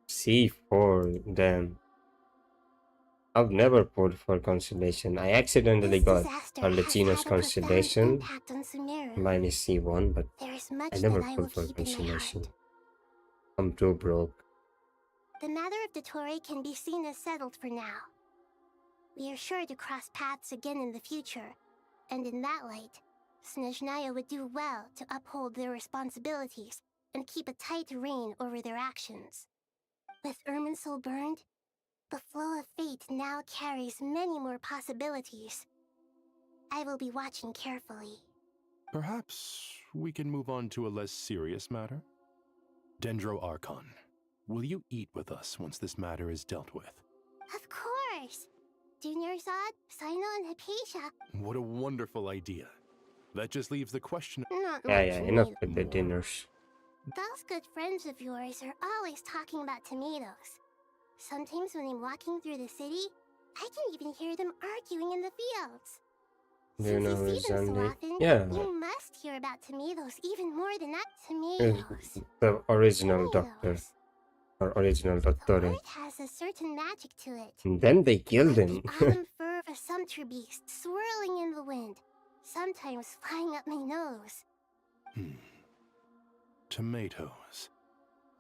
C4, damn. I've never pulled for Constellation. I accidentally got Arlecchino's Constellation. Mine is C1, but I never pulled for Constellation. I'm too broke. The matter of the Tory can be seen as settled for now. We are sure to cross paths again in the future, and in that light, Snezhnaya would do well to uphold their responsibilities and keep a tight rein over their actions. With Irminsul burned, the flow of fate now carries many more possibilities. I will be watching carefully. Perhaps we can move on to a less serious matter? Dendro Archon, will you eat with us once this matter is dealt with? Of course! Junior Zod, Sino, and Hypatia. What a wonderful idea. That just leaves the question. Not Yeah, much enough meat. with the dinners. Those good friends of yours are always talking about tomatoes. Sometimes when I'm walking through the city, I can even hear them arguing in the fields. Do you know Since you see them so Zandy? often, Yeah, you must hear about tomatoes even more than that. Tomatoes. the original doctor. Or original Dottore. It has a certain magic to it. And then they killed him. Autumn fur of a sumpter beast swirling in the wind, sometimes flying up my nose. Tomatoes.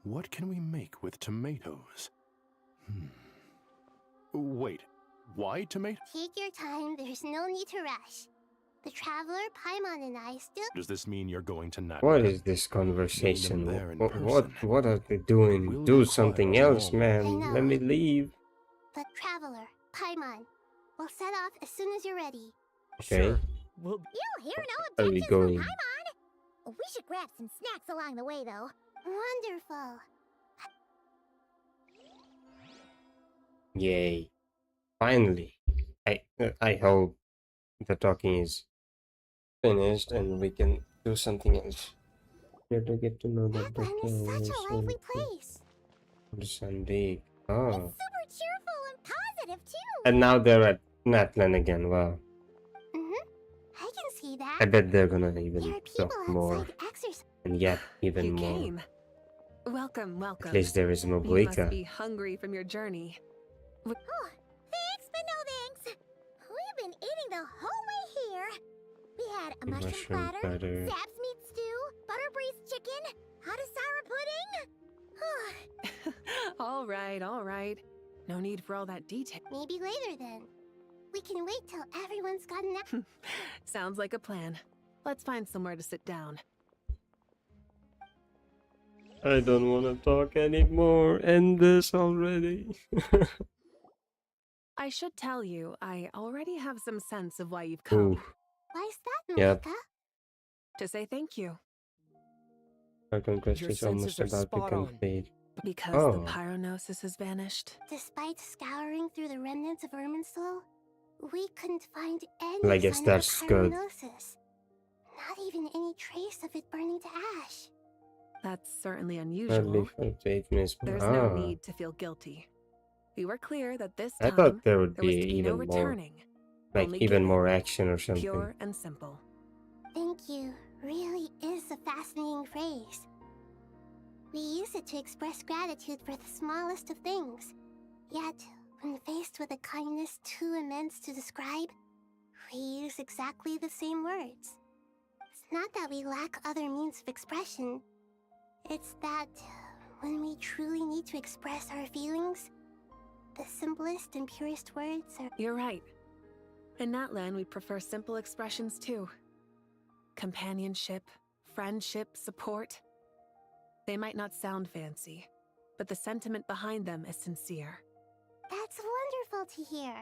What can we make with tomatoes? Wait, why tomato? Take your time, there's no need to rush. The Traveler, Paimon, and I still... Does this mean you're going to Nat? What is this conversation? there in What are they doing? Do something else, man. Let me leave. The Traveler, Paimon, we'll set off as soon as you're ready. Okay. You'll hear no Are we objections from going? Paimon. We should grab some snacks along the way, though. Wonderful. Yay. Finally. I hope the talking is finished and we can do something else. Here to get to know that Natlan is such a lively place. Sunday. Oh. Super cheerful and positive, too. And now they're at Natlan again. Wow. I can see that. I bet they're gonna even There are talk people more. outside exercising. And yet even You more. came. Welcome, welcome. At least there is You must Mobuika. be hungry from your journey. Oh, thanks, but no thanks. We've been eating the whole way here. We had a mushroom platter, Zab's meat stew, butter braised chicken, Hadasara pudding. All right, all right. No need for all that detail. Maybe later then. We can wait till everyone's gotten out. Sounds like a plan. Let's find somewhere to sit down. I don't want to talk anymore. End this already. I should tell you, I already have some sense of why you've come. Ooh. Why's that, Yep. Mobuika? To say thank you. Our conquest Your is almost senses are about to spot on. complete. Because the Oh. pyronosis has vanished. Despite scouring through the remnants of Irminsul, we couldn't find any Well, I guess sign that's of good. pyronosis. Not even any trace of it burning to ash. That's certainly Only unusual. for 8 minutes. There's Ah. no need to feel guilty. We were clear that this I time thought there would was be to be even no more, returning. like only even giving. more action or something. Pure and simple. Thank you really is a fascinating phrase. We use it to express gratitude for the smallest of things. Yet, when faced with a kindness too immense to describe, we use exactly the same words. It's not that we lack other means of expression. It's that when we truly need to express our feelings, The simplest and purest words are... You're right. In Natlan, we prefer simple expressions too. Companionship, friendship, support. They might not sound fancy, but the sentiment behind them is sincere. That's wonderful to hear.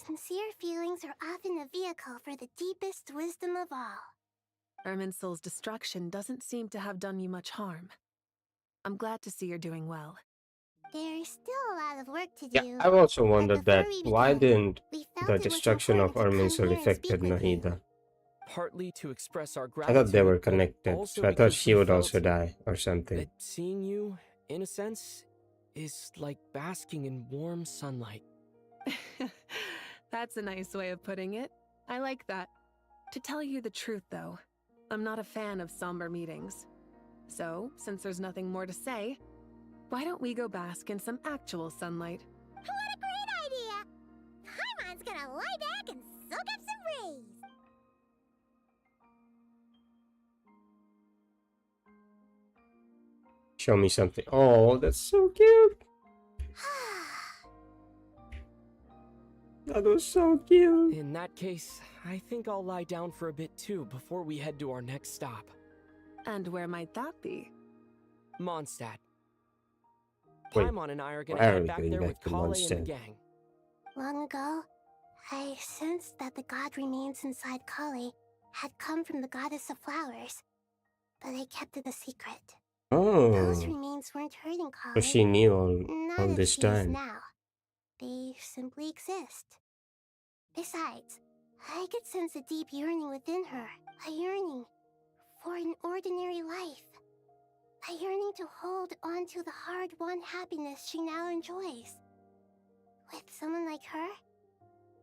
Sincere feelings are often a vehicle for the deepest wisdom of all. Irminsul's destruction doesn't seem to have done you much harm. I'm glad to see you're doing well. There's still a lot of work to Yeah, do. I've also wondered that why didn't we felt the it was destruction of important to come Irminsul here and affect speak with you. Nahida? Partly to express our I gratitude. thought they were but connected, also so I thought because she we would felt also die or something. that seeing you, in a sense, is like basking in warm sunlight. That's a nice way of putting it. I like that. To tell you the truth, though, I'm not a fan of somber meetings. So, since there's nothing more to say, why don't we go bask in some actual sunlight? What a great idea! Paimon's gonna lie back and soak up some rays. Show me something. Oh, that's so cute. That was so cute. In that case, I think I'll lie down for a bit too before we head to our next stop. And where might that be? Mondstadt. Wait, Paimon and I are gonna why are head we back going there back with to Kale and Mondstadt? the gang. Long ago, I sensed that the god remains inside Kali had come from the goddess of flowers, but I kept it a secret. Those Oh, remains weren't hurting Kali. so she knew Not all as this she is time. now. They simply exist. Besides, I could sense a deep yearning within her. A yearning for an ordinary life. A yearning to hold on to the hard-won happiness she now enjoys. With someone like her,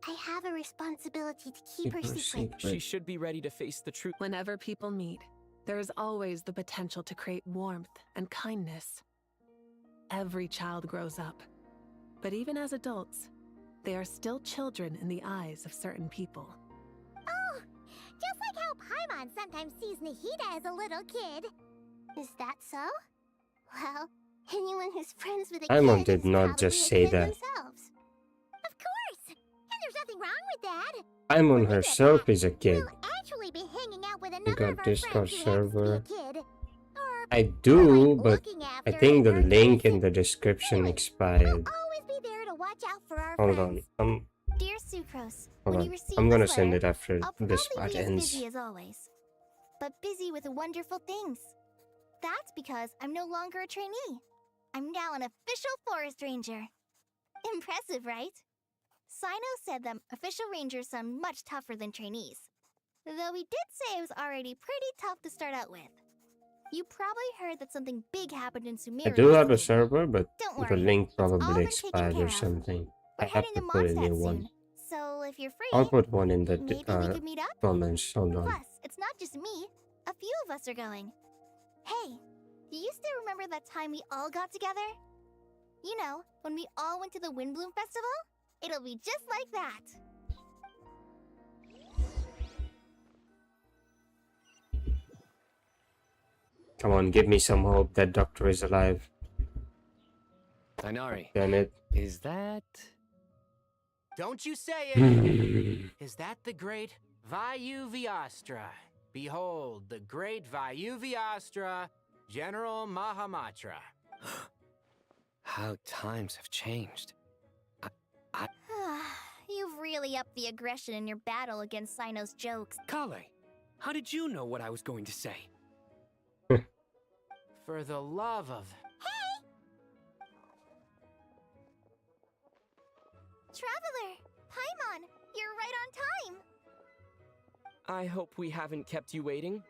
I have a responsibility to keep her secret. She should be ready to face the truth. Whenever people meet, there is always the potential to create warmth and kindness. Every child grows up, but even as adults, they are still children in the eyes of certain people. Oh, just like how Paimon sometimes sees Nahida as a little kid. Is that so? Well, anyone who's friends with a Paimon kid did is not probably just a say kid that. themselves. Of course! And there's nothing wrong with that. Paimon herself is a kid. We'll actually be hanging out with We another got of our Discord friends who happens to be server. a kid. I do, but looking I after think in the your link in the description expired. Always be there to watch out for our Hold on, friends. Dear Sucrose, hold when on. you receive I'm gonna this send letter, it after I'll this probably part be as ends. busy as always. But busy with wonderful things. That's because I'm no longer a trainee. I'm now an official forest ranger. Impressive, right? Sino said that official rangers sound much tougher than trainees. Though he did say it was already pretty tough to start out with. You probably heard that something big happened in Sumeru. I do have a recently. server, but Don't the worry, link all probably been taken expired care or of. something. I We're have heading to to put a new Mondstadt one. soon, so if you're free, I'll put one in the maybe we could meet up? comments. Hold on. Plus, it's not just me. A few of us are going. Hey, do you still remember that time we all got together? You know, when we all went to the Windbloom Festival? It'll be just like that. Come on, give me some hope that Doctor is alive. Ainari. Damn it. Is that... Don't you say it! Is that the great Vayu Vyastra? Behold, the great Vayu Vyastra, General Mahamatra. How times have changed. You've really upped the aggression in your battle against Sino's jokes. Kale, how did you know what I was going to say? For the love of... Traveler! Paimon! You're right on time! I hope we haven't kept you waiting.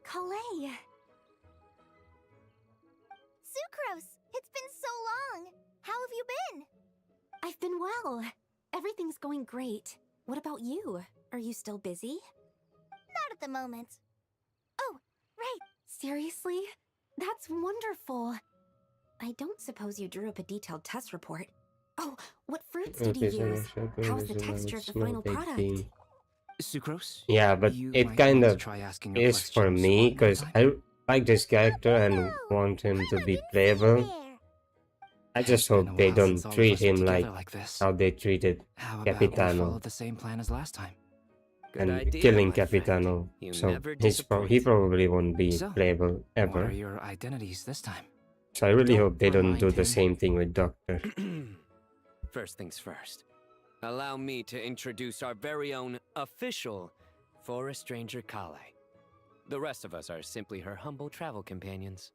Kalei! Sucrose! It's been so long! How have you been? I've been well. Everything's going great. What about you? Are you still busy? Not at the moment. Oh, right! Seriously? That's wonderful. I don't suppose you drew up a detailed test report. Oh, what fruits did you use? How's the texture of the final product? Sucrose? Yeah, but You it might kind want to of try asking her is for questions me one more because time. I like this character and want him to be playable. I just hope they don't treat him like how they treated How about we follow Capitano the same plan as last time? and idea, killing my friend. Capitano. You So never he probably won't be So, playable What ever. are your identities this time? So I really Don't hope they don't mind do the him. same thing with Doctor. First things first. Allow me to introduce our very own official Forest Ranger Kale. The rest of us are simply her humble travel companions.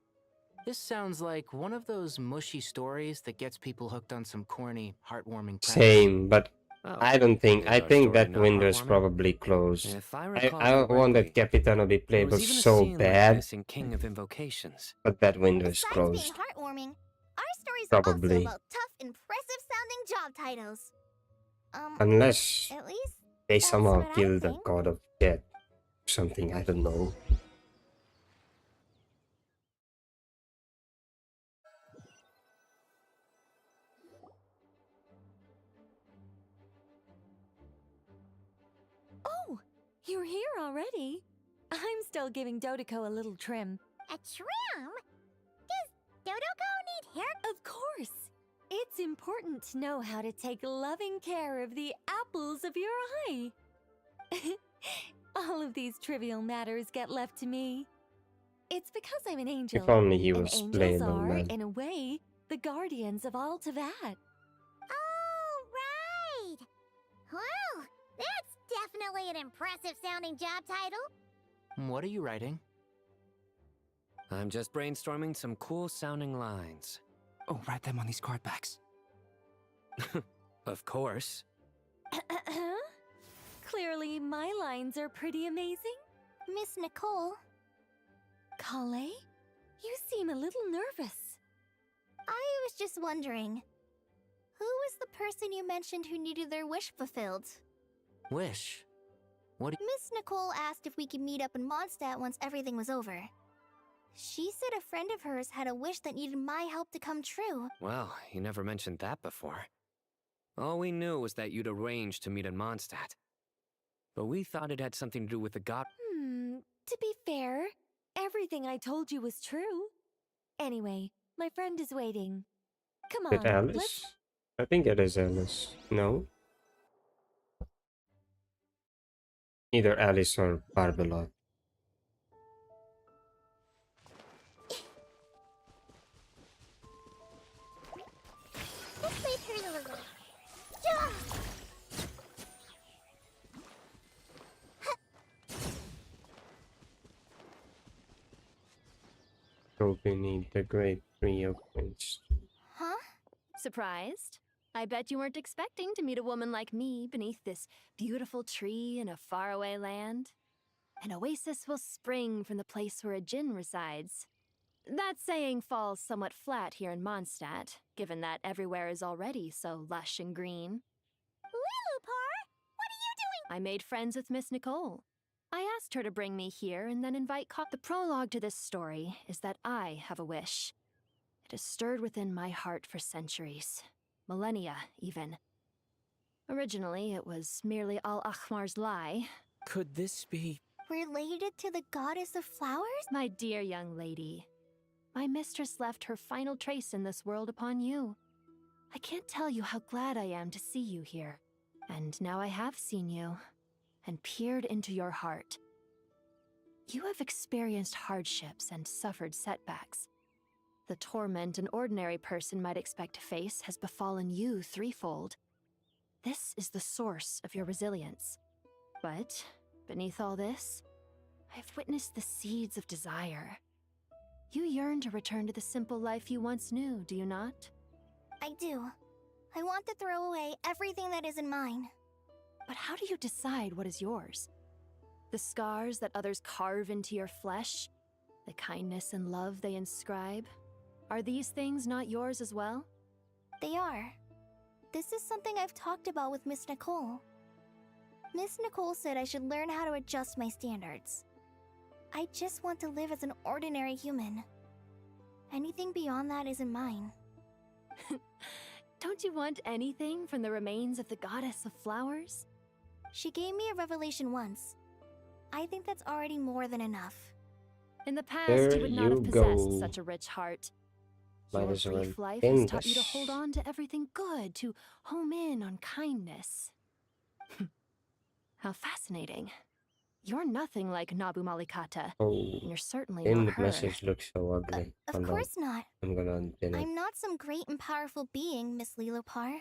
This sounds like one of those mushy stories that gets people hooked on some corny, heartwarming premise. Same, but Oh, I don't think. is I our think story that not window's heartwarming? probably closed. If I I recall want that correctly, Capitano be there playable was even a so scene like bad, this in King of Invocations. but that window is Besides closed. being heartwarming, our stories are also Probably. about tough, impressive-sounding job titles. Unless At least they that's somehow what I kill the think. God of Death. Something, I don't know. Oh, you're here already. I'm still giving Dodoko a little trim. A trim? Does Dodoko need hair? Of course. It's important to know how to take loving care of the apples of your eye. All of these trivial matters get left to me. It's because I'm an angel. If only he and was angels playable, are, man. in a way, the guardians of all Teyvat. Oh, right! Well, that's definitely an impressive-sounding job title. What are you writing? I'm just brainstorming some cool-sounding lines. Oh, write them on these card backs. Of course. Clearly, my lines are pretty amazing. Miss Nicole, Kale, you seem a little nervous. I was just wondering, who was the person you mentioned who needed their wish fulfilled? Wish? What? Miss Nicole asked if we could meet up in Mondstadt once everything was over. She said a friend of hers had a wish that needed my help to come true. Well, you never mentioned that before. All we knew was that you'd arranged to meet in Mondstadt. But we thought it had something to do with the god. To be fair, everything I told you was true. Anyway, my friend is waiting. Come on, Is it Alice? let's... I think it is Alice. No? Either Alice or Barbelot. Let's leave her a little. So we need the great tree of winds. Huh? Surprised? I bet you weren't expecting to meet a woman like me beneath this beautiful tree in a faraway land. An oasis will spring from the place where a djinn resides. That saying falls somewhat flat here in Mondstadt, given that everywhere is already so lush and green. Lilupar, what are you doing? I made friends with Miss Nicole. I asked her to bring me here and then invite The prologue to this story is that I have a wish. It has stirred within my heart for centuries. Millennia, even. Originally, it was merely Al-Ahmar's lie. Could this be... Related to the goddess of flowers? My dear young lady, my mistress left her final trace in this world upon you. I can't tell you how glad I am to see you here. And now I have seen you, and peered into your heart. You have experienced hardships and suffered setbacks. The torment an ordinary person might expect to face has befallen you threefold. This is the source of your resilience. But beneath all this, I've witnessed the seeds of desire. You yearn to return to the simple life you once knew, do you not? I do. I want to throw away everything that isn't mine. But how do you decide what is yours? The scars that others carve into your flesh? The kindness and love they inscribe? Are these things not yours as well? They are. This is something I've talked about with Miss Nicole. Miss Nicole said I should learn how to adjust my standards. I just want to live as an ordinary human. Anything beyond that isn't mine. Don't you want anything from the remains of the goddess of flowers? She gave me a revelation once. I think that's already more than enough. In the past, There you would not have you possessed go. such a rich heart. Might Your as well brief life end has taught you to hold this. on to everything good, to home in on kindness. How fascinating. You're nothing like Nabu Malikata. Oh, And you're certainly then not the her. message looks so ugly. Of Hold on. course not. I'm gonna unpin it. I'm not some great and powerful being, Miss Lilopar.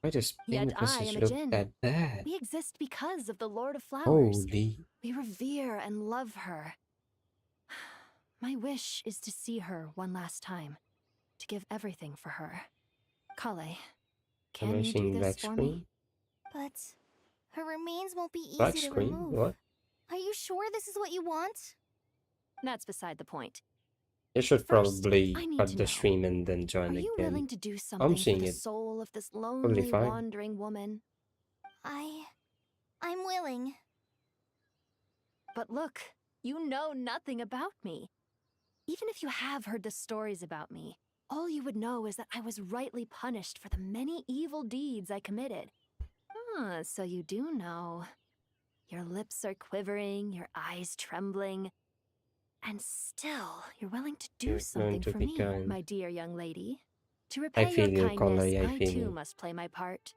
Why does pin Yet I message am a look djinn. that bad? We exist because of the Lord of Flowers. Holy. We revere and love her. My wish is to see her one last time. To give everything for her. Kale, Am can I you do seeing this black for screen? me? But her remains won't be Black easy to screen? remove. What? Are you sure this is what you want? That's beside the point. You should First, probably I need cut to the know. stream and then join Are you again. willing to do I'm something for seeing the it. soul of this Totally lonely, fine. wandering woman? I'm willing. But look, you know nothing about me. Even if you have heard the stories about me, all you would know is that I was rightly punished for the many evil deeds I committed. Ah, so you do know. Your lips are quivering, your eyes trembling. And still, you're willing to do You're something going to for be me, kind. my dear young lady. To I repay your feel you, kindness, Kale. I I feel too you. must play my part.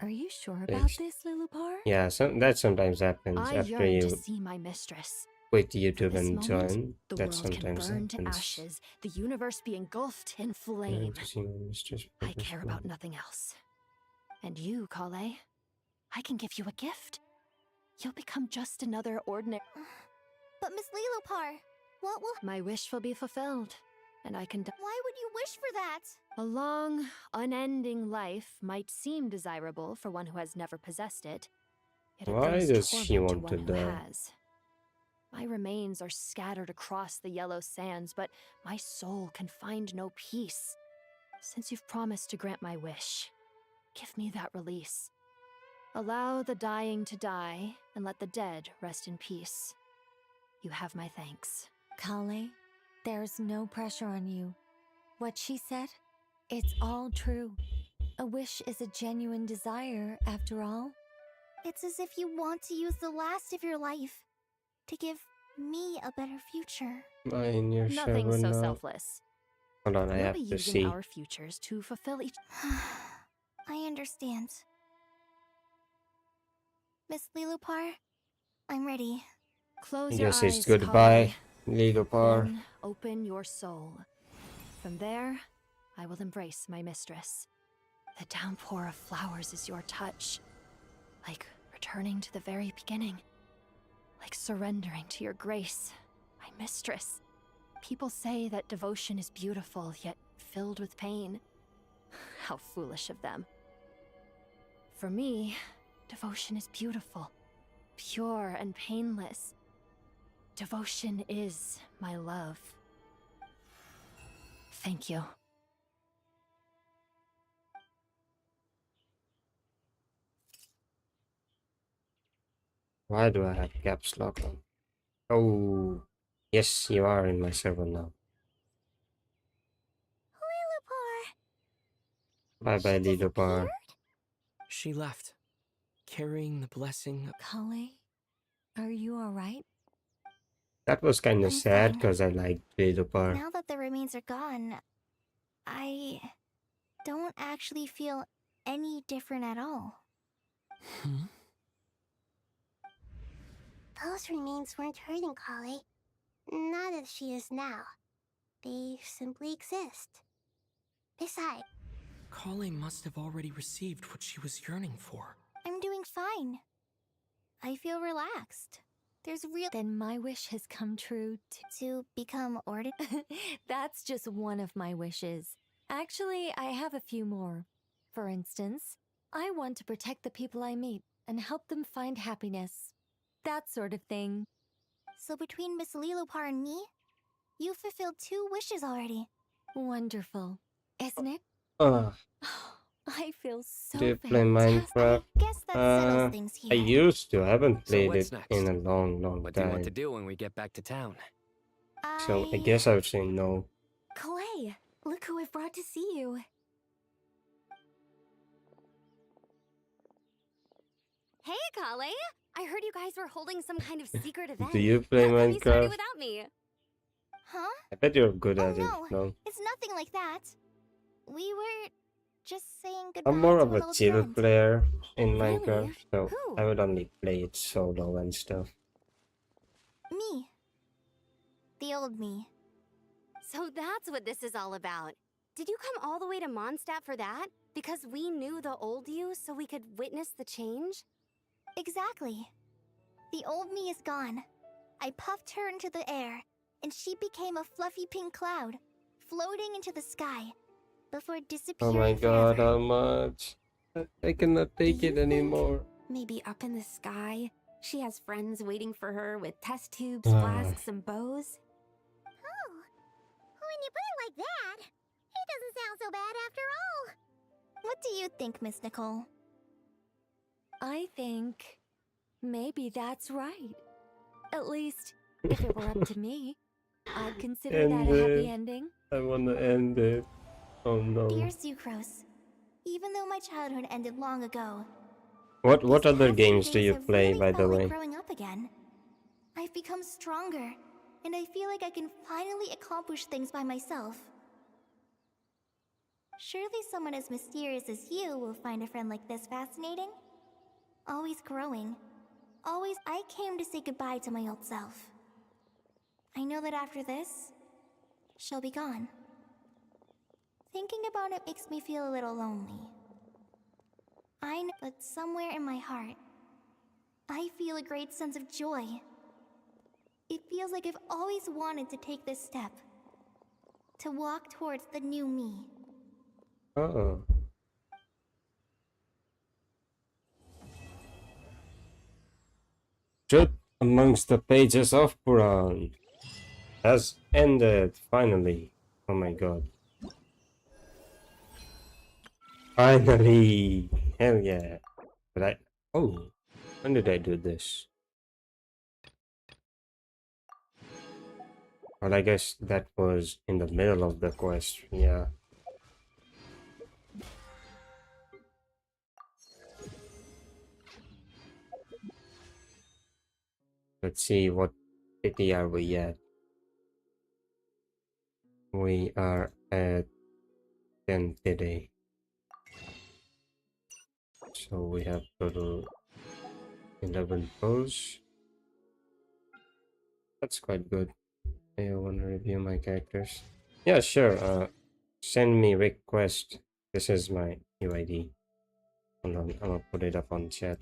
Are you sure Please. about this, Lilupar? Yeah, that sometimes happens I after yearn to you see my mistress. quit For YouTube this and moment, join. the That world can sometimes burn to happens. ashes, the universe be engulfed in Going flame. to see my mistress I purpose care now. about nothing else. And you, Kale, I can give you a gift. You'll become just another ordinary. But Miss Lilopar, what will... My wish will be fulfilled, and I can. Why would you wish for that? A long, unending life might seem desirable for one who has never possessed it. Yet it Why brings does she torment to want one to who die? has. My remains are scattered across the yellow sands, but my soul can find no peace. Since you've promised to grant my wish, give me that release. Allow the dying to die, and let the dead rest in peace. You have my thanks. Kale, there's no pressure on you. What she said, it's all true. A wish is a genuine desire, after all. It's as if you want to use the last of your life to give me a better future. Mine, you're Nothing so now. selfless. Hold on, I We'll have be to using see. our futures to fulfill each. I understand. Miss Lilopar, I'm ready. Close I your guess eyes, it's goodbye, Lilopar. Then open your soul. From there, I will embrace my mistress. The downpour of flowers is your touch. Like returning to the very beginning. Like surrendering to your grace, my mistress. People say that devotion is beautiful, yet filled with pain. How foolish of them. For me, devotion is beautiful, pure and painless. Devotion is my love. Thank you. Why do I have caps lock on? Oh, yes, you are in my server now. Bye bye, Lilopar. She left, carrying the blessing of... Kale, are you alright? That was kind of I'm sad fine. because I liked Lilopar. Now that the remains are gone, I don't actually feel any different at all. Those remains weren't hurting Kale. Not as she is now. They simply exist. Besides, Kale must have already received what she was yearning for. I'm doing fine. I feel relaxed. There's real... Then my wish has come true to become ordinary. That's just one of my wishes. Actually, I have a few more. For instance, I want to protect the people I meet and help them find happiness. That sort of thing. So between Miss Lilopar and me, you fulfilled 2 wishes already. Wonderful, isn't it? I feel so Do you play fantastic. Minecraft? Guess that settles things I here. used to. I haven't So played what's it next? in a long What do you want to time. do when we get back to town? So I guess I would say no. Clay, look who I've brought to see you. Hey, Kale! I heard you guys were holding some kind of secret event. Do you play How come you started Minecraft? without me? Huh? I bet you're good Oh at it, no, no? it's nothing like that. We were just saying goodbye I'm more to of an a old chill friend. player in Really? Minecraft, so Who? I would only play it solo and stuff. Me. The old me. So that's what this is all about. Did you come all the way to Mondstadt for that? Because we knew the old you so we could witness the change? Exactly. The old me is gone. I puffed her into the air, and she became a fluffy pink cloud, floating into the sky, before Oh disappearing my god, forever. how much? I cannot take it anymore. Maybe up in the sky, she has friends waiting for her with test tubes, Ah. flasks, and bows? Oh, when you put it like that, it doesn't sound so bad after all. What do you think, Miss Nicole? I think maybe that's right. At least, if it were up to me, I'd consider that a happy ending. I wanna end it. Oh no. Dear Sucrose, even though my childhood ended long ago, What other past games do days you have play, really by the felt like way? growing up again. I've become stronger, and I feel like I can finally accomplish things by myself. Surely someone as mysterious as you will find a friend like this fascinating? Always growing. Always, I came to say goodbye to my old self. I know that after this, she'll be gone. Thinking about it makes me feel a little lonely. I know, but somewhere in my heart, I feel a great sense of joy. It feels like I've always wanted to take this step. To walk towards the new me. Oh. Truth amongst the pages of Puran has ended, finally. Oh my god. Finally! Hell yeah. But oh, when did I do this? Well, I guess that was in the middle of the quest, yeah. Let's see, what city are we at? We are at 10 today. So we have total 11 pulls. That's quite good. I want to review my characters. Yeah, sure. Send me request. This is my UID. Hold on, I'm gonna put it up on chat.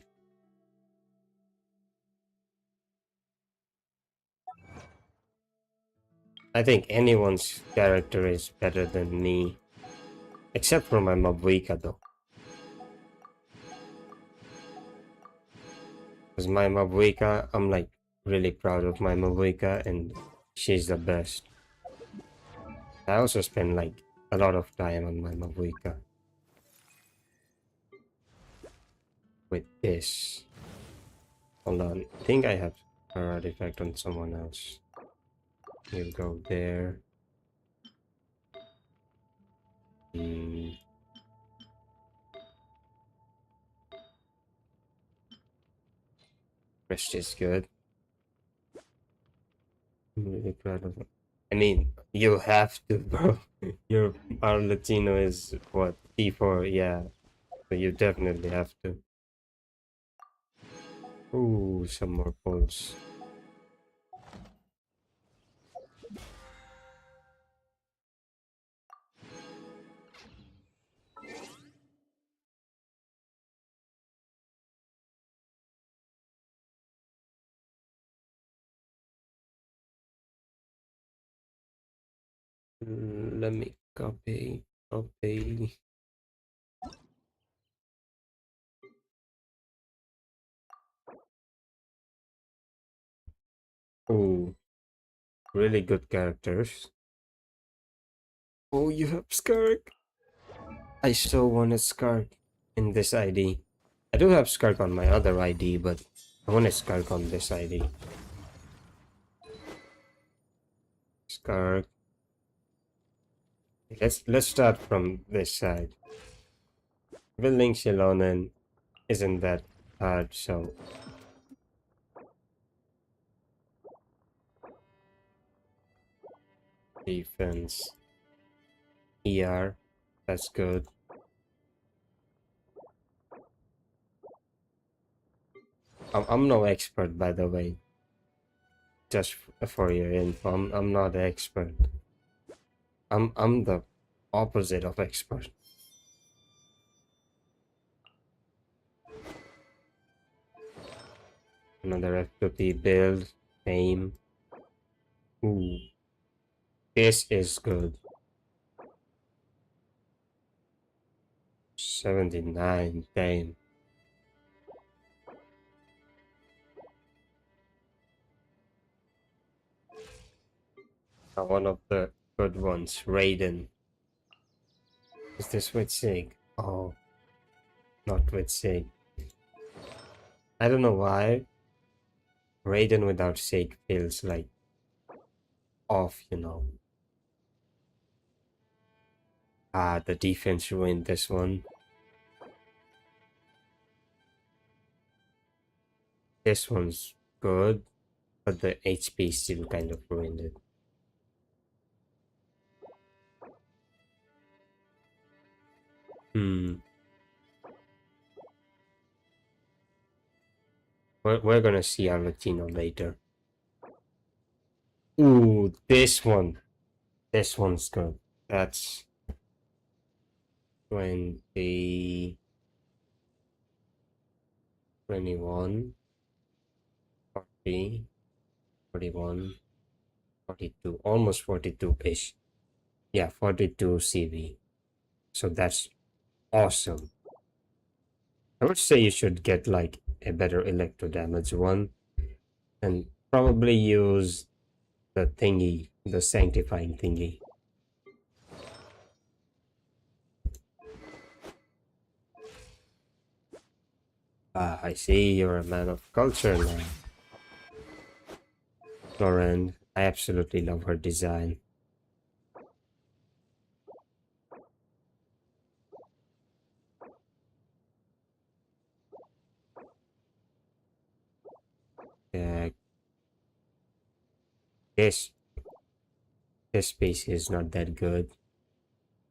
I think anyone's character is better than me. Except for my Mabuika though. Because my Mabuika, I'm like really proud of my Mabuika and she's the best. I also spend like a lot of time on my Mabuika. With this. Hold on, I think I have an artifact on someone else. You go there. Rest is good. I'm really proud of it. I mean, you have to, bro. Your our Latino is what? T4, yeah. So you definitely have to. Ooh, some more pulls. Let me copy. Ooh, really good characters. Oh, you have Skark. I so want a Skark in this ID. I do have Skark on my other ID, but I want a Skark on this ID. Skark. Let's start from this side. Building Shilonen isn't that hard, so Defense. ER. That's good. I'm no expert, by the way. Just for your info, I'm not an expert. I'm the opposite of expert. Another F2P build. Aim. Ooh. This is good. 79. Damn. One of the good ones. Raiden. Is this with Sig? Oh. Not with Sig. I don't know why. Raiden without Sig feels like off, you know. Ah, the defense ruined this one. This one's good, but the HP still kind of ruined it. We're gonna see our Latino later. Ooh, this one. This one's good. That's 20, 21, 40, 41, 42, almost 42-ish. Yeah, 42 CV. So that's awesome. I would say you should get like a better electro damage one and probably use the thingy, the sanctifying thingy. Ah, I see you're a man of culture now. Lauren, I absolutely love her design. Yeah. This piece is not that good,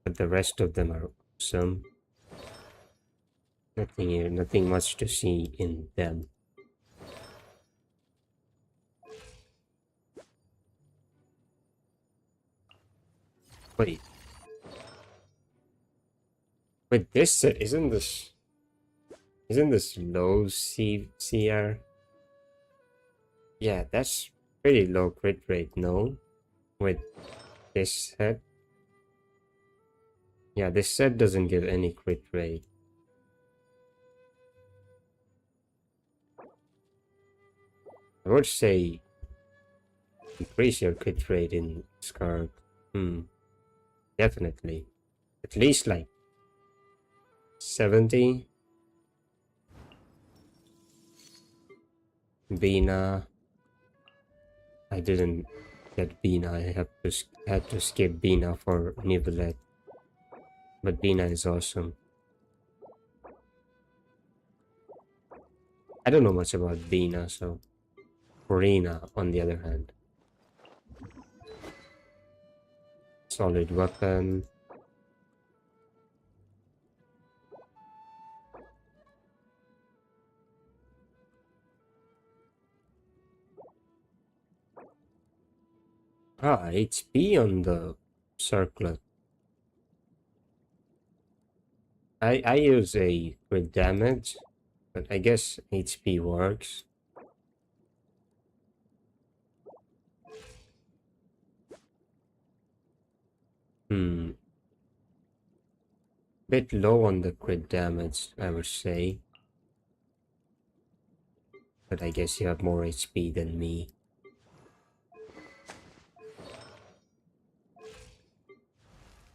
but the rest of them are awesome. Nothing much to see in them. Wait, this set isn't this low CR? Yeah, that's pretty low crit rate, no? With this set. Yeah, this set doesn't give any crit rate. I would say increase your crit rate in Scarlet. Definitely. At least like 70. Bina. I didn't get Bina. I had to skip Bina for Nivelet. But Bina is awesome. I don't know much about Bina, so Corina on the other hand. Solid weapon. Ah, HP on the circlet. I use a crit damage, but I guess HP works. Bit low on the crit damage, I would say. But I guess you have more HP than me.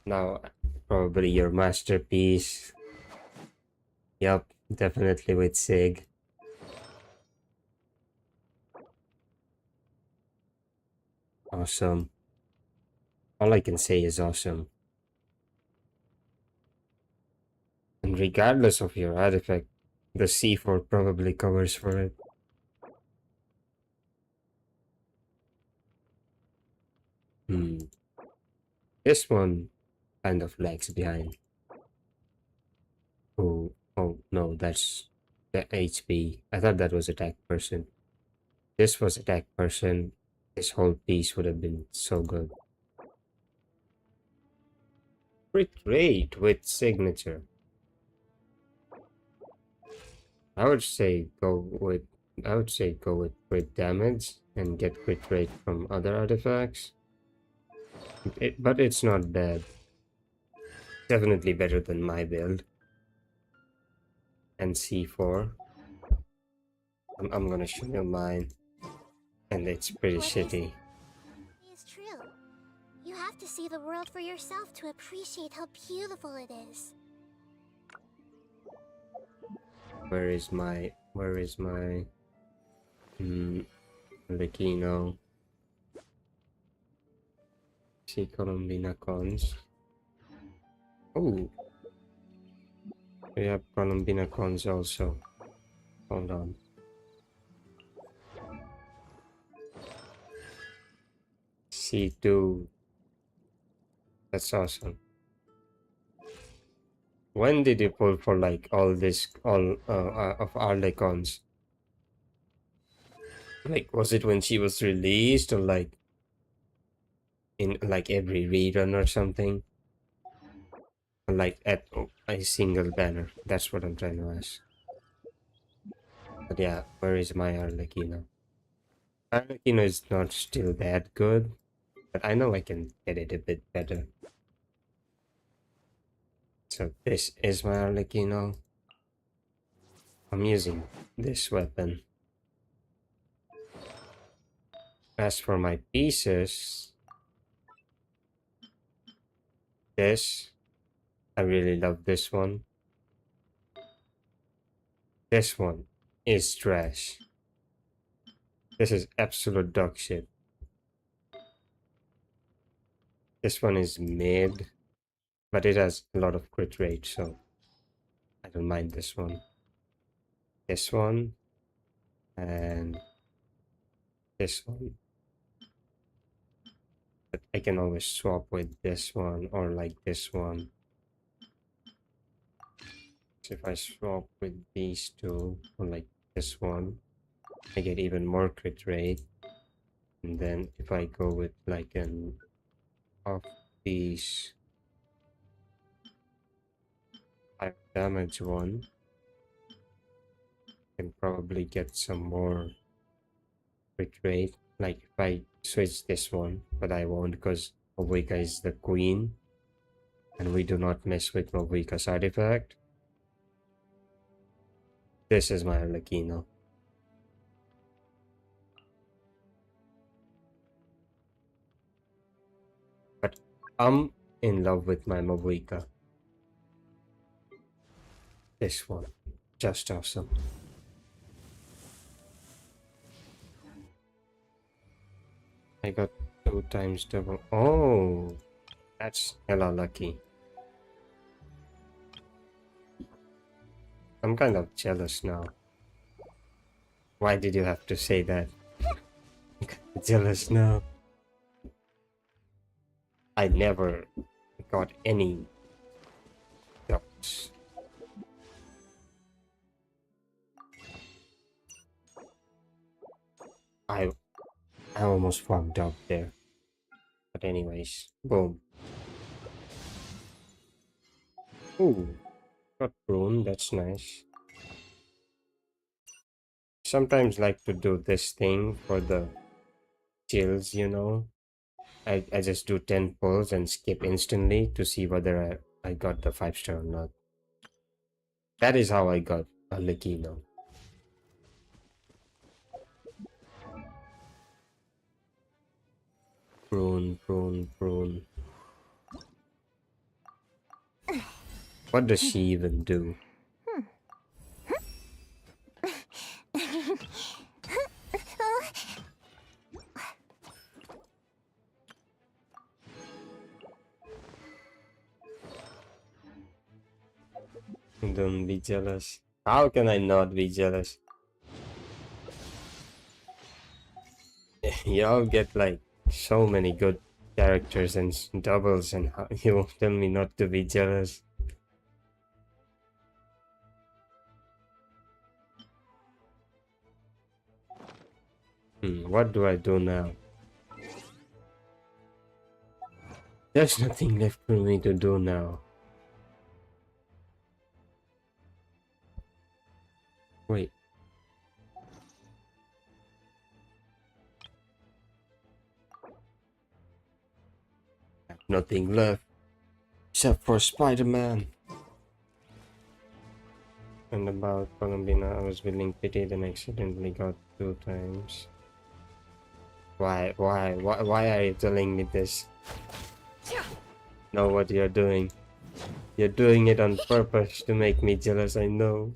Now, probably your masterpiece. Yup, definitely with Sig. Awesome. All I can say is awesome. And regardless of your artifact, the C4 probably covers for it. This one kind of lags behind. Oh no, that's the HP. I thought that was attack person. This was attack person. This whole piece would have been so good. Crit rate with signature. I would say go with crit damage and get crit rate from other artifacts. But it's not bad. Definitely better than my build. And C4. I'm gonna show you mine. And it's pretty shitty. It's true. You have to see the world for yourself to appreciate how beautiful it is. Where is my Licino? See Columbina cons. Oh, we have Columbina cons also. Hold on. C2. That's awesome. When did you pull for like all of Arlecons? Like, was it when she was released or like in like every rerun or something? Or like at a single banner? That's what I'm trying to ask. But yeah, where is my Arlecchino? Arlecchino is not still that good, but I know I can get it a bit better. So this is my Arlecchino. I'm using this weapon. As for my pieces, I really love this one. This one is trash. This is absolute dog shit. This one is mid, but it has a lot of crit rate, so I don't mind this one. This one, and this one. But I can always swap with this one or like this one. So if I swap with these two or like this one, I get even more crit rate. And then if I go with like an of these 5 damage one, I can probably get some more crit rate. Like if I switch this one, but I won't because Movuika is the queen and we do not mess with Movuika's artifact. This is my Arlecchino. But I'm in love with my Movuika. This one, just awesome. I got 2 times double. Oh, that's hella lucky. I'm kind of jealous now. Why did you have to say that? I'm kind of jealous now. I never got any doubles. I almost fucked up there. But anyways, boom. Ooh, got prune, that's nice. Sometimes like to do this thing for the chills, you know. I just do 10 pulls and skip instantly to see whether I got the 5-star or not. That is how I got a Licino. Prune, prune, prune. What does she even do? Don't be jealous. How can I not be jealous? Y'all get like so many good characters and doubles, and you won't tell me not to be jealous. What do I do now? There's nothing left for me to do now. Wait. Nothing left except for Spider-Man. And about Columbina, I was willing pity, then accidentally got 2 times. Why are you telling me this? Know what you're doing. You're doing it on purpose to make me jealous, I know.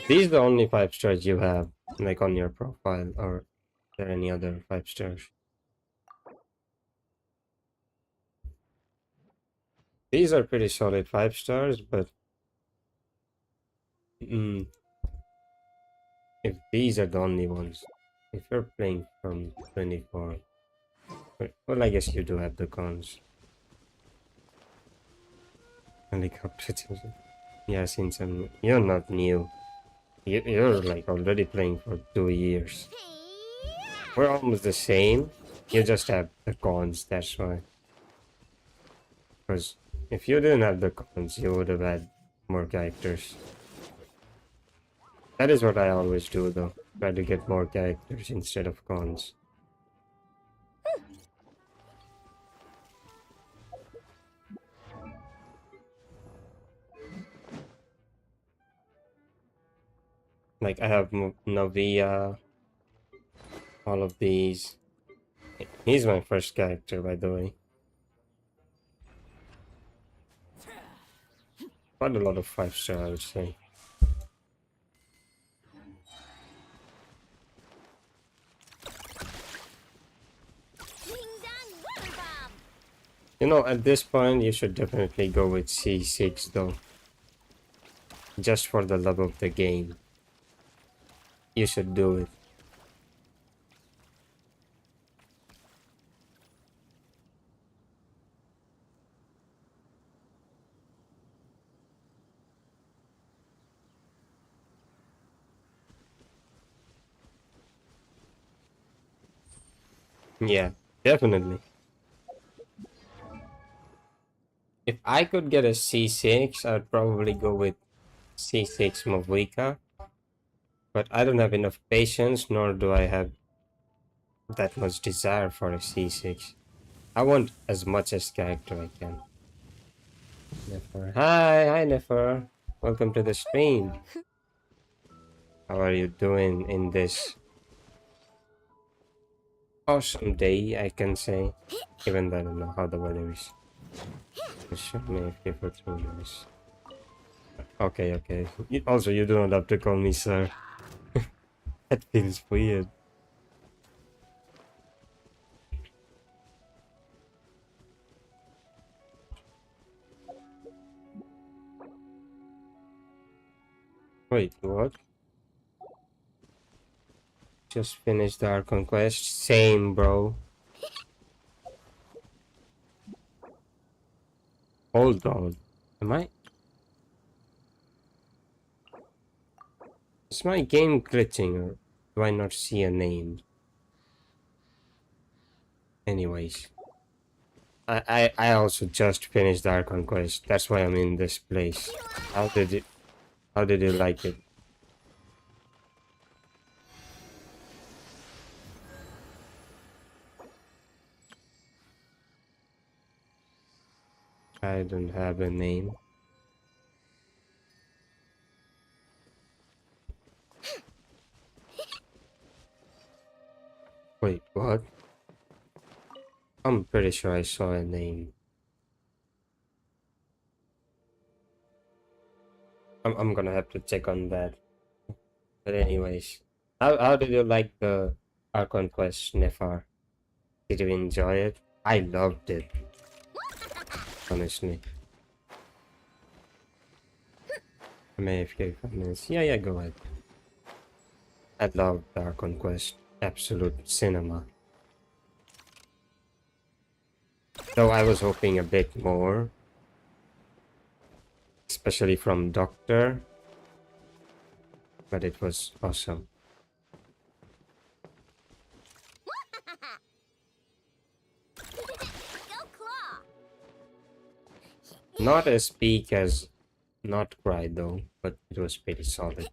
These are the only 5 stars you have, like on your profile, or are there any other 5 stars? These are pretty solid 5 stars, but if these are the only ones, if you're playing from 24, well, I guess you do have the cons. Helicopter, yeah, since you're not new. You're like already playing for 2 years. We're almost the same. You just have the cons, that's why. Because if you didn't have the cons, you would have had more characters. That is what I always do though. Try to get more characters instead of cons. Like I have Navia, all of these. He's my first character, by the way. Quite a lot of 5 star, I would say. You know, at this point, you should definitely go with C6 though. Just for the love of the game. You should do it. Yeah, definitely. If I could get a C6, I'd probably go with C6 Mavuika. But I don't have enough patience, nor do I have that much desire for a C6. I want as much as character I can. Nefer. Hi Nefer. Welcome to the stream. How are you doing in this awesome day, I can say? Even though I don't know how the weather is. Show me if you put through this. Okay. Also, you do not have to call me sir. That feels weird. Wait, what? Just finished our conquest. Same, bro. Hold on. Am I? Is my game glitching, or do I not see a name? Anyways. I also just finished our conquest. That's why I'm in this place. How did you like it? I don't have a name. Wait, what? I'm pretty sure I saw a name. I'm gonna have to check on that. But anyways, how did you like the Archon quest, Nefar? Did you enjoy it? I loved it, honestly. I may have given 5 minutes. Yeah, go ahead. I loved the Archon quest. Absolute cinema. Though I was hoping a bit more, especially from Doctor, but it was awesome. Not as peak as Not Cry though, but it was pretty solid.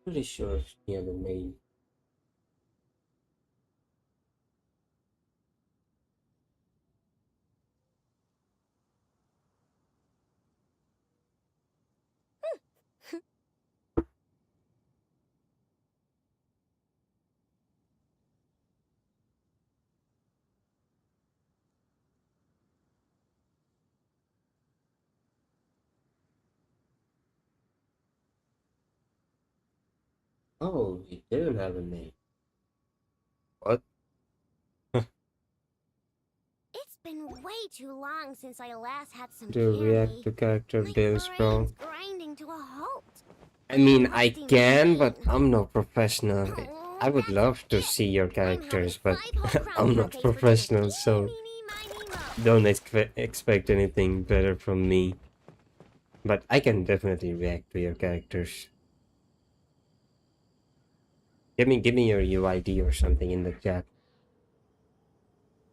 Pretty sure it's near the main. Oh, you didn't have a name. What? It's been way too long since I last had some Do you react candy. to character My builds, bro? brain's grinding to a halt. I mean, I can, but I'm no professional. I would love to see your characters, but I'm not professional, so don't expect anything better from me. But I can definitely react to your characters. Give me your UID or something in the chat.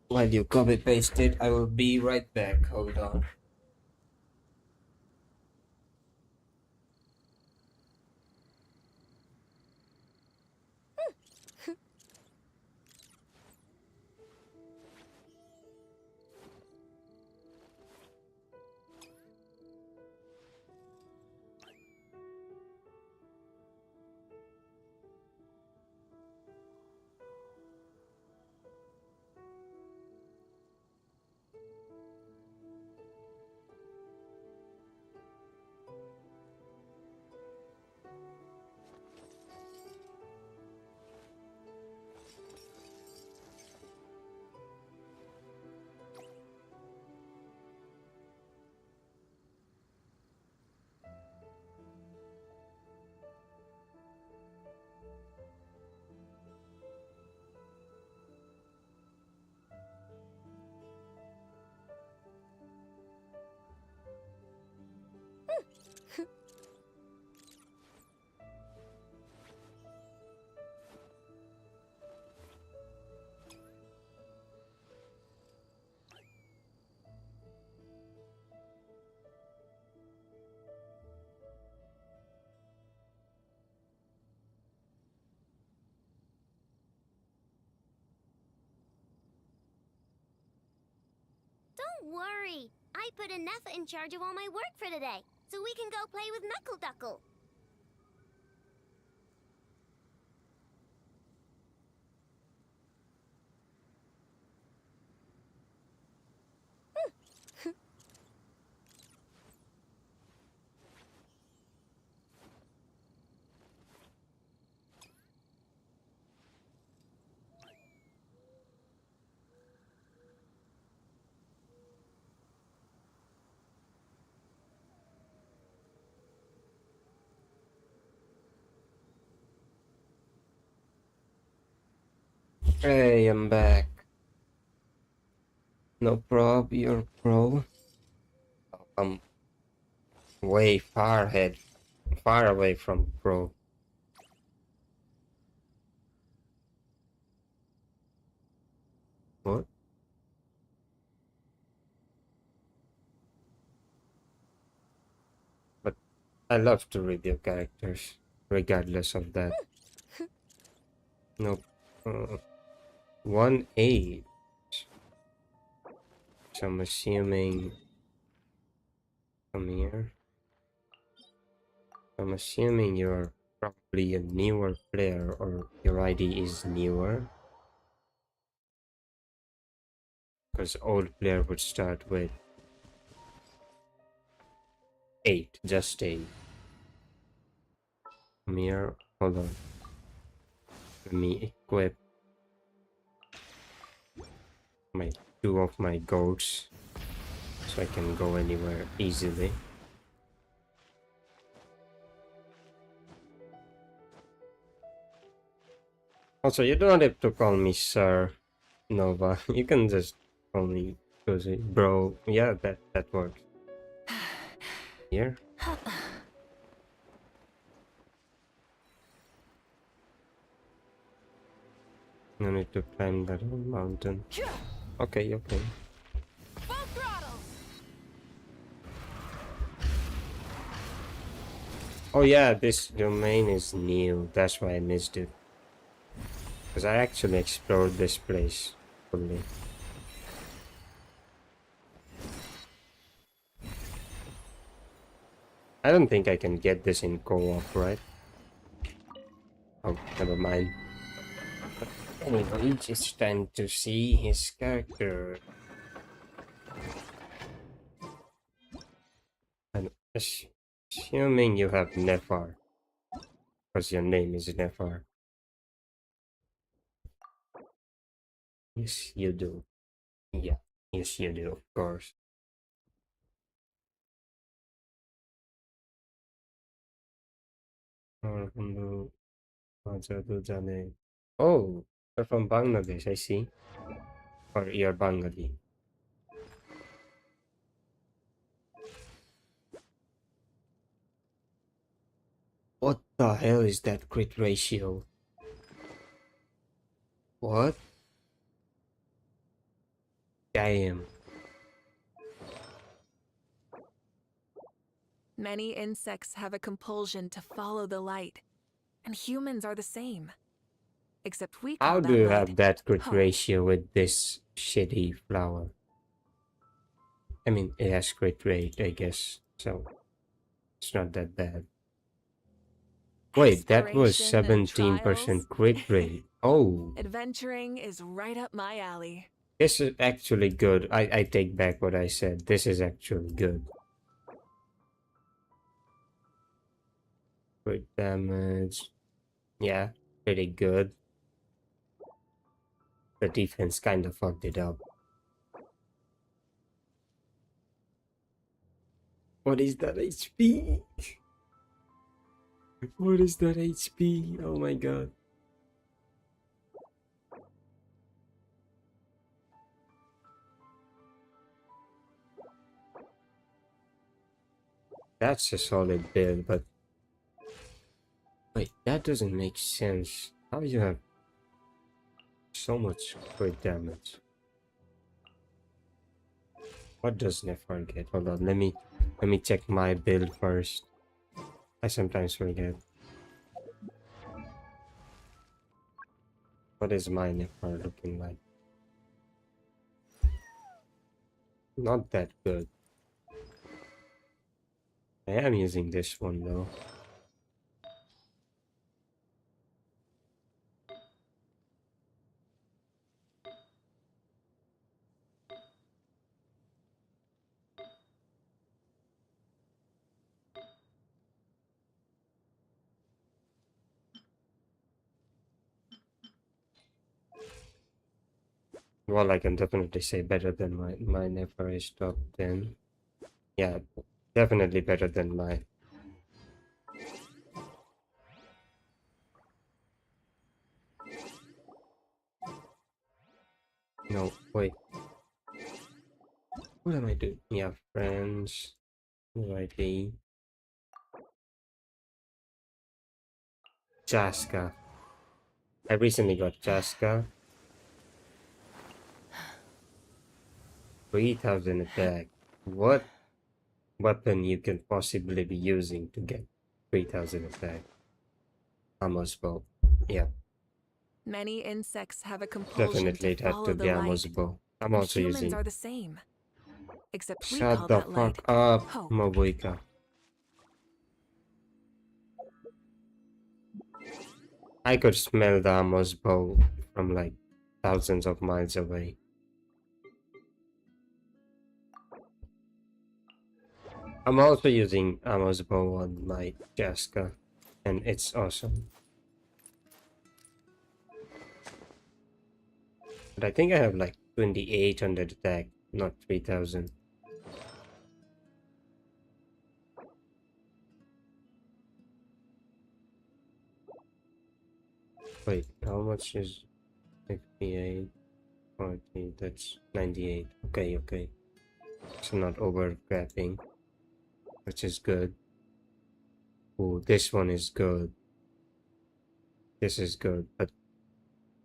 While you copy paste it, I will be right back. Hold on. Don't worry. I put Anefa in charge of all my work for today, so we can go play with Knuckle Duckle. Hey, I'm back. No prob, you're pro. I'm way far away from pro. What? But I love to read your characters, regardless of that. No, 1-8. So I'm assuming from here. I'm assuming you're probably a newer player or your ID is newer. Because old player would start with 8, just 8. From here, hold on. Let me equip my 2 of my goats so I can go anywhere easily. Also, you don't have to call me Sir Nova. You can just call me Cozy. Bro. Yeah, that works. Here. No need to climb that whole mountain. Okay, okay. Oh yeah, this domain is new. That's why I missed it. Because I actually explored this place fully. I don't think I can get this in co-op, right? Oh, never mind. But anyway, it's time to see his character. I'm assuming you have Nephar. Because your name is Nephar. Yes, you do. Yeah, yes, you do, of course. Oh, you're from Bangladesh, I see. Or you're Bengali. What the hell is that crit ratio? What? Damn. Many insects have a compulsion to follow the light, and humans are the same. Except we call How that do you light have that crit hope. ratio with this shitty flower? I mean, it has crit rate, I guess, so it's not that bad. Wait, that was Exploration and 17% crit rate. Oh, Adventuring is right up my alley. this is actually good. I take back what I said. This is actually good. Crit damage. Yeah, pretty good. The defense kind of fucked it up. What is that HP? What is that HP? Oh my god. That's a solid build, but... Wait, that doesn't make sense. How do you have so much crit damage? What does Nephar get? Hold on, let me check my build first. I sometimes forget. What is my Nephar looking like? Not that good. I am using this one though. Well, I can definitely say better than my Nephar is top 10. Yeah, definitely better than my... No, wait. What am I doing? Yeah, friends. ID. Jaska. I recently got Jaska. 3000 attack. What weapon you can possibly be using to get 3000 attack? Amos bow. Yeah, Many insects have a compulsion definitely to it had follow to the be light, Amos bow. I'm and also humans using are the same. Except we Shut call the that lead fuck up, hope. Mabuika. I could smell the Amos bow from like thousands of miles away. I'm also using Amos bow on my Jessica, and it's awesome. But I think I have like 2800 attack, not 3000. Wait, how much is 58? 40, that's 98. Okay, okay. So not overcrapping, which is good. Oh, this one is good. This is good, but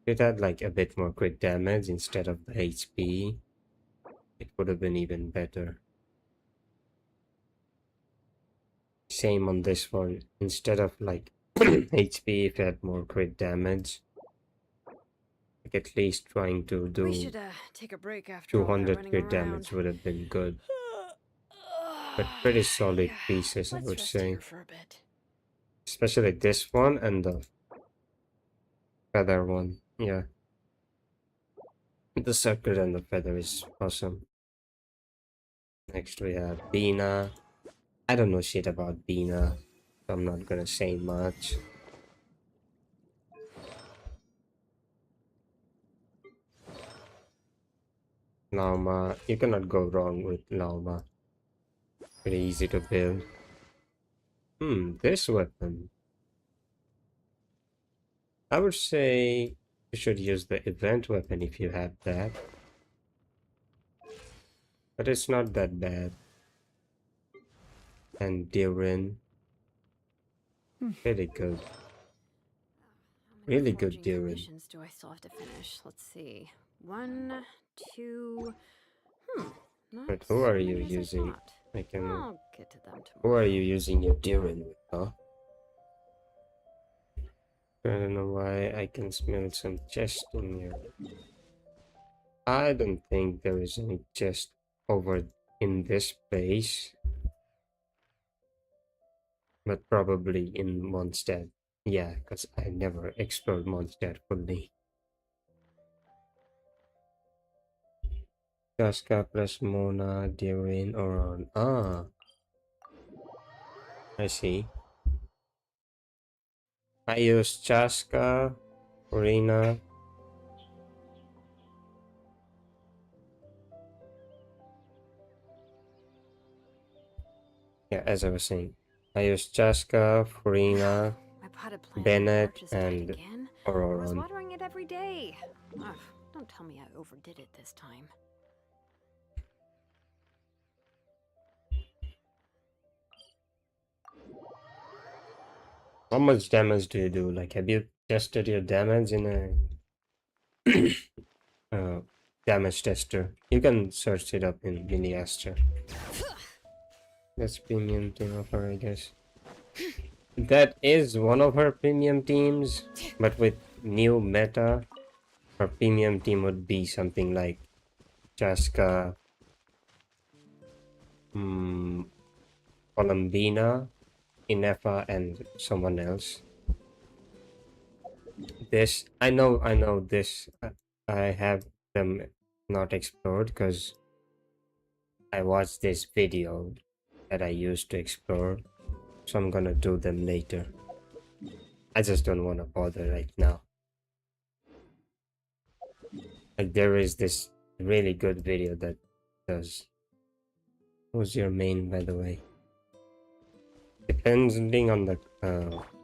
if it had like a bit more crit damage instead of the HP, it would have been even better. Same on this one. Instead of like HP, if it had more crit damage, like at least trying to do We should take a break after all that 200 running crit around. damage would have been good. But pretty solid Yeah, pieces, I let's would rest say. here for a bit. Especially this one and the feather one. Yeah. The circle and the feather is awesome. Next we have Bina. I don't know shit about Bina, so I'm not gonna say much. Llama. You cannot go wrong with Llama. Pretty easy to build. This weapon. I would say you should use the event weapon if you have that. But it's not that bad. And Durin. Really good. Really good Durin. Missions do I still have to finish? Let's see. 1, 2. Not But who are as you many as I using? thought. I can. I'll get to them tomorrow. Who are you using your Durin with, huh? I don't know why I can smell some chest in here. I don't think there is any chest over in this place. But probably in Mondstadt. Yeah, because I never explored Mondstadt fully. Casca plus Mona, Durin, Oron. Ah, I see. I use Chaska, Orina. Yeah, as I was saying, I use Chaska, Farina, My potted plant Bennett, porch has died and again. I was Auroron. watering it every day. Ugh, don't tell me I overdid it this time. How much damage do you do? Like, have you tested your damage in a damage tester? You can search it up in Miniaster. That's premium team of her, I guess. That is one of her premium teams, but with new meta, her premium team would be something like Chaska, Columbina, Inefa, and someone else. This, I know this, I have them not explored because I watched this video that I used to explore, so I'm gonna do them later. I just don't want to bother right now. Like, there is this really good video that does. Who's your main, by the way? Depending on the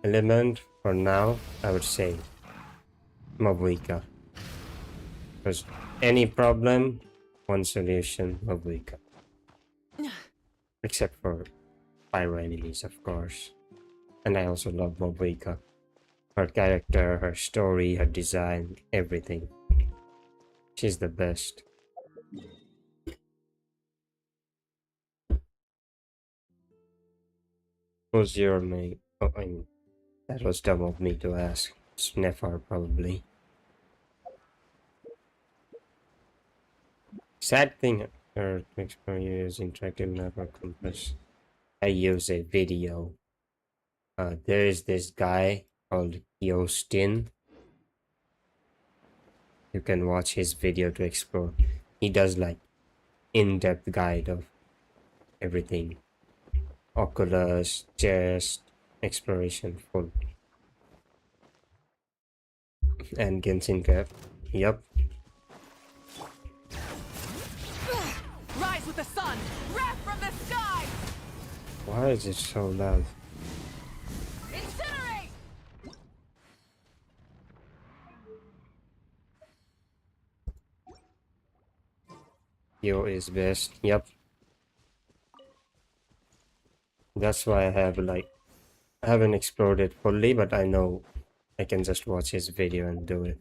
element, for now, I would say Mabuika. Because any problem, one solution, Mabuika. Except for pyro enemies, of course. And I also love Mabuika. Her character, her story, her design, everything. She's the best. Who's your main? Oh, I mean, that was dumb of me to ask. Snefar, probably. Sad thing, Or to explore using interactive map or compass. I use a video. There is this guy called Yostin. You can watch his video to explore. He does like in-depth guide of everything. Oculus, chest, exploration, full. And Genshin Cap. Yup. Rise with the sun! Wrath from the sky! Why is it so loud? Incinerate! Yo is best. Yup. That's why I have like I haven't explored it fully, but I know I can just watch his video and do it.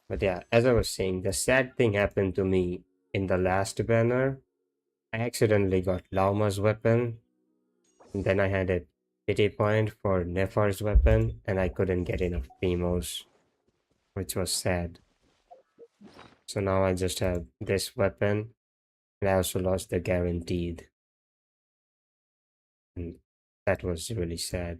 But yeah, as I was saying, the sad thing happened to me in the last banner. I accidentally got Lauma's weapon, and then I had a pity point for Nefar's weapon, and I couldn't get enough Primos, which was sad. So now I just have this weapon, and I also lost the guaranteed. And that was really sad.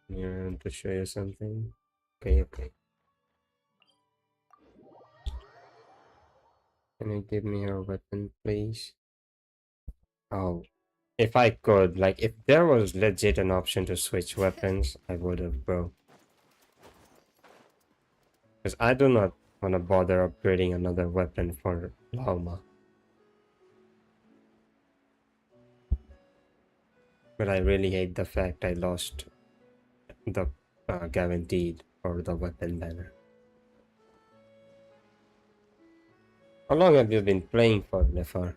Yeah, I want to show you something. Okay. Can you give me your weapon, please? Oh, if I could, like, if there was legit an option to switch weapons, I would have, bro. Because I do not want to bother upgrading another weapon for Lauma. But I really hate the fact I lost the guaranteed for the weapon banner. How long have you been playing for, Nefar?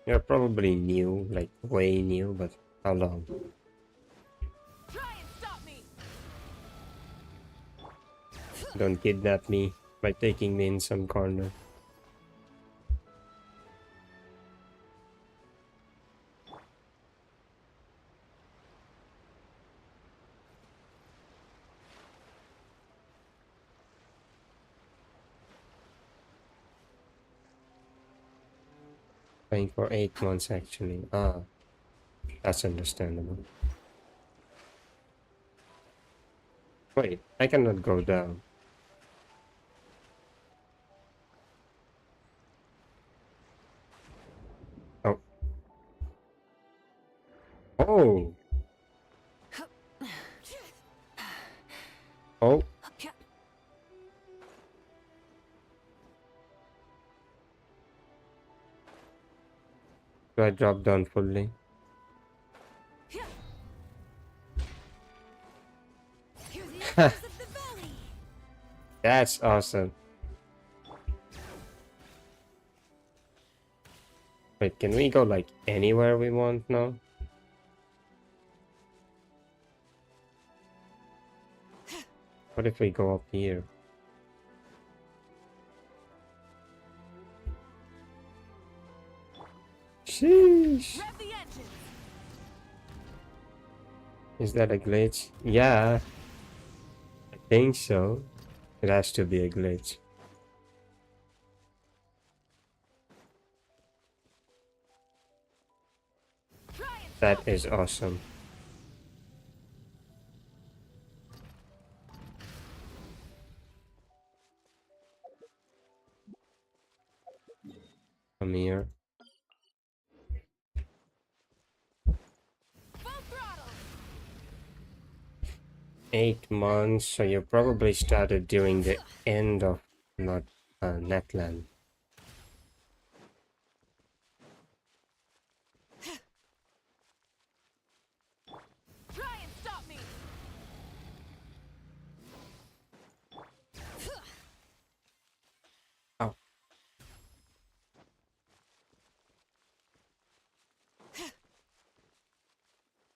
You're probably new, like way new, but how long? Don't kidnap me by taking me in some corner. Playing for 8 months actually. Ah, that's understandable. Wait, I cannot go down. Oh. Oh! Oh! Do I drop down fully? That's awesome. Wait, can we go like anywhere we want now? What if we go up here? Sheesh. Is that a glitch? Yeah. I think so. It has to be a glitch. That is awesome. Come here. 8 months, so you probably started during the end of not Netland. Oh.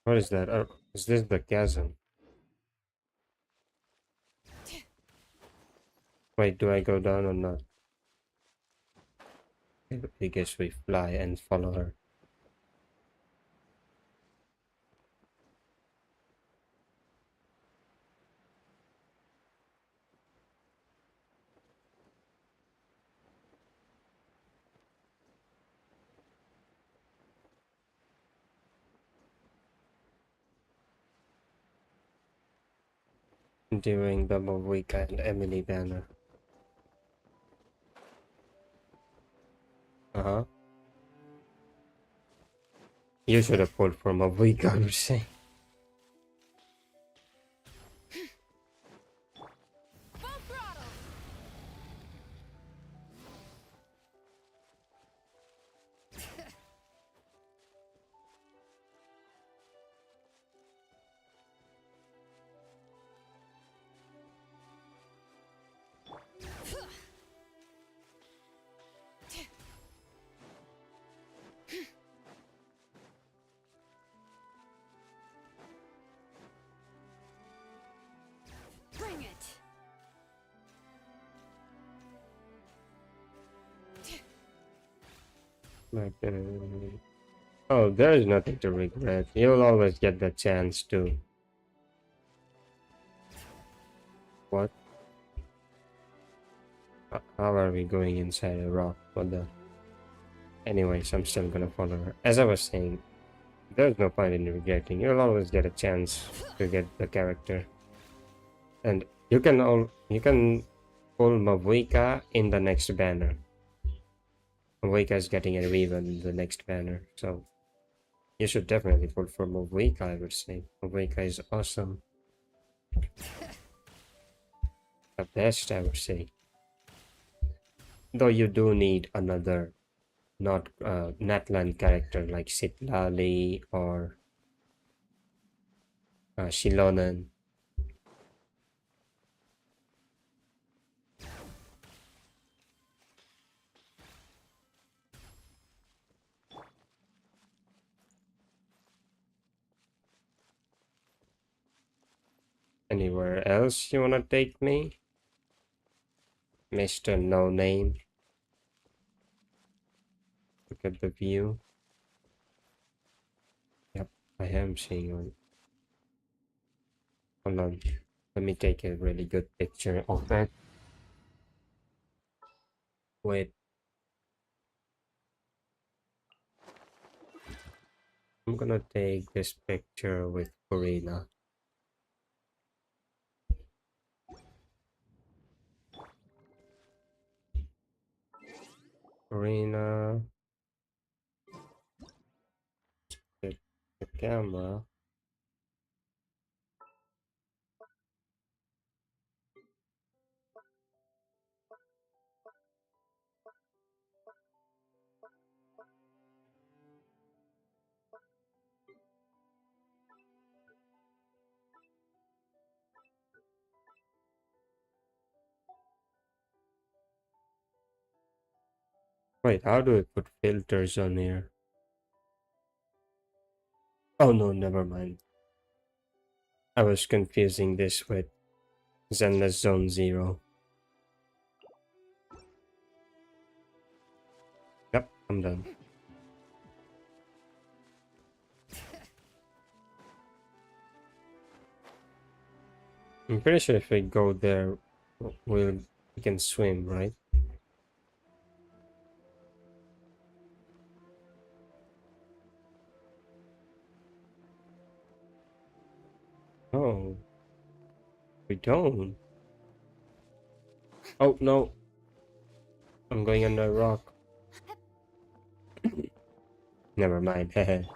What is that? Oh, is this the chasm? Wait, do I go down or not? I guess we fly and follow her. During Double Week and Emily banner. Uh-huh. You should have pulled from a week, I would say. Bring it. Like, oh, there is nothing to regret. You'll always get the chance to. What? How are we going inside a rock? What the? Anyways, I'm still gonna follow her. As I was saying, there's no point in regretting. You'll always get a chance to get the character, and you can pull Mavuika in the next banner. Mavuika is getting a revival in the next banner, so you should definitely pull for Mavuika. I would say Mavuika is awesome, the best, I would say. Though you do need another, not Natlan character like Sitlali or Shilonan. Anywhere else you wanna take me, Mr. No Name? Look at the view. Yep, I am seeing one. Hold on, let me take a really good picture of that. Wait. I'm gonna take this picture with Corina. Corina. Get the camera. Wait, how do I put filters on here? Oh no, never mind. I was confusing this with Zenless Zone Zero. Yep, I'm done. I'm pretty sure if we go there, we can swim, right? Oh, we don't. Oh no, I'm going under a rock. Never mind. Hey.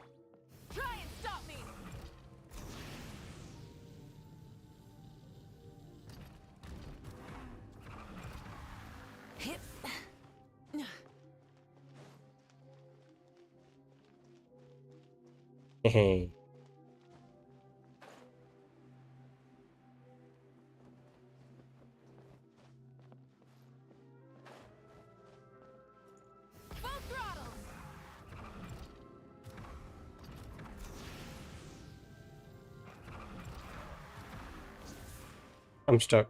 I'm stuck.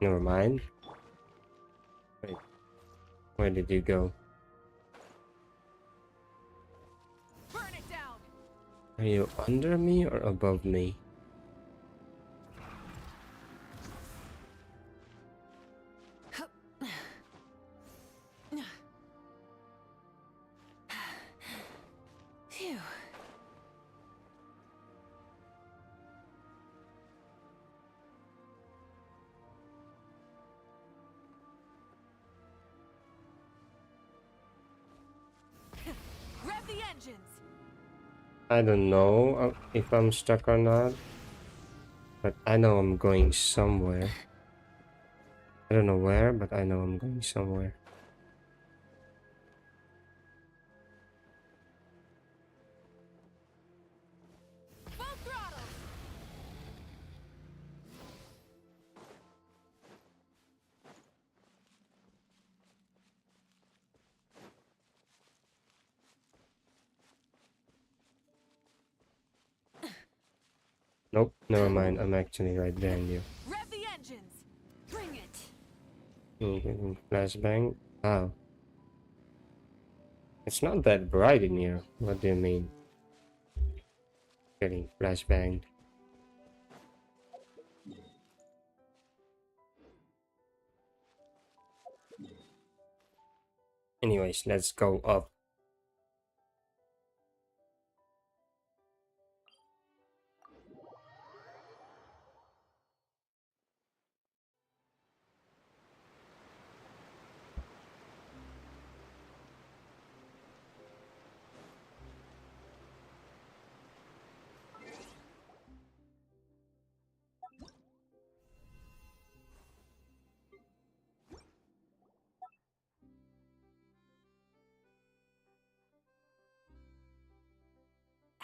Never mind. Wait, where did you go? Burn it down. Are you under me or above me? Phew. Rev the engines. I don't know if I'm stuck or not, but I know I'm going somewhere. I don't know where, but I know I'm going somewhere. Full throttle. Nope, never mind. I'm actually right behind you. Rev the engines. Bring it. Flashbang? Wow. It's not that bright in here. What do you mean? Getting flashbanged. Anyways, let's go up.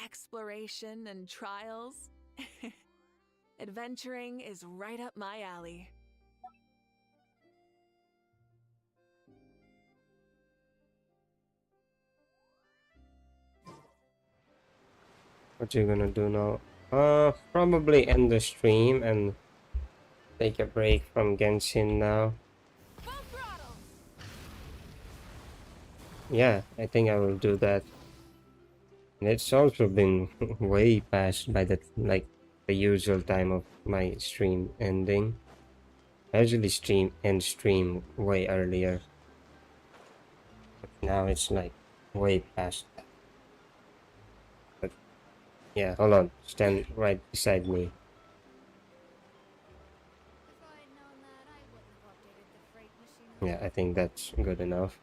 Exploration and trials. Adventuring is right up my alley. What you gonna do now? Probably end the stream and take a break from Genshin now. Yeah, I think I will do that. And it's also been way past by the the usual time of my stream ending. I usually end stream way earlier. But now it's like way past that. But yeah, hold on. Stand right beside me. Yeah, I think that's good enough.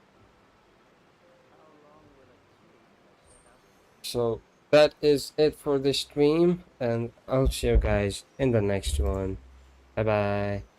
So that is it for the stream, and I'll see you guys in the next one. Bye bye.